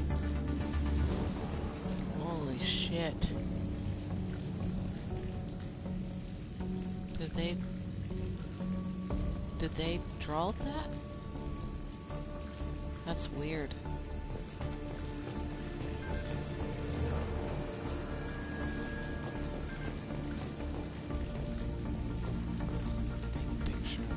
Holy shit. Did they draw that? That's weird. Big picture.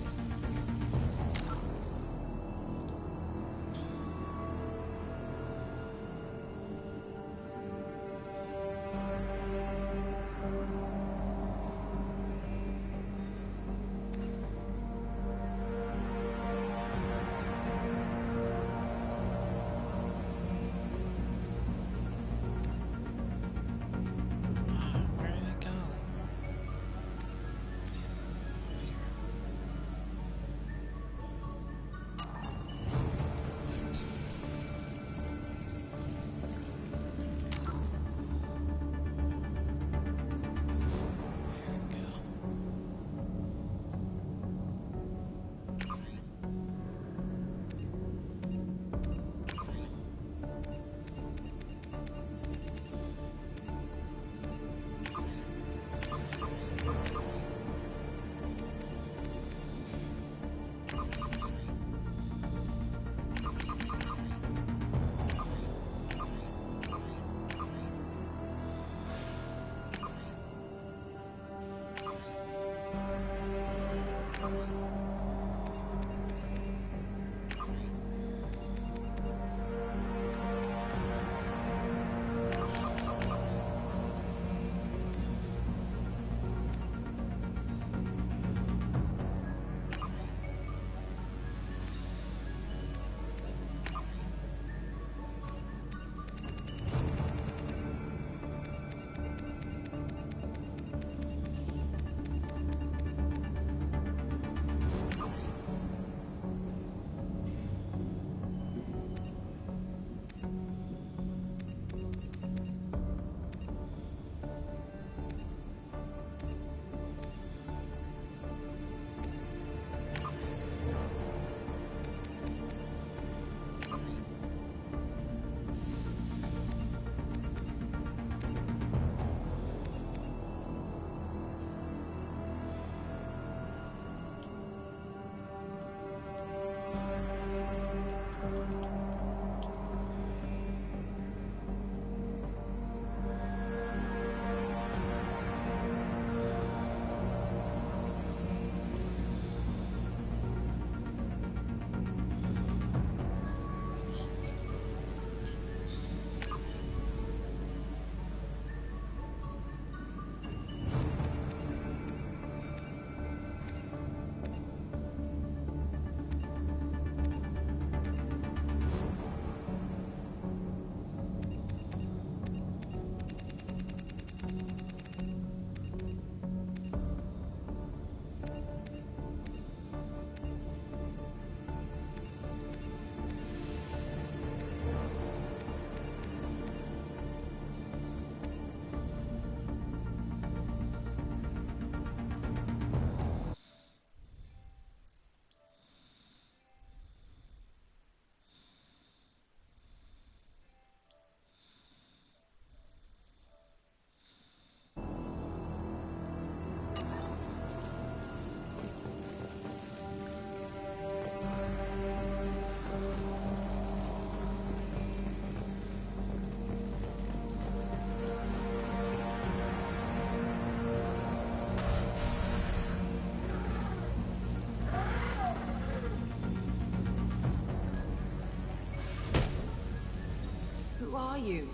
Who are you?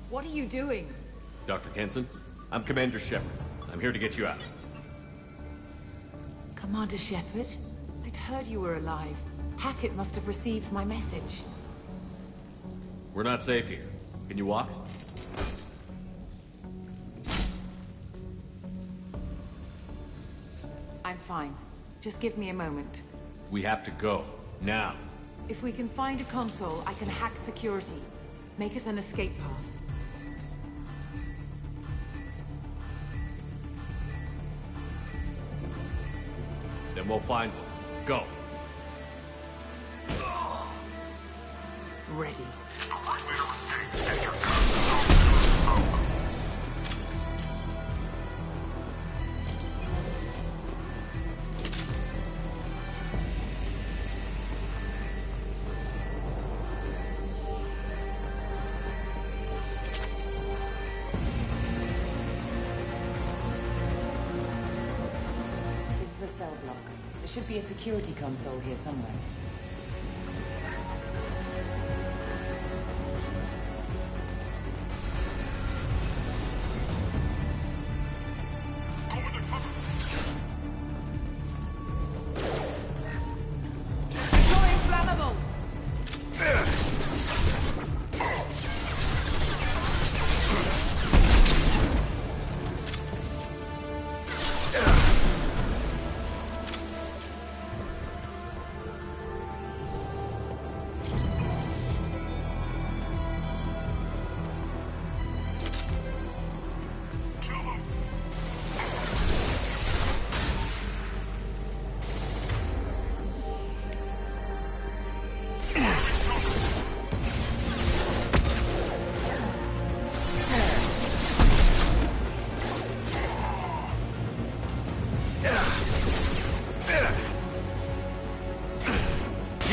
What are you doing? Dr. Kenson, I'm Commander Shepard. I'm here to get you out. Commander Shepard? I'd heard you were alive. Hackett must have received my message. We're not safe here. Can you walk? I'm fine. Just give me a moment. We have to go. Now. If we can find a console, I can hack security. Make us an escape path. Then we'll find one. Go. Ready. This is a cell block. There should be a security console here somewhere.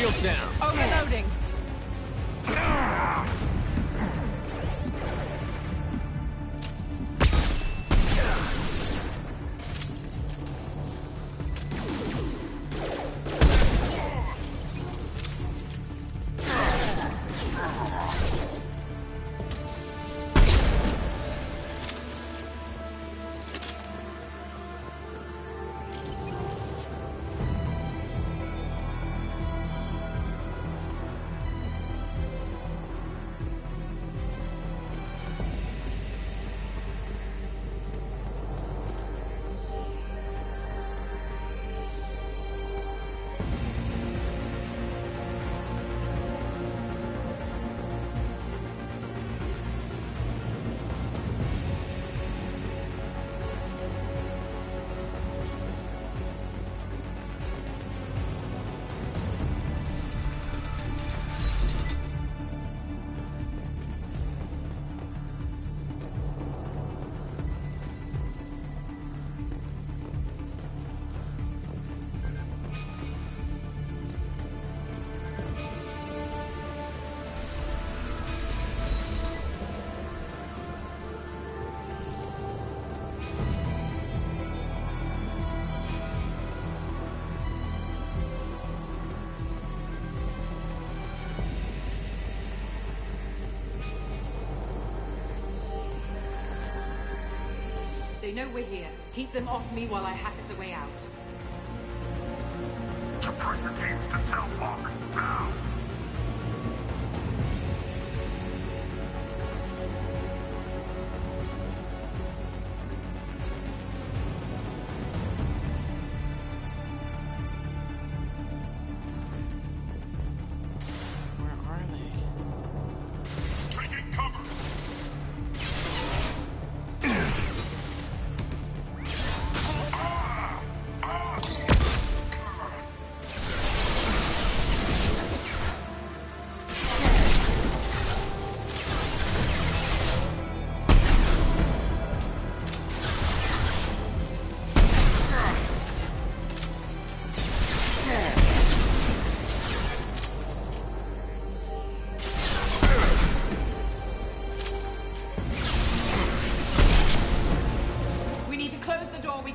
Shields down. Overloading. They know we're here. Keep them off me while I hack us a way out. Support the teams to cell block, now! Where are they? Taking cover!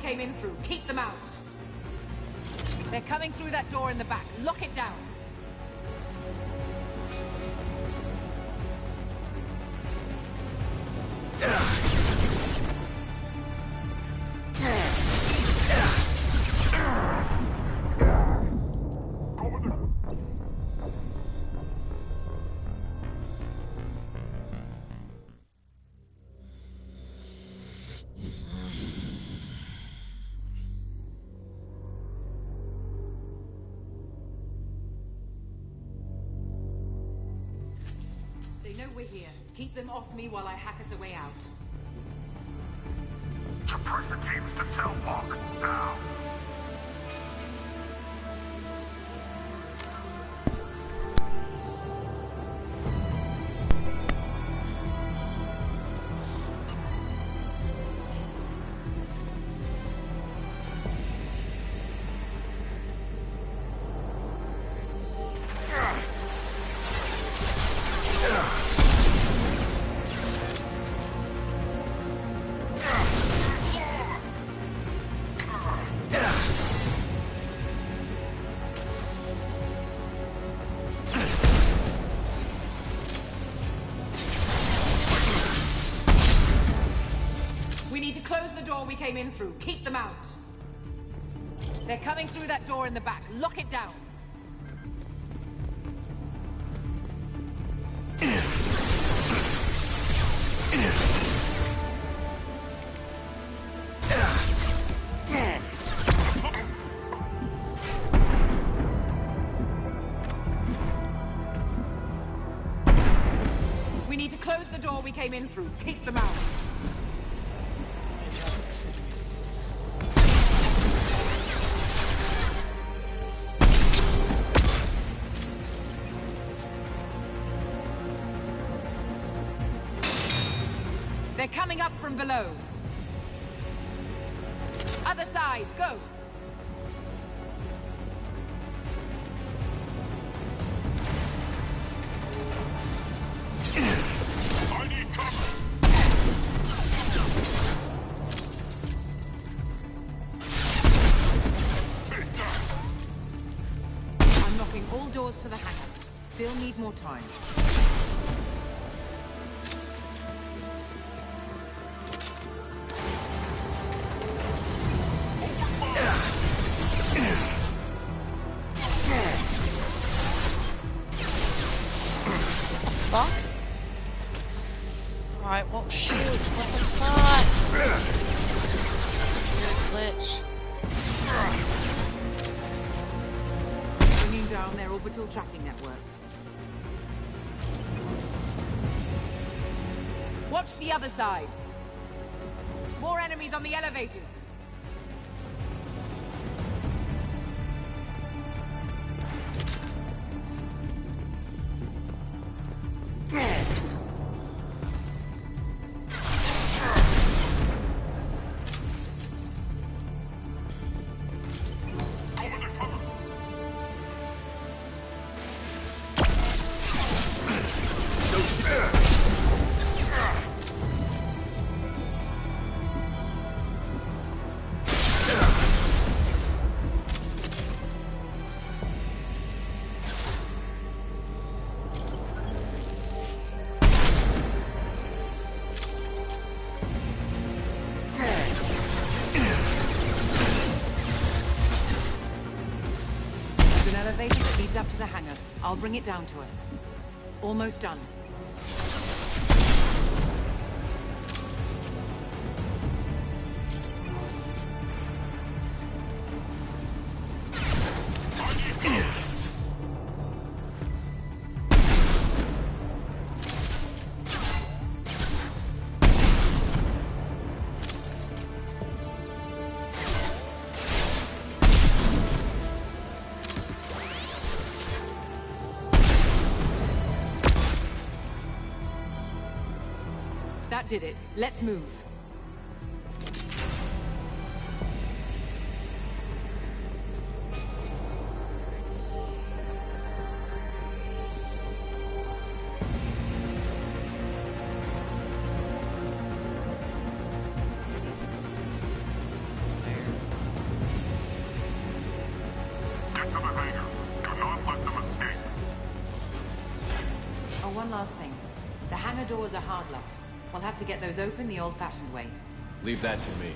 Came in through. Keep them out. They're coming through that door in the back. Lock it down. They know we're here. Keep them off me while I hack us a way out. Suppress the teams to cell block, now! We need to close the door we came in through. Keep them out. They're coming through that door in the back. Lock it down. We need to close the door we came in through. Keep them out. They're coming up from below. Other side, go! I need cover! I'm knocking all doors to the hangar. Still need more time. Fuck? Alright, won't shoot. What the fuck? Weird glitch. Bringing down their orbital tracking network. Watch the other side. More enemies on the elevators. Elevator that leads up to the hangar. I'll bring it down to us. Almost done. That did it. Let's move. Get to the hangar. Do not let them escape. Oh, one last thing. The hangar doors are hard locked. We'll have to get those open the old-fashioned way. Leave that to me.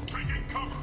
Taking cover!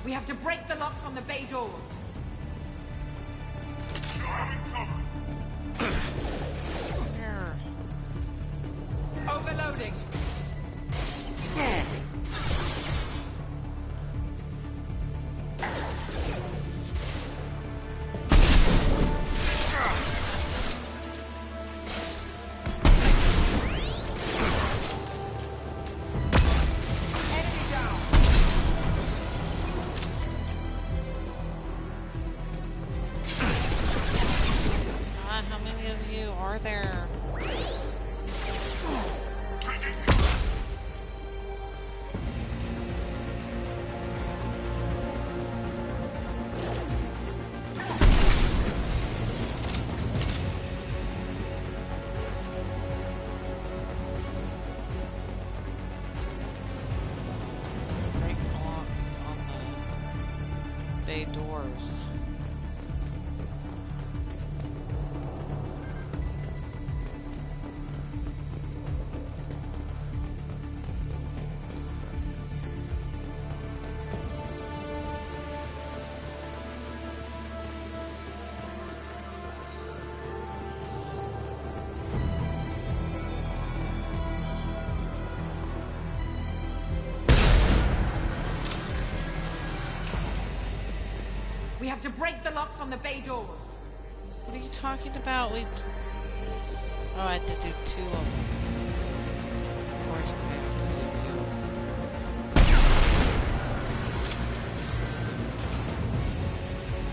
We have to break the locks on the bay doors. Overloading. God, how many of you are there? Break locks on the bay doors. We have to break the locks on the bay doors. What are you talking about? Oh, I had to do 2 of them. Of course, I have to do 2 of them. I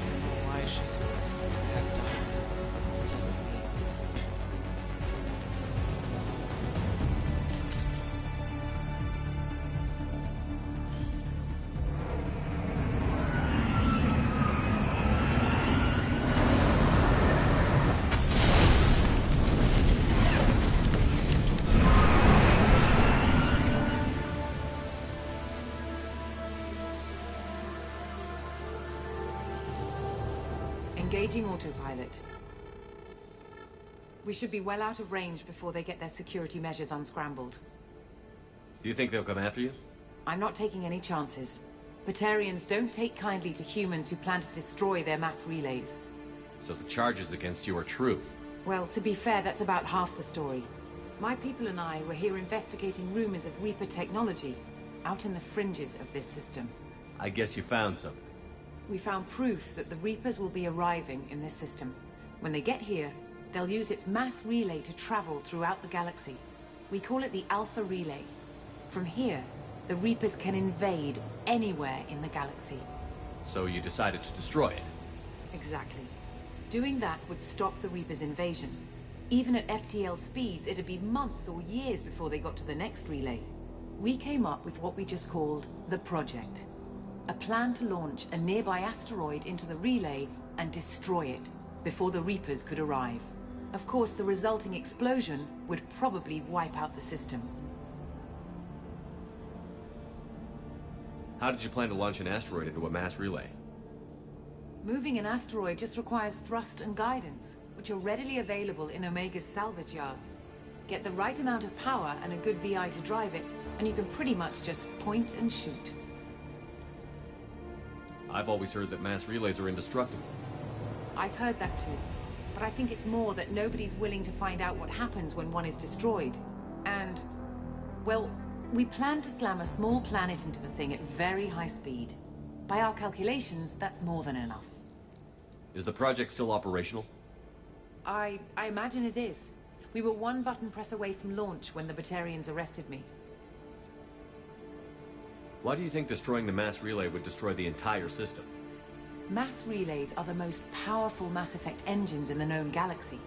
don't know why she had to instead of me. Engaging autopilot. We should be well out of range before they get their security measures unscrambled. Do you think they'll come after you? I'm not taking any chances. Batarians don't take kindly to humans who plan to destroy their mass relays. So the charges against you are true? Well, to be fair, that's about half the story. My people and I were here investigating rumors of Reaper technology, out in the fringes of this system. I guess you found something. We found proof that the Reapers will be arriving in this system. When they get here, they'll use its mass relay to travel throughout the galaxy. We call it the Alpha Relay. From here, the Reapers can invade anywhere in the galaxy. So you decided to destroy it? Exactly. Doing that would stop the Reapers' invasion. Even at FTL speeds, it'd be months or years before they got to the next relay. We came up with what we just called the Project. A plan to launch a nearby asteroid into the relay and destroy it before the Reapers could arrive. Of course, the resulting explosion would probably wipe out the system. How did you plan to launch an asteroid into a mass relay? Moving an asteroid just requires thrust and guidance, which are readily available in Omega's salvage yards. Get the right amount of power and a good VI to drive it, and you can pretty much just point and shoot. I've always heard that mass relays are indestructible. I've heard that too. But I think it's more that nobody's willing to find out what happens when one is destroyed. And, well, we plan to slam a small planet into the thing at very high speed. By our calculations, that's more than enough. Is the project still operational? I imagine it is. We were one button press away from launch when the Batarians arrested me. Why do you think destroying the mass relay would destroy the entire system? Mass relays are the most powerful Mass Effect engines in the known galaxy.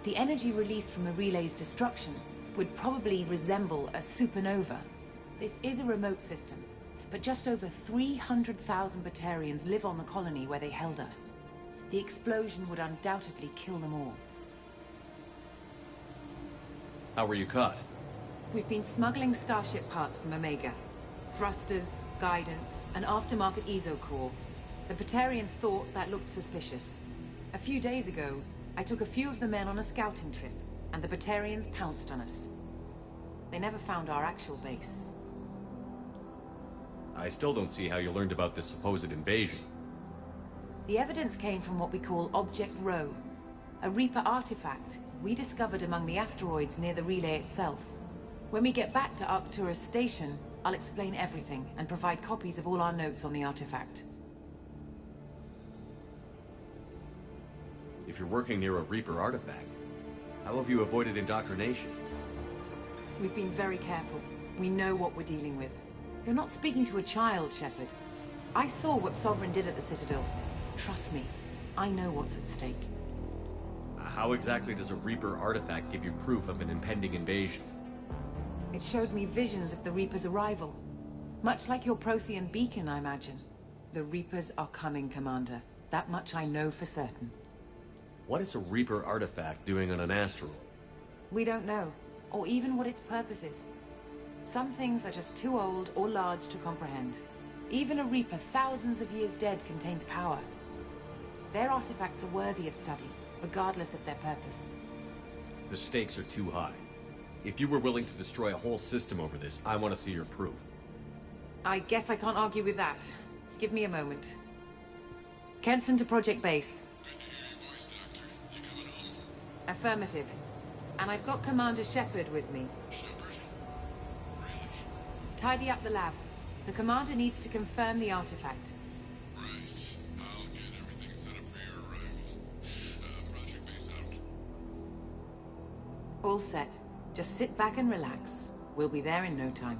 The energy released from a relay's destruction would probably resemble a supernova. This is a remote system, but just over 300,000 Batarians live on the colony where they held us. The explosion would undoubtedly kill them all. How were you caught? We've been smuggling Starship parts from Omega. Thrusters, guidance, and aftermarket ESO core. The Batarians thought that looked suspicious. A few days ago, I took a few of the men on a scouting trip, and the Batarians pounced on us. They never found our actual base. I still don't see how you learned about this supposed invasion. The evidence came from what we call Object Rho, a Reaper artifact we discovered among the asteroids near the relay itself. When we get back to Arcturus Station, I'll explain everything and provide copies of all our notes on the artifact. If you're working near a Reaper artifact, how have you avoided indoctrination? We've been very careful. We know what we're dealing with. You're not speaking to a child, Shepard. I saw what Sovereign did at the Citadel. Trust me, I know what's at stake. How exactly does a Reaper artifact give you proof of an impending invasion? It showed me visions of the Reaper's arrival. Much like your Prothean beacon, I imagine. The Reapers are coming, Commander. That much I know for certain. What is a Reaper artifact doing on an asteroid? We don't know, or even what its purpose is. Some things are just too old or large to comprehend. Even a Reaper thousands of years dead contains power. Their artifacts are worthy of study, regardless of their purpose. The stakes are too high. If you were willing to destroy a whole system over this, I want to see your proof. I guess I can't argue with that. Give me a moment. Kenson to Project Base. Affirmative. And I've got Commander Shepard with me. Tidy up the lab. The Commander needs to confirm the artifact. Right. I'll get everything set up for your arrival. Project Base out. All set. Just sit back and relax. We'll be there in no time.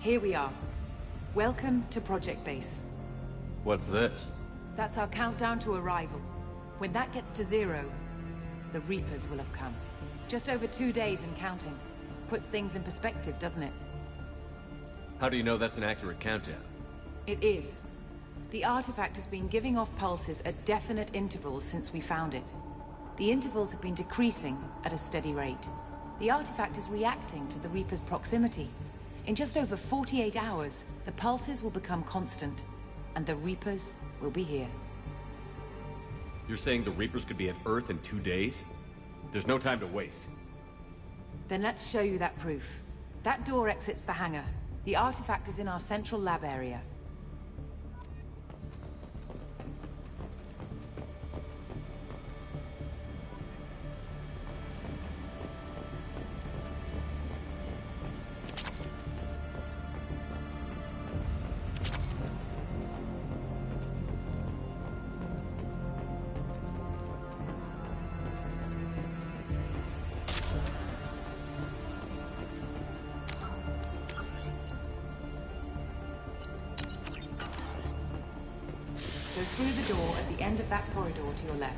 Here we are. Welcome to Project Base. What's this? That's our countdown to arrival. When that gets to 0, the Reapers will have come. Just over 2 days and counting. Puts things in perspective, doesn't it? How do you know that's an accurate countdown? It is. The artifact has been giving off pulses at definite intervals since we found it. The intervals have been decreasing at a steady rate. The artifact is reacting to the Reaper's proximity. In just over 48 hours, the pulses will become constant, and the Reapers will be here. You're saying the Reapers could be at Earth in 2 days? There's no time to waste. Then let's show you that proof. That door exits the hangar. The artifact is in our central lab area. Go through the door at the end of that corridor to your left.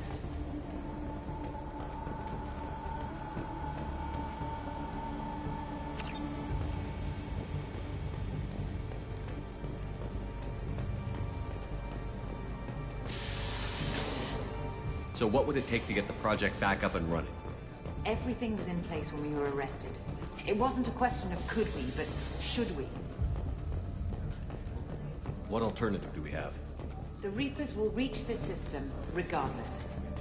So what would it take to get the project back up and running? Everything was in place when we were arrested. It wasn't a question of could we, but should we. What alternative do we have? The Reapers will reach this system regardless.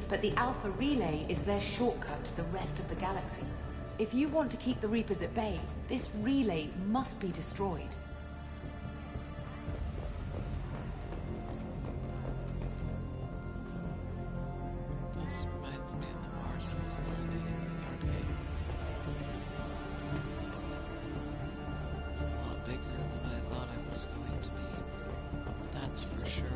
But the Alpha Relay is their shortcut to the rest of the galaxy. If you want to keep the Reapers at bay, this relay must be destroyed. This reminds me of the Mars facility in the third game. It's a lot bigger than I thought it was going to be. That's for sure.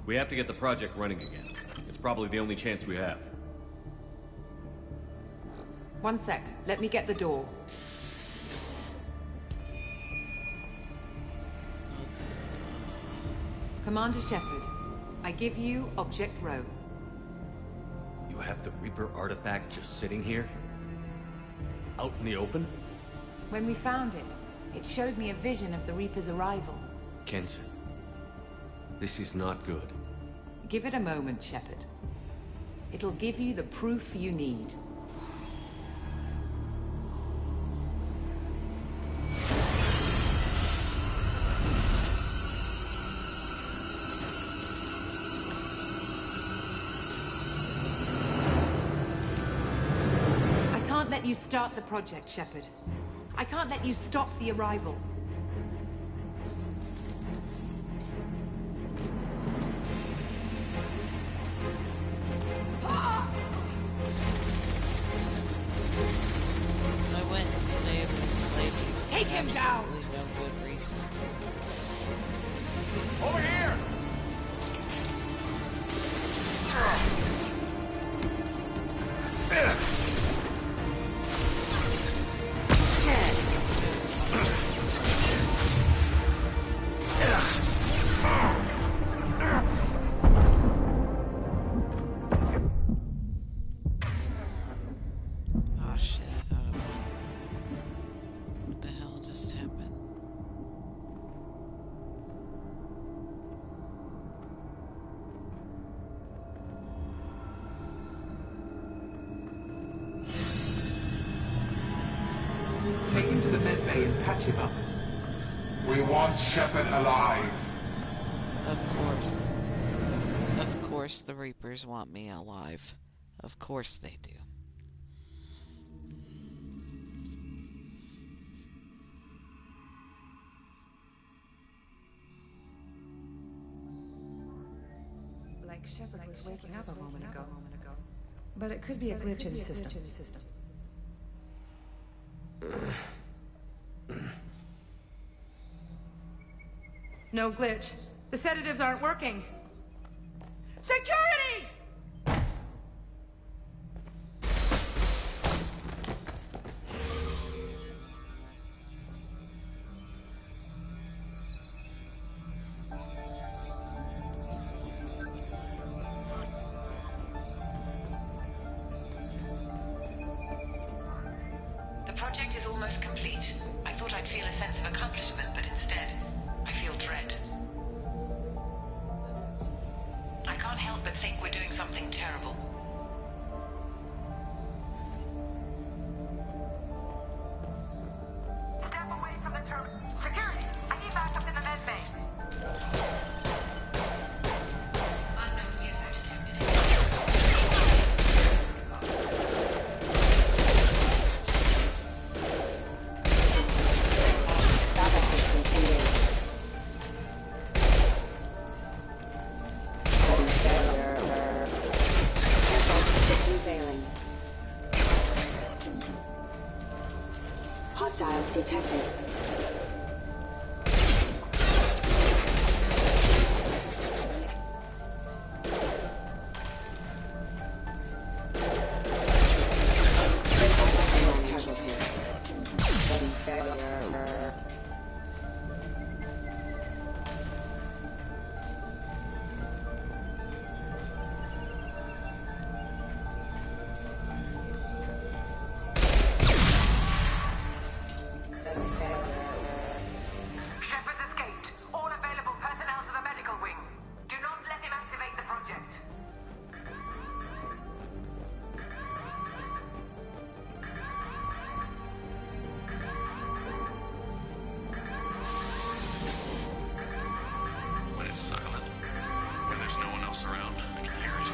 We have to get the project running again. It's probably the only chance we have. One sec. Let me get the door. Commander Shepard, I give you Object Row. You have the Reaper artifact just sitting here? Out in the open? When we found it, it showed me a vision of the Reaper's arrival. Kenson, this is not good. Give it a moment, Shepard. It'll give you the proof you need. I can't let you start the project, Shepard. I can't let you stop the arrival. Take him down! No good reason. Over here! Oh shit, I thought it won. What the hell just happened? Take him to the med bay and patch him up. We want Shepard alive. Of course. Of course the Reapers want me alive. Of course they do. Shepard was waking up a moment ago. But it could be a glitch in the system. No glitch. The sedatives aren't working. Security! The project is almost complete. I thought I'd feel a sense of accomplishment, but instead, I feel dread. I can't help but think we're doing something terrible. Step away from the terminal. Security! I need backup in the med bay. Unknown user detected. Hostiles detected. gets silent, when there's no one else around, I can hear it.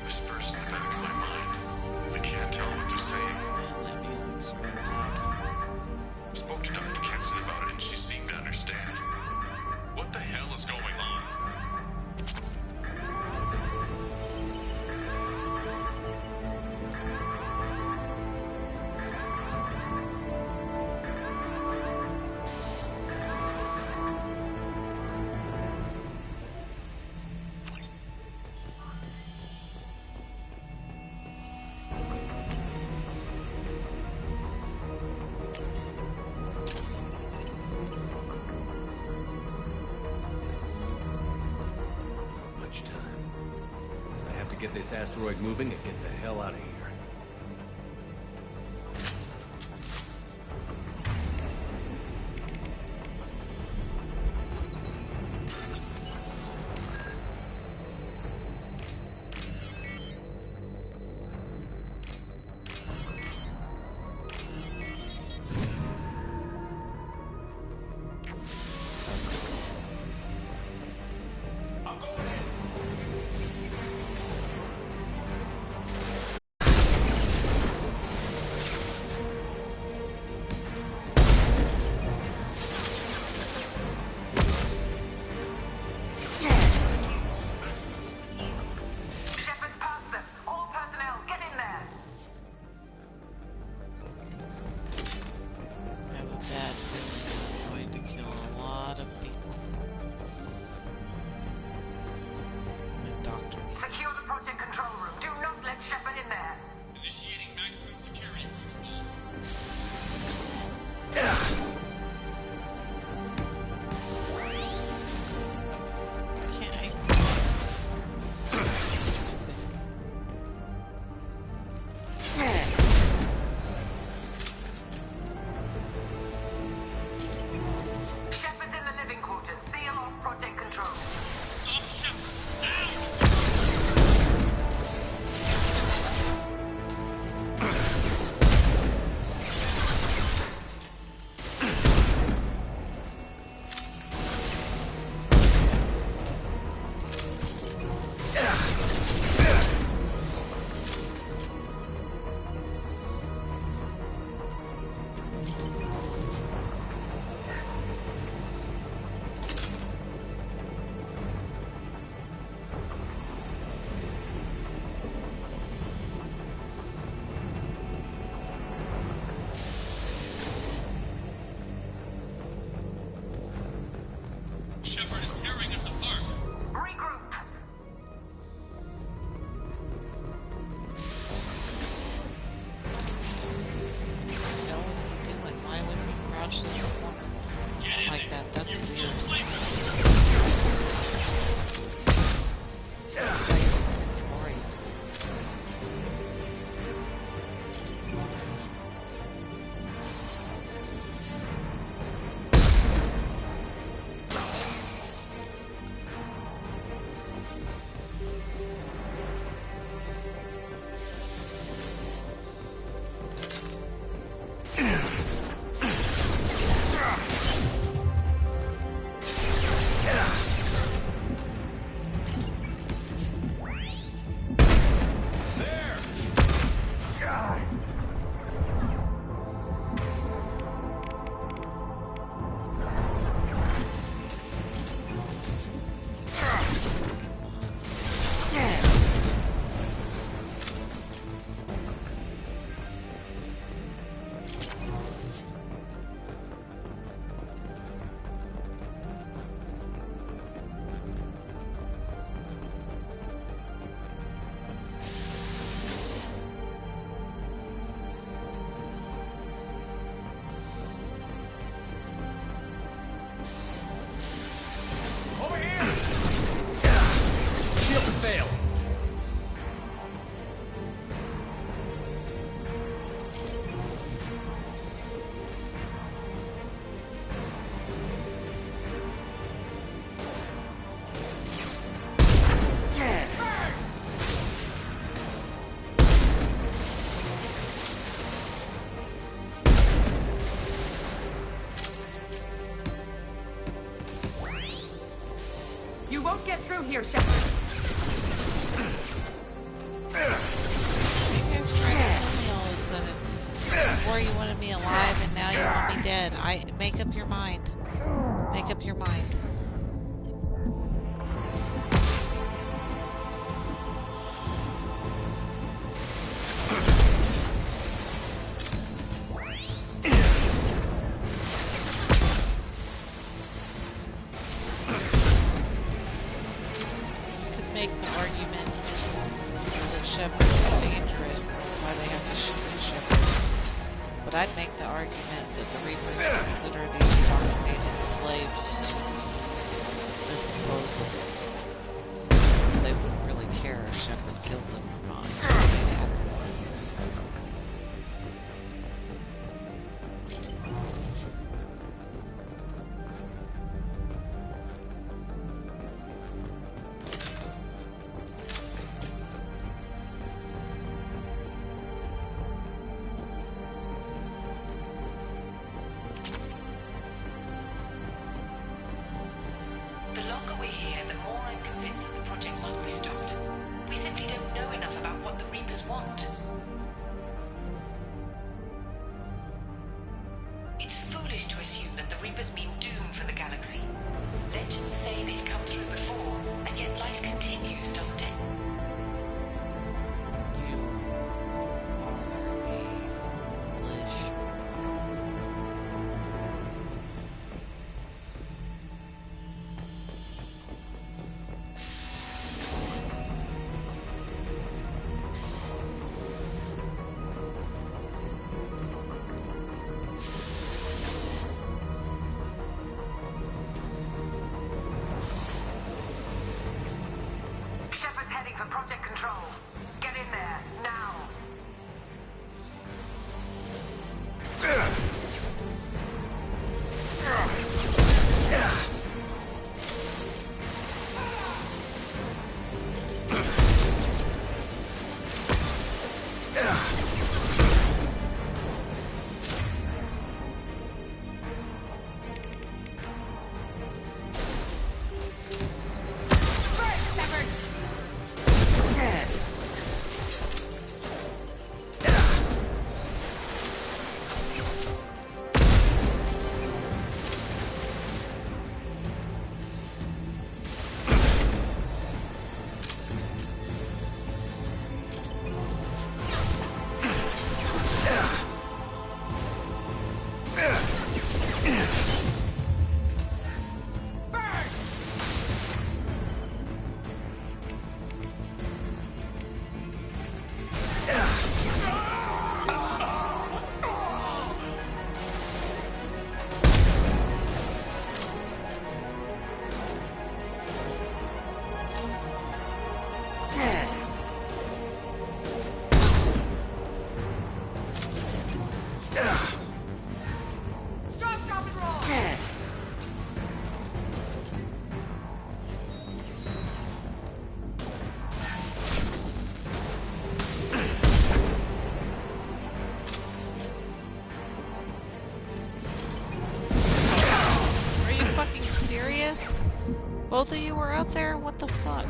Whispers in the back of my mind. I can't tell what they're saying. Man, that music's very loud. I spoke to Dr. Kenson about it, and she seemed to understand. What the hell is going on? Get this asteroid moving and get the hell out of here. You won't get through here, Shepard. You guys trying to kill me all of a sudden. Before you wanted me alive and now you want me dead. Make up your mind. Make up your mind. I'd make the argument that the Reapers consider these indoctrinated slaves to disposal. So they wouldn't really care if Shepard killed them or not. Both of you were out there? What the fuck?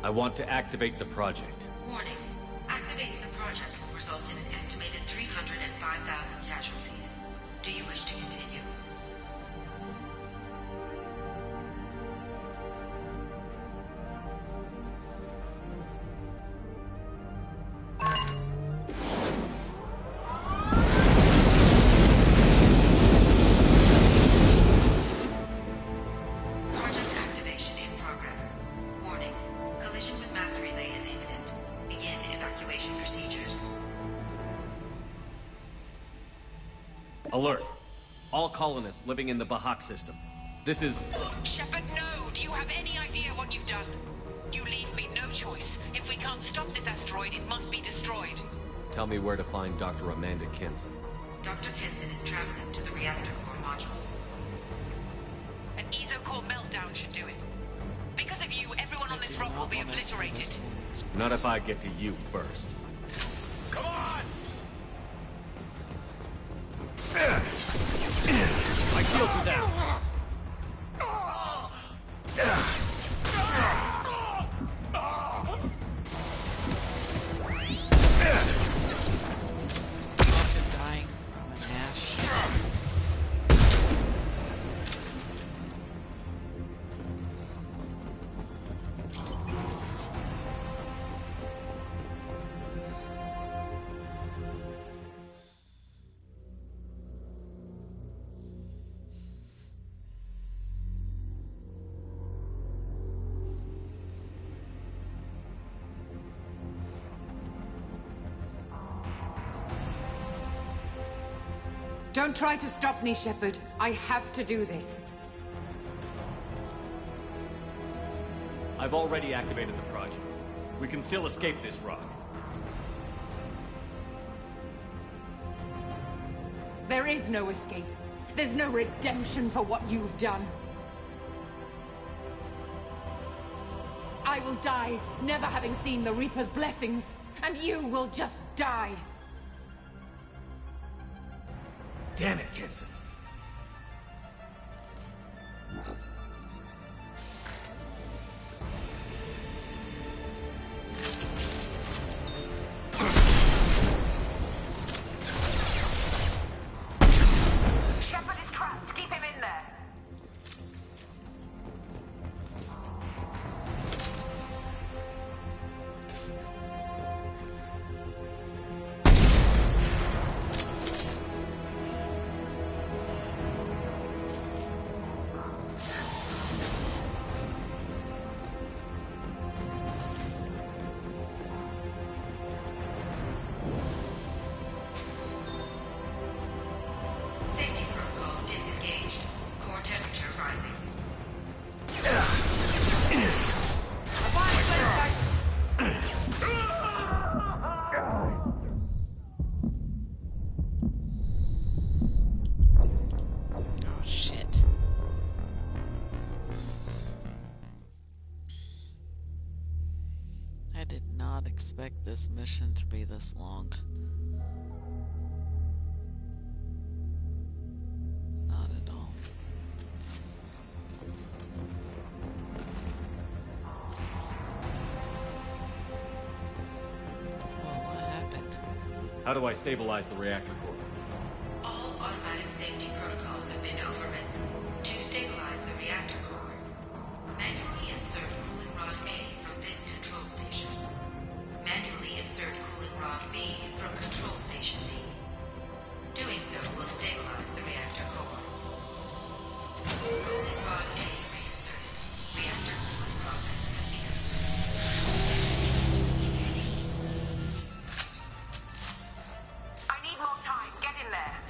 I want to activate the project. Warning. Activating the project will result in an estimated 305,000 casualties. Do you wish to continue? Alert. All colonists living in the Bahak system. This is... Shepard, no! Do you have any idea what you've done? You leave me no choice. If we can't stop this asteroid, it must be destroyed. Tell me where to find Dr. Amanda Kinson. Dr. Kinson is traveling to the reactor core module. An ESO-core meltdown should do it. Because of you, everyone on this rock will be obliterated. Not if I get to you first. Come on! My shields are down. Dying from an ash. Don't try to stop me, Shepard. I have to do this. I've already activated the project. We can still escape this rock. There is no escape. There's no redemption for what you've done. I will die, never having seen the Reaper's blessings, and you will just die. Damn it, Kinson. Shepard is trapped. Keep him in there. Safety protocol disengaged. Core temperature rising. Oh, shit. I did not expect this mission to be this long. Not at all. Well, what happened? How do I stabilize the reactor core? All automatic safety protocols have been overridden. To stabilize the reactor core, manually insert cooling rod A from this control station. Manually insert cooling rod B from control station B. Doing so will stabilize the reactor core. Cooling rod A reinserted. Reactor cooling process has begun. I need more time. Get in there.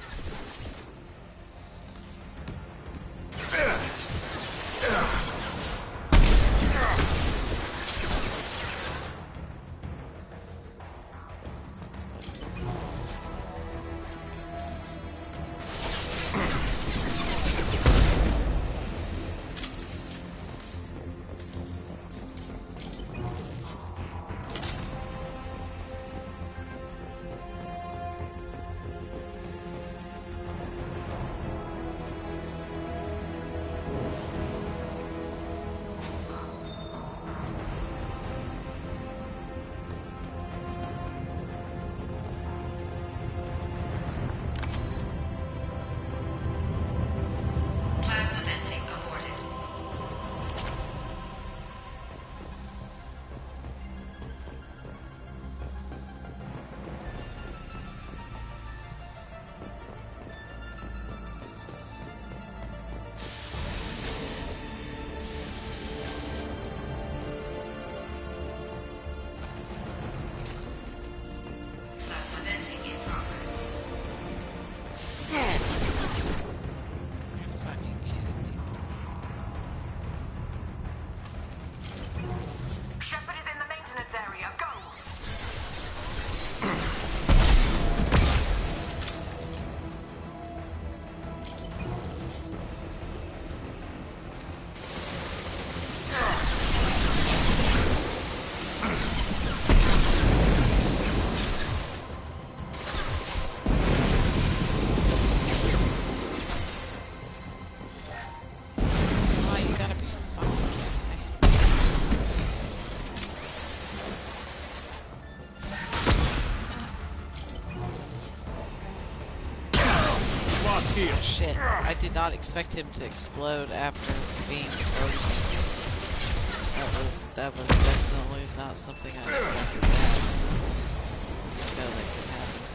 not here. Shit, I did not expect him to explode after being frozen. That was definitely not something I expected to happen. No, that could happen.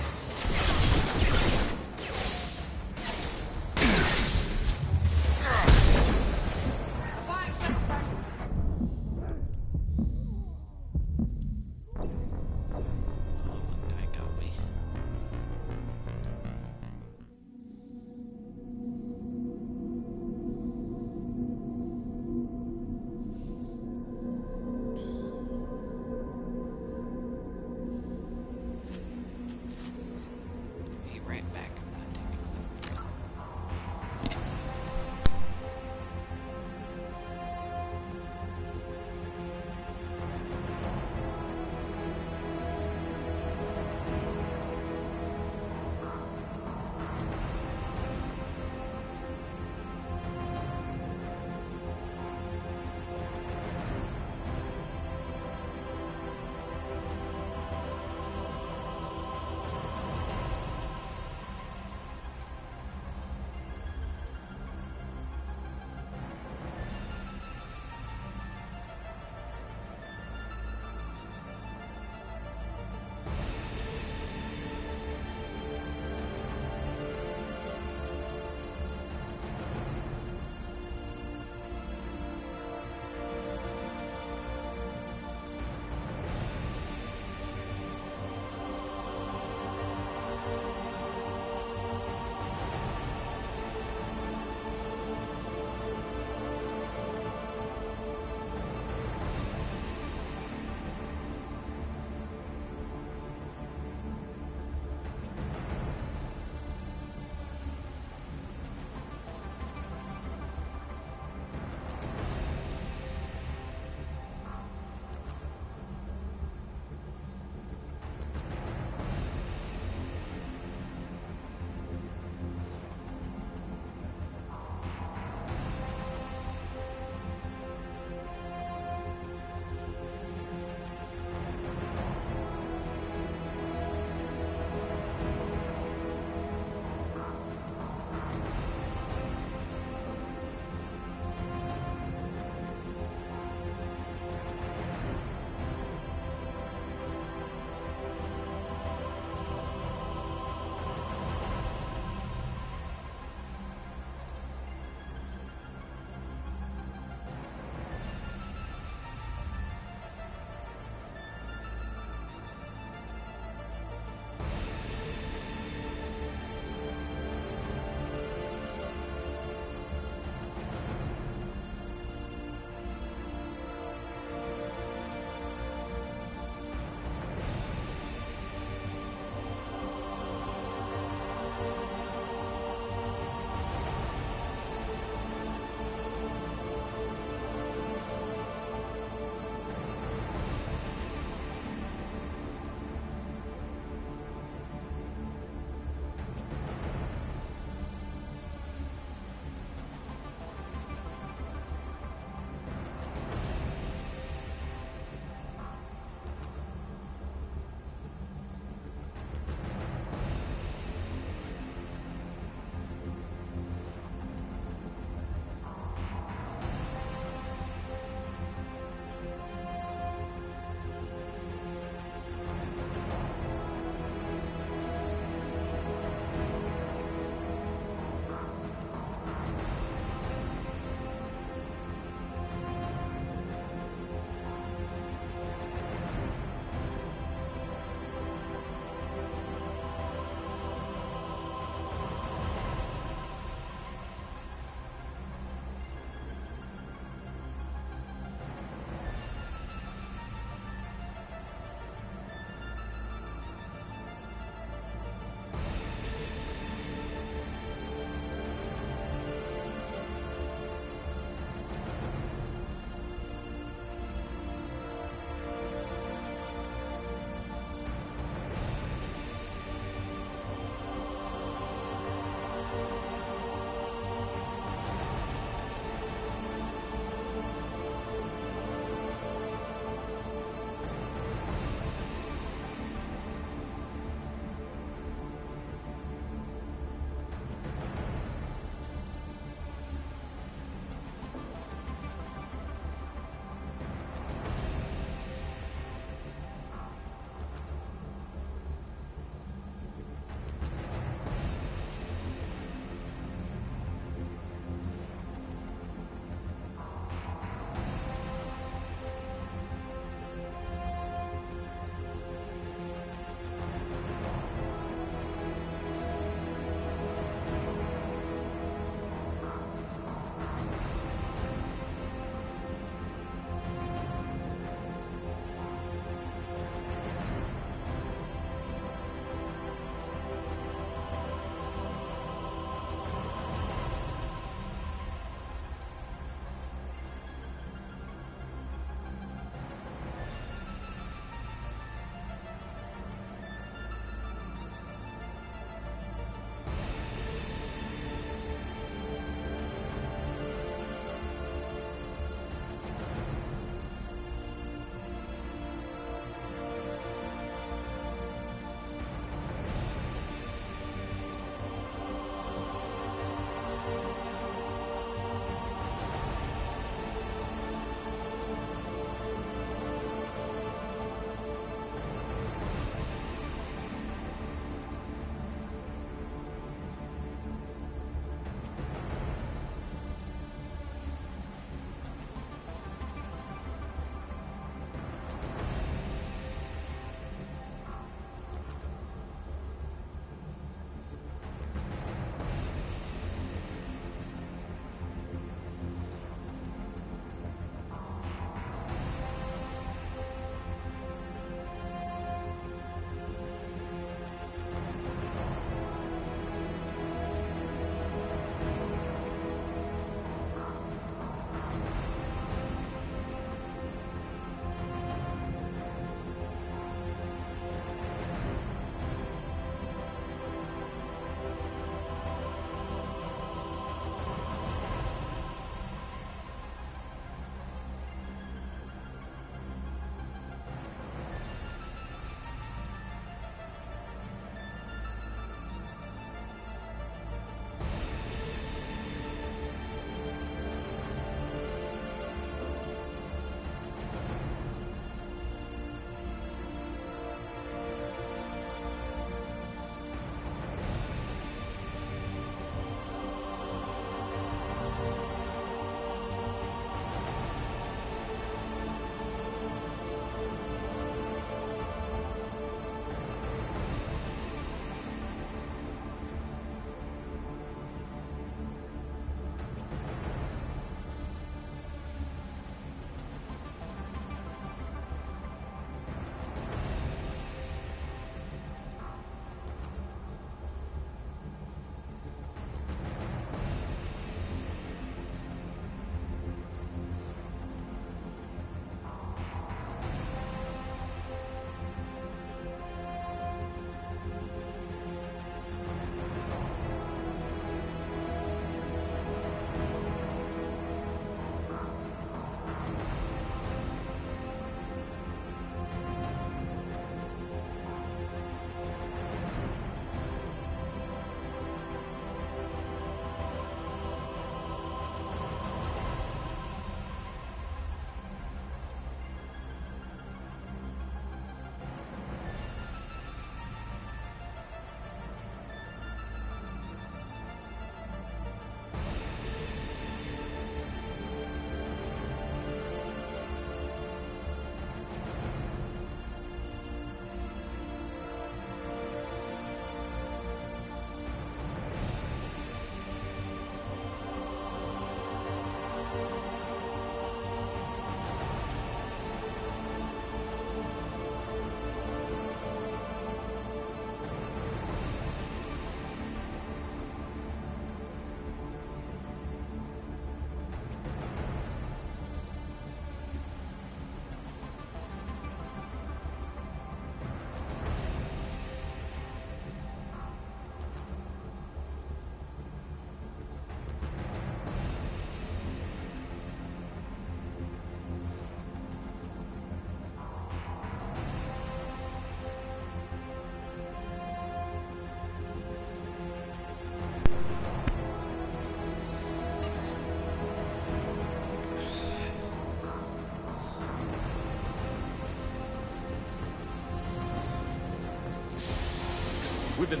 We've been...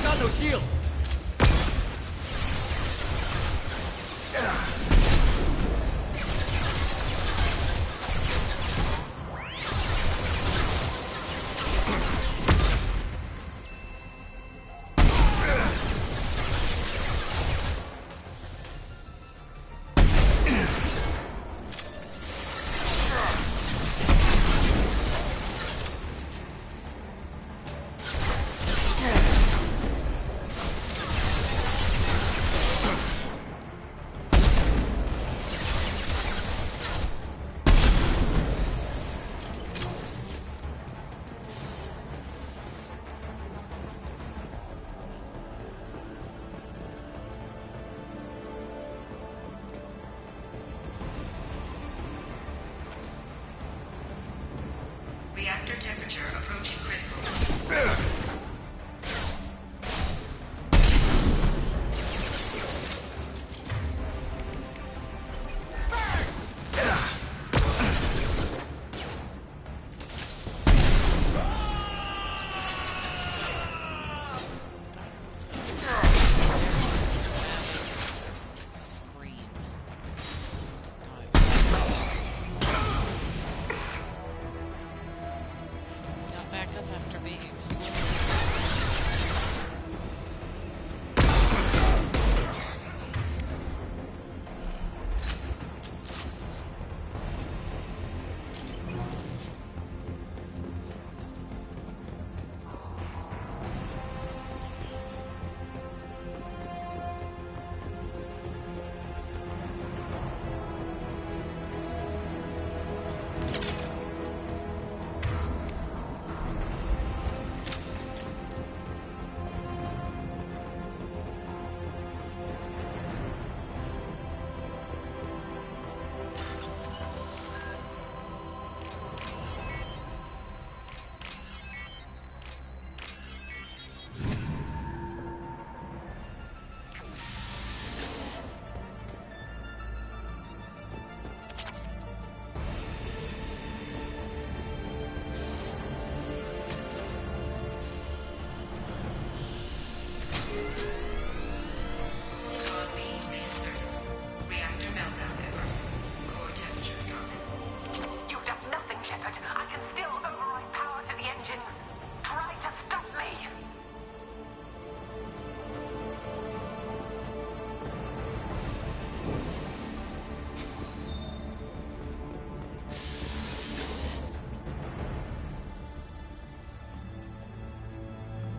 Got no shield! Reactor temperature approaching critical.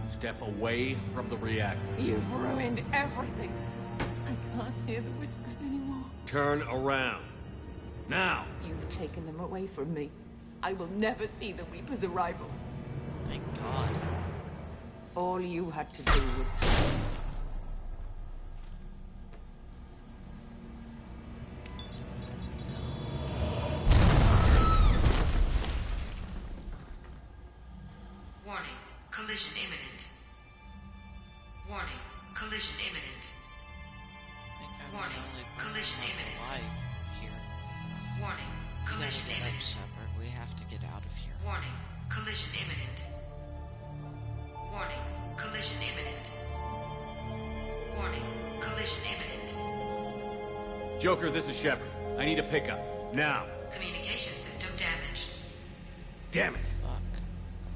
Step away from the reactor. You've ruined everything. I can't hear the whispers anymore. Turn around. Now! You've taken them away from me. I will never see the Reaper's arrival. Thank God. All you had to do was... Warning. Collision imminent. Warning. Collision imminent. Warning. Collision imminent. Here. Warning. Collision imminent. Shepard. We have to get out of here. Warning. Collision imminent. Warning. Collision imminent. Warning. Collision imminent. Joker, this is Shepard. I need a pickup. Now. Communication system damaged. Damn it.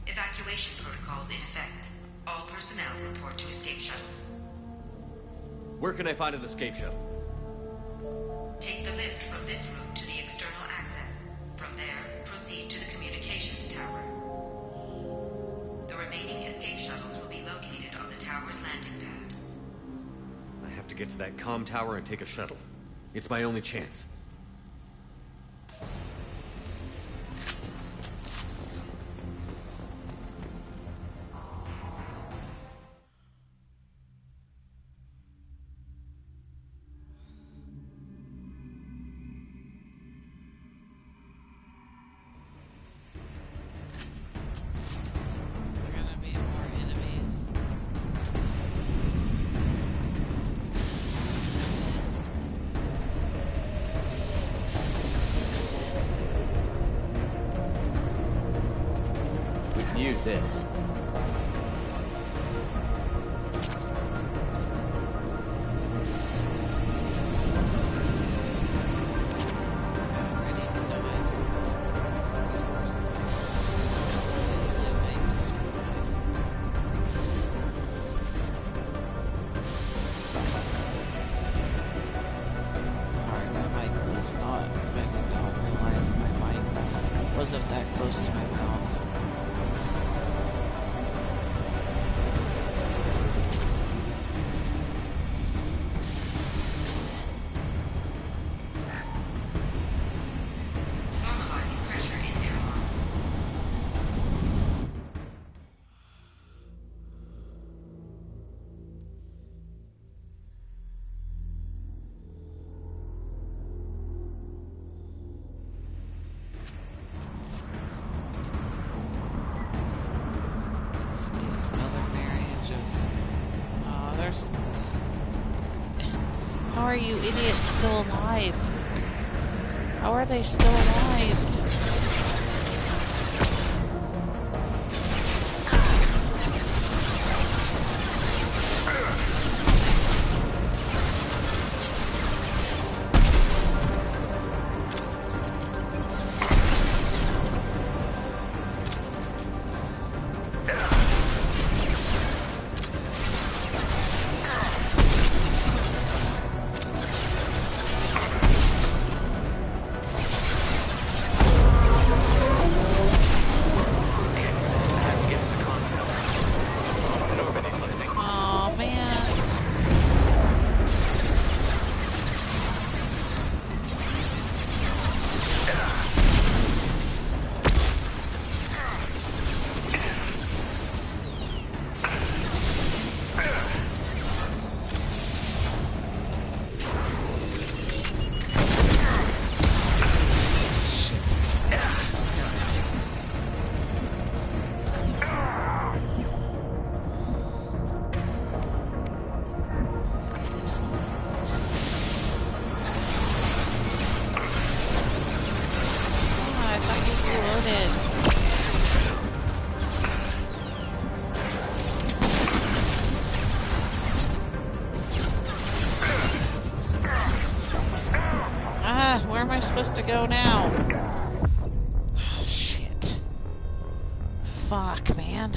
Evacuation protocols in effect. All personnel report to escape shuttles. Where can I find an escape shuttle? Take the lift from this room to the external access. From there, proceed to the communications tower. The remaining escape shuttles will be located on the tower's landing pad. I have to get to that comm tower and take a shuttle. It's my only chance. use this. Wasn't that close to my mouth. Normalizing pressure in airlock. How are you idiots still alive? How are they still alive? Where am I supposed to go now? Oh, shit. Fuck, man.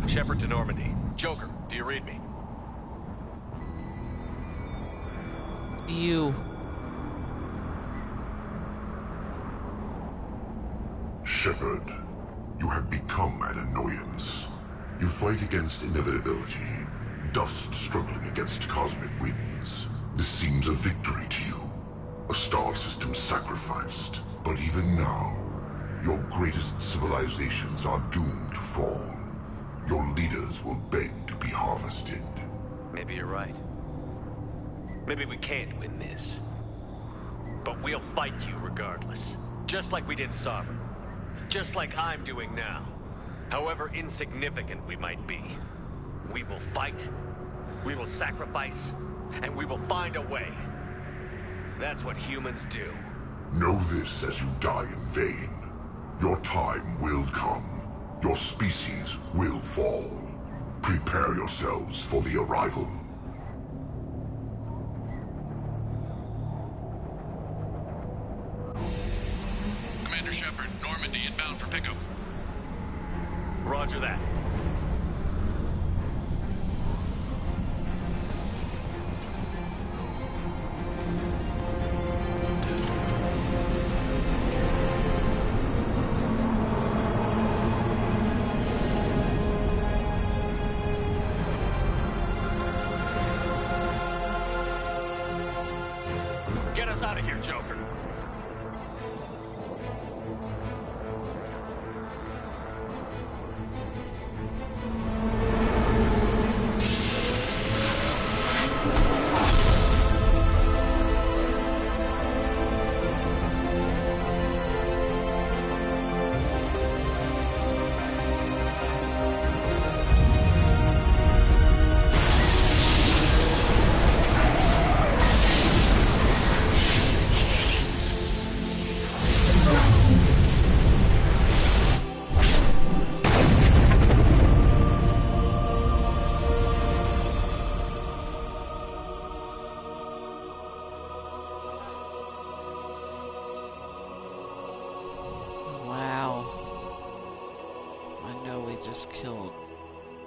Shepard to Normandy. Joker, do you read me? You. Shepard, you have become an annoyance. You fight against inevitability, dust struggling against cosmic winds. This seems a victory to you, a star system sacrificed. But even now, your greatest civilizations are doomed to fall. Your leaders will beg to be harvested. Maybe you're right. Maybe we can't win this. But we'll fight you regardless. Just like we did Sovereign. Just like I'm doing now. However insignificant we might be. We will fight, we will sacrifice, and we will find a way. That's what humans do. Know this as you die in vain. Your time will come. Your species will fall. Prepare yourselves for the arrival. Commander Shepard, Normandy inbound for pickup. Roger that. Get us out of here, Joker. Just killed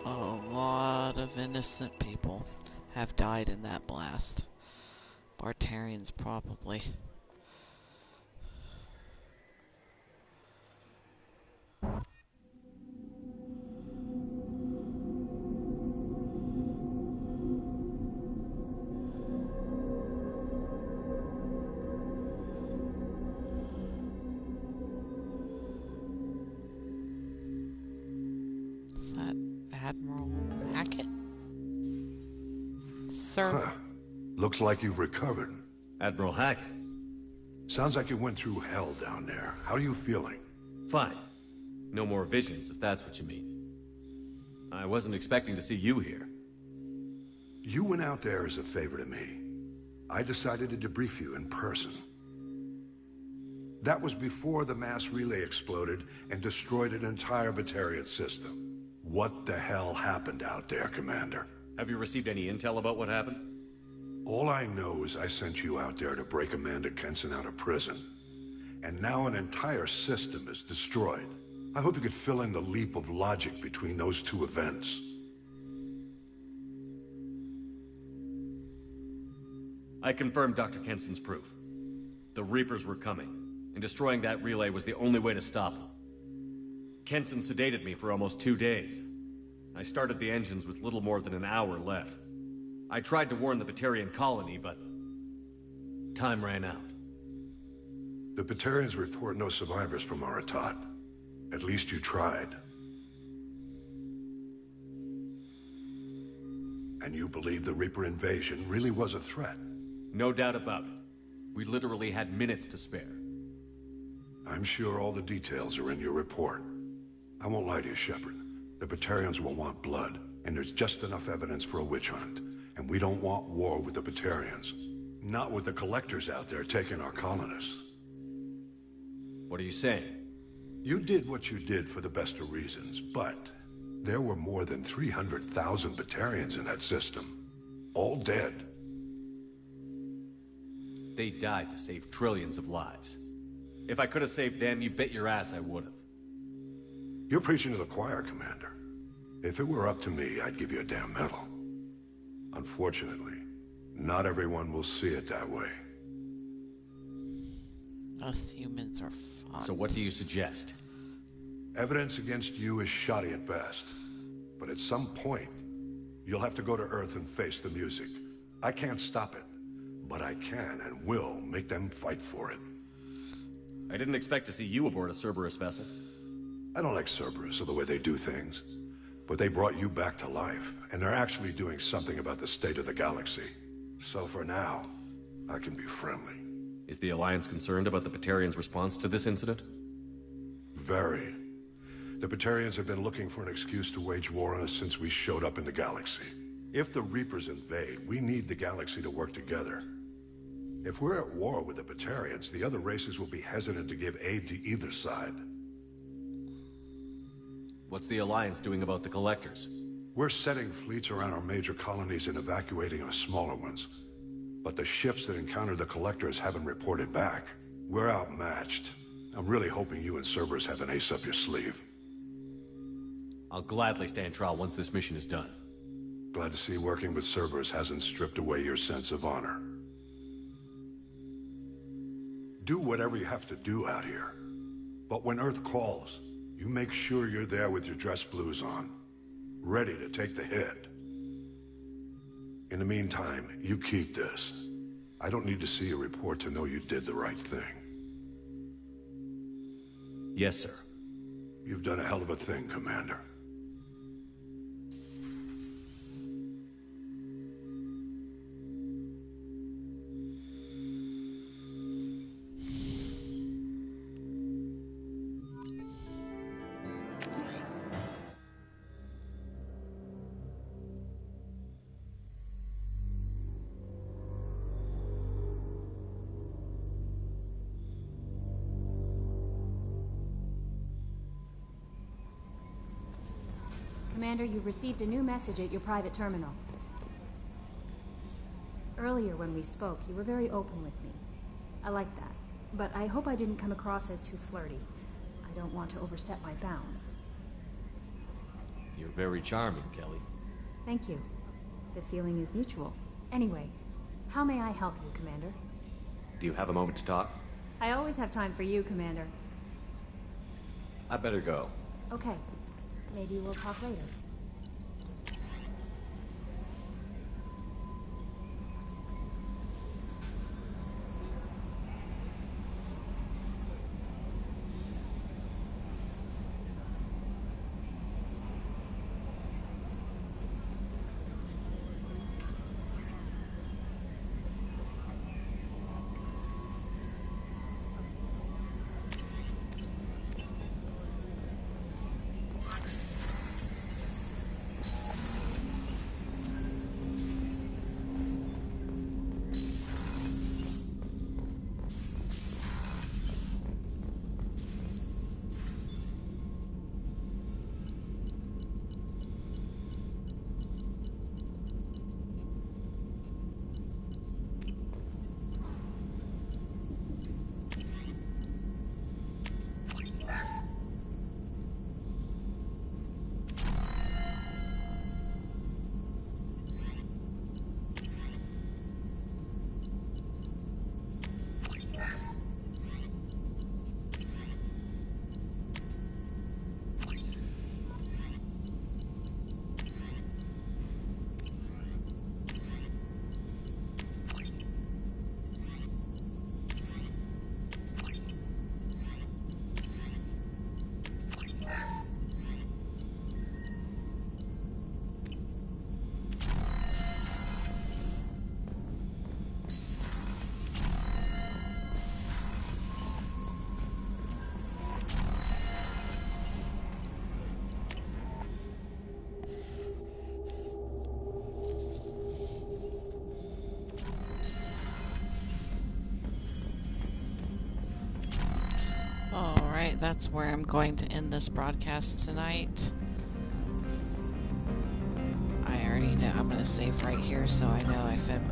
a lot of innocent people. Have died in that blast. Bartarians probably. Huh. Looks like you've recovered. Admiral Hackett. Sounds like you went through hell down there. How are you feeling? Fine. No more visions, if that's what you mean. I wasn't expecting to see you here. You went out there as a favor to me. I decided to debrief you in person. That was before the mass relay exploded and destroyed an entire Batarian system. What the hell happened out there, Commander? Have you received any intel about what happened? All I know is I sent you out there to break Amanda Kenson out of prison. And now an entire system is destroyed. I hope you could fill in the leap of logic between those two events. I confirmed Dr. Kenson's proof. The Reapers were coming, and destroying that relay was the only way to stop them. Kenson sedated me for almost 2 days. I started the engines with little more than an hour left. I tried to warn the Batarian colony, but time ran out. The Batarians report no survivors from Aratat. At least you tried. And you believe the Reaper invasion really was a threat? No doubt about it. We literally had minutes to spare. I'm sure all the details are in your report. I won't lie to you, Shepard. The Batarians will want blood, and there's just enough evidence for a witch hunt. And we don't want war with the Batarians. Not with the collectors out there taking our colonists. What are you saying? You did what you did for the best of reasons, but there were more than 300,000 Batarians in that system. All dead. They died to save trillions of lives. If I could have saved them, you bet your ass I would have. You're preaching to the choir, Commander. If it were up to me, I'd give you a damn medal. Unfortunately, Not everyone will see it that way. Us humans are fucked. So what do you suggest? Evidence against you is shoddy at best. But at some point, you'll have to go to Earth and face the music. I can't stop it, but I can and will make them fight for it. I didn't expect to see you aboard a Cerberus vessel. I don't like Cerberus or the way they do things. But they brought you back to life, and they're actually doing something about the state of the galaxy. So for now, I can be friendly. Is the Alliance concerned about the Batarians' response to this incident? Very. The Batarians have been looking for an excuse to wage war on us since we showed up in the galaxy. If the Reapers invade, we need the galaxy to work together. If we're at war with the Batarians, the other races will be hesitant to give aid to either side. What's the Alliance doing about the Collectors? We're setting fleets around our major colonies and evacuating our smaller ones. But the ships that encounter the Collectors haven't reported back. We're outmatched. I'm really hoping you and Cerberus have an ace up your sleeve. I'll gladly stand trial once this mission is done. Glad to see working with Cerberus hasn't stripped away your sense of honor. Do whatever you have to do out here. But when Earth calls, you make sure you're there with your dress blues on, ready to take the hit. In the meantime, you keep this. I don't need to see a report to know you did the right thing. Yes, sir. You've done a hell of a thing, Commander. Commander, you've received a new message at your private terminal. Earlier when we spoke, you were very open with me. I like that, but I hope I didn't come across as too flirty. I don't want to overstep my bounds. You're very charming, Kelly. Thank you. The feeling is mutual. Anyway, how may I help you, Commander? Do you have a moment to talk? I always have time for you, Commander. I better go. Okay. Maybe we'll talk later. Alright, that's where I'm going to end this broadcast tonight. I already know I'm going to save right here, so I know I fed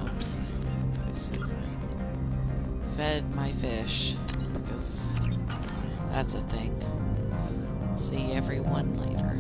my fish, because that's a thing. See everyone later.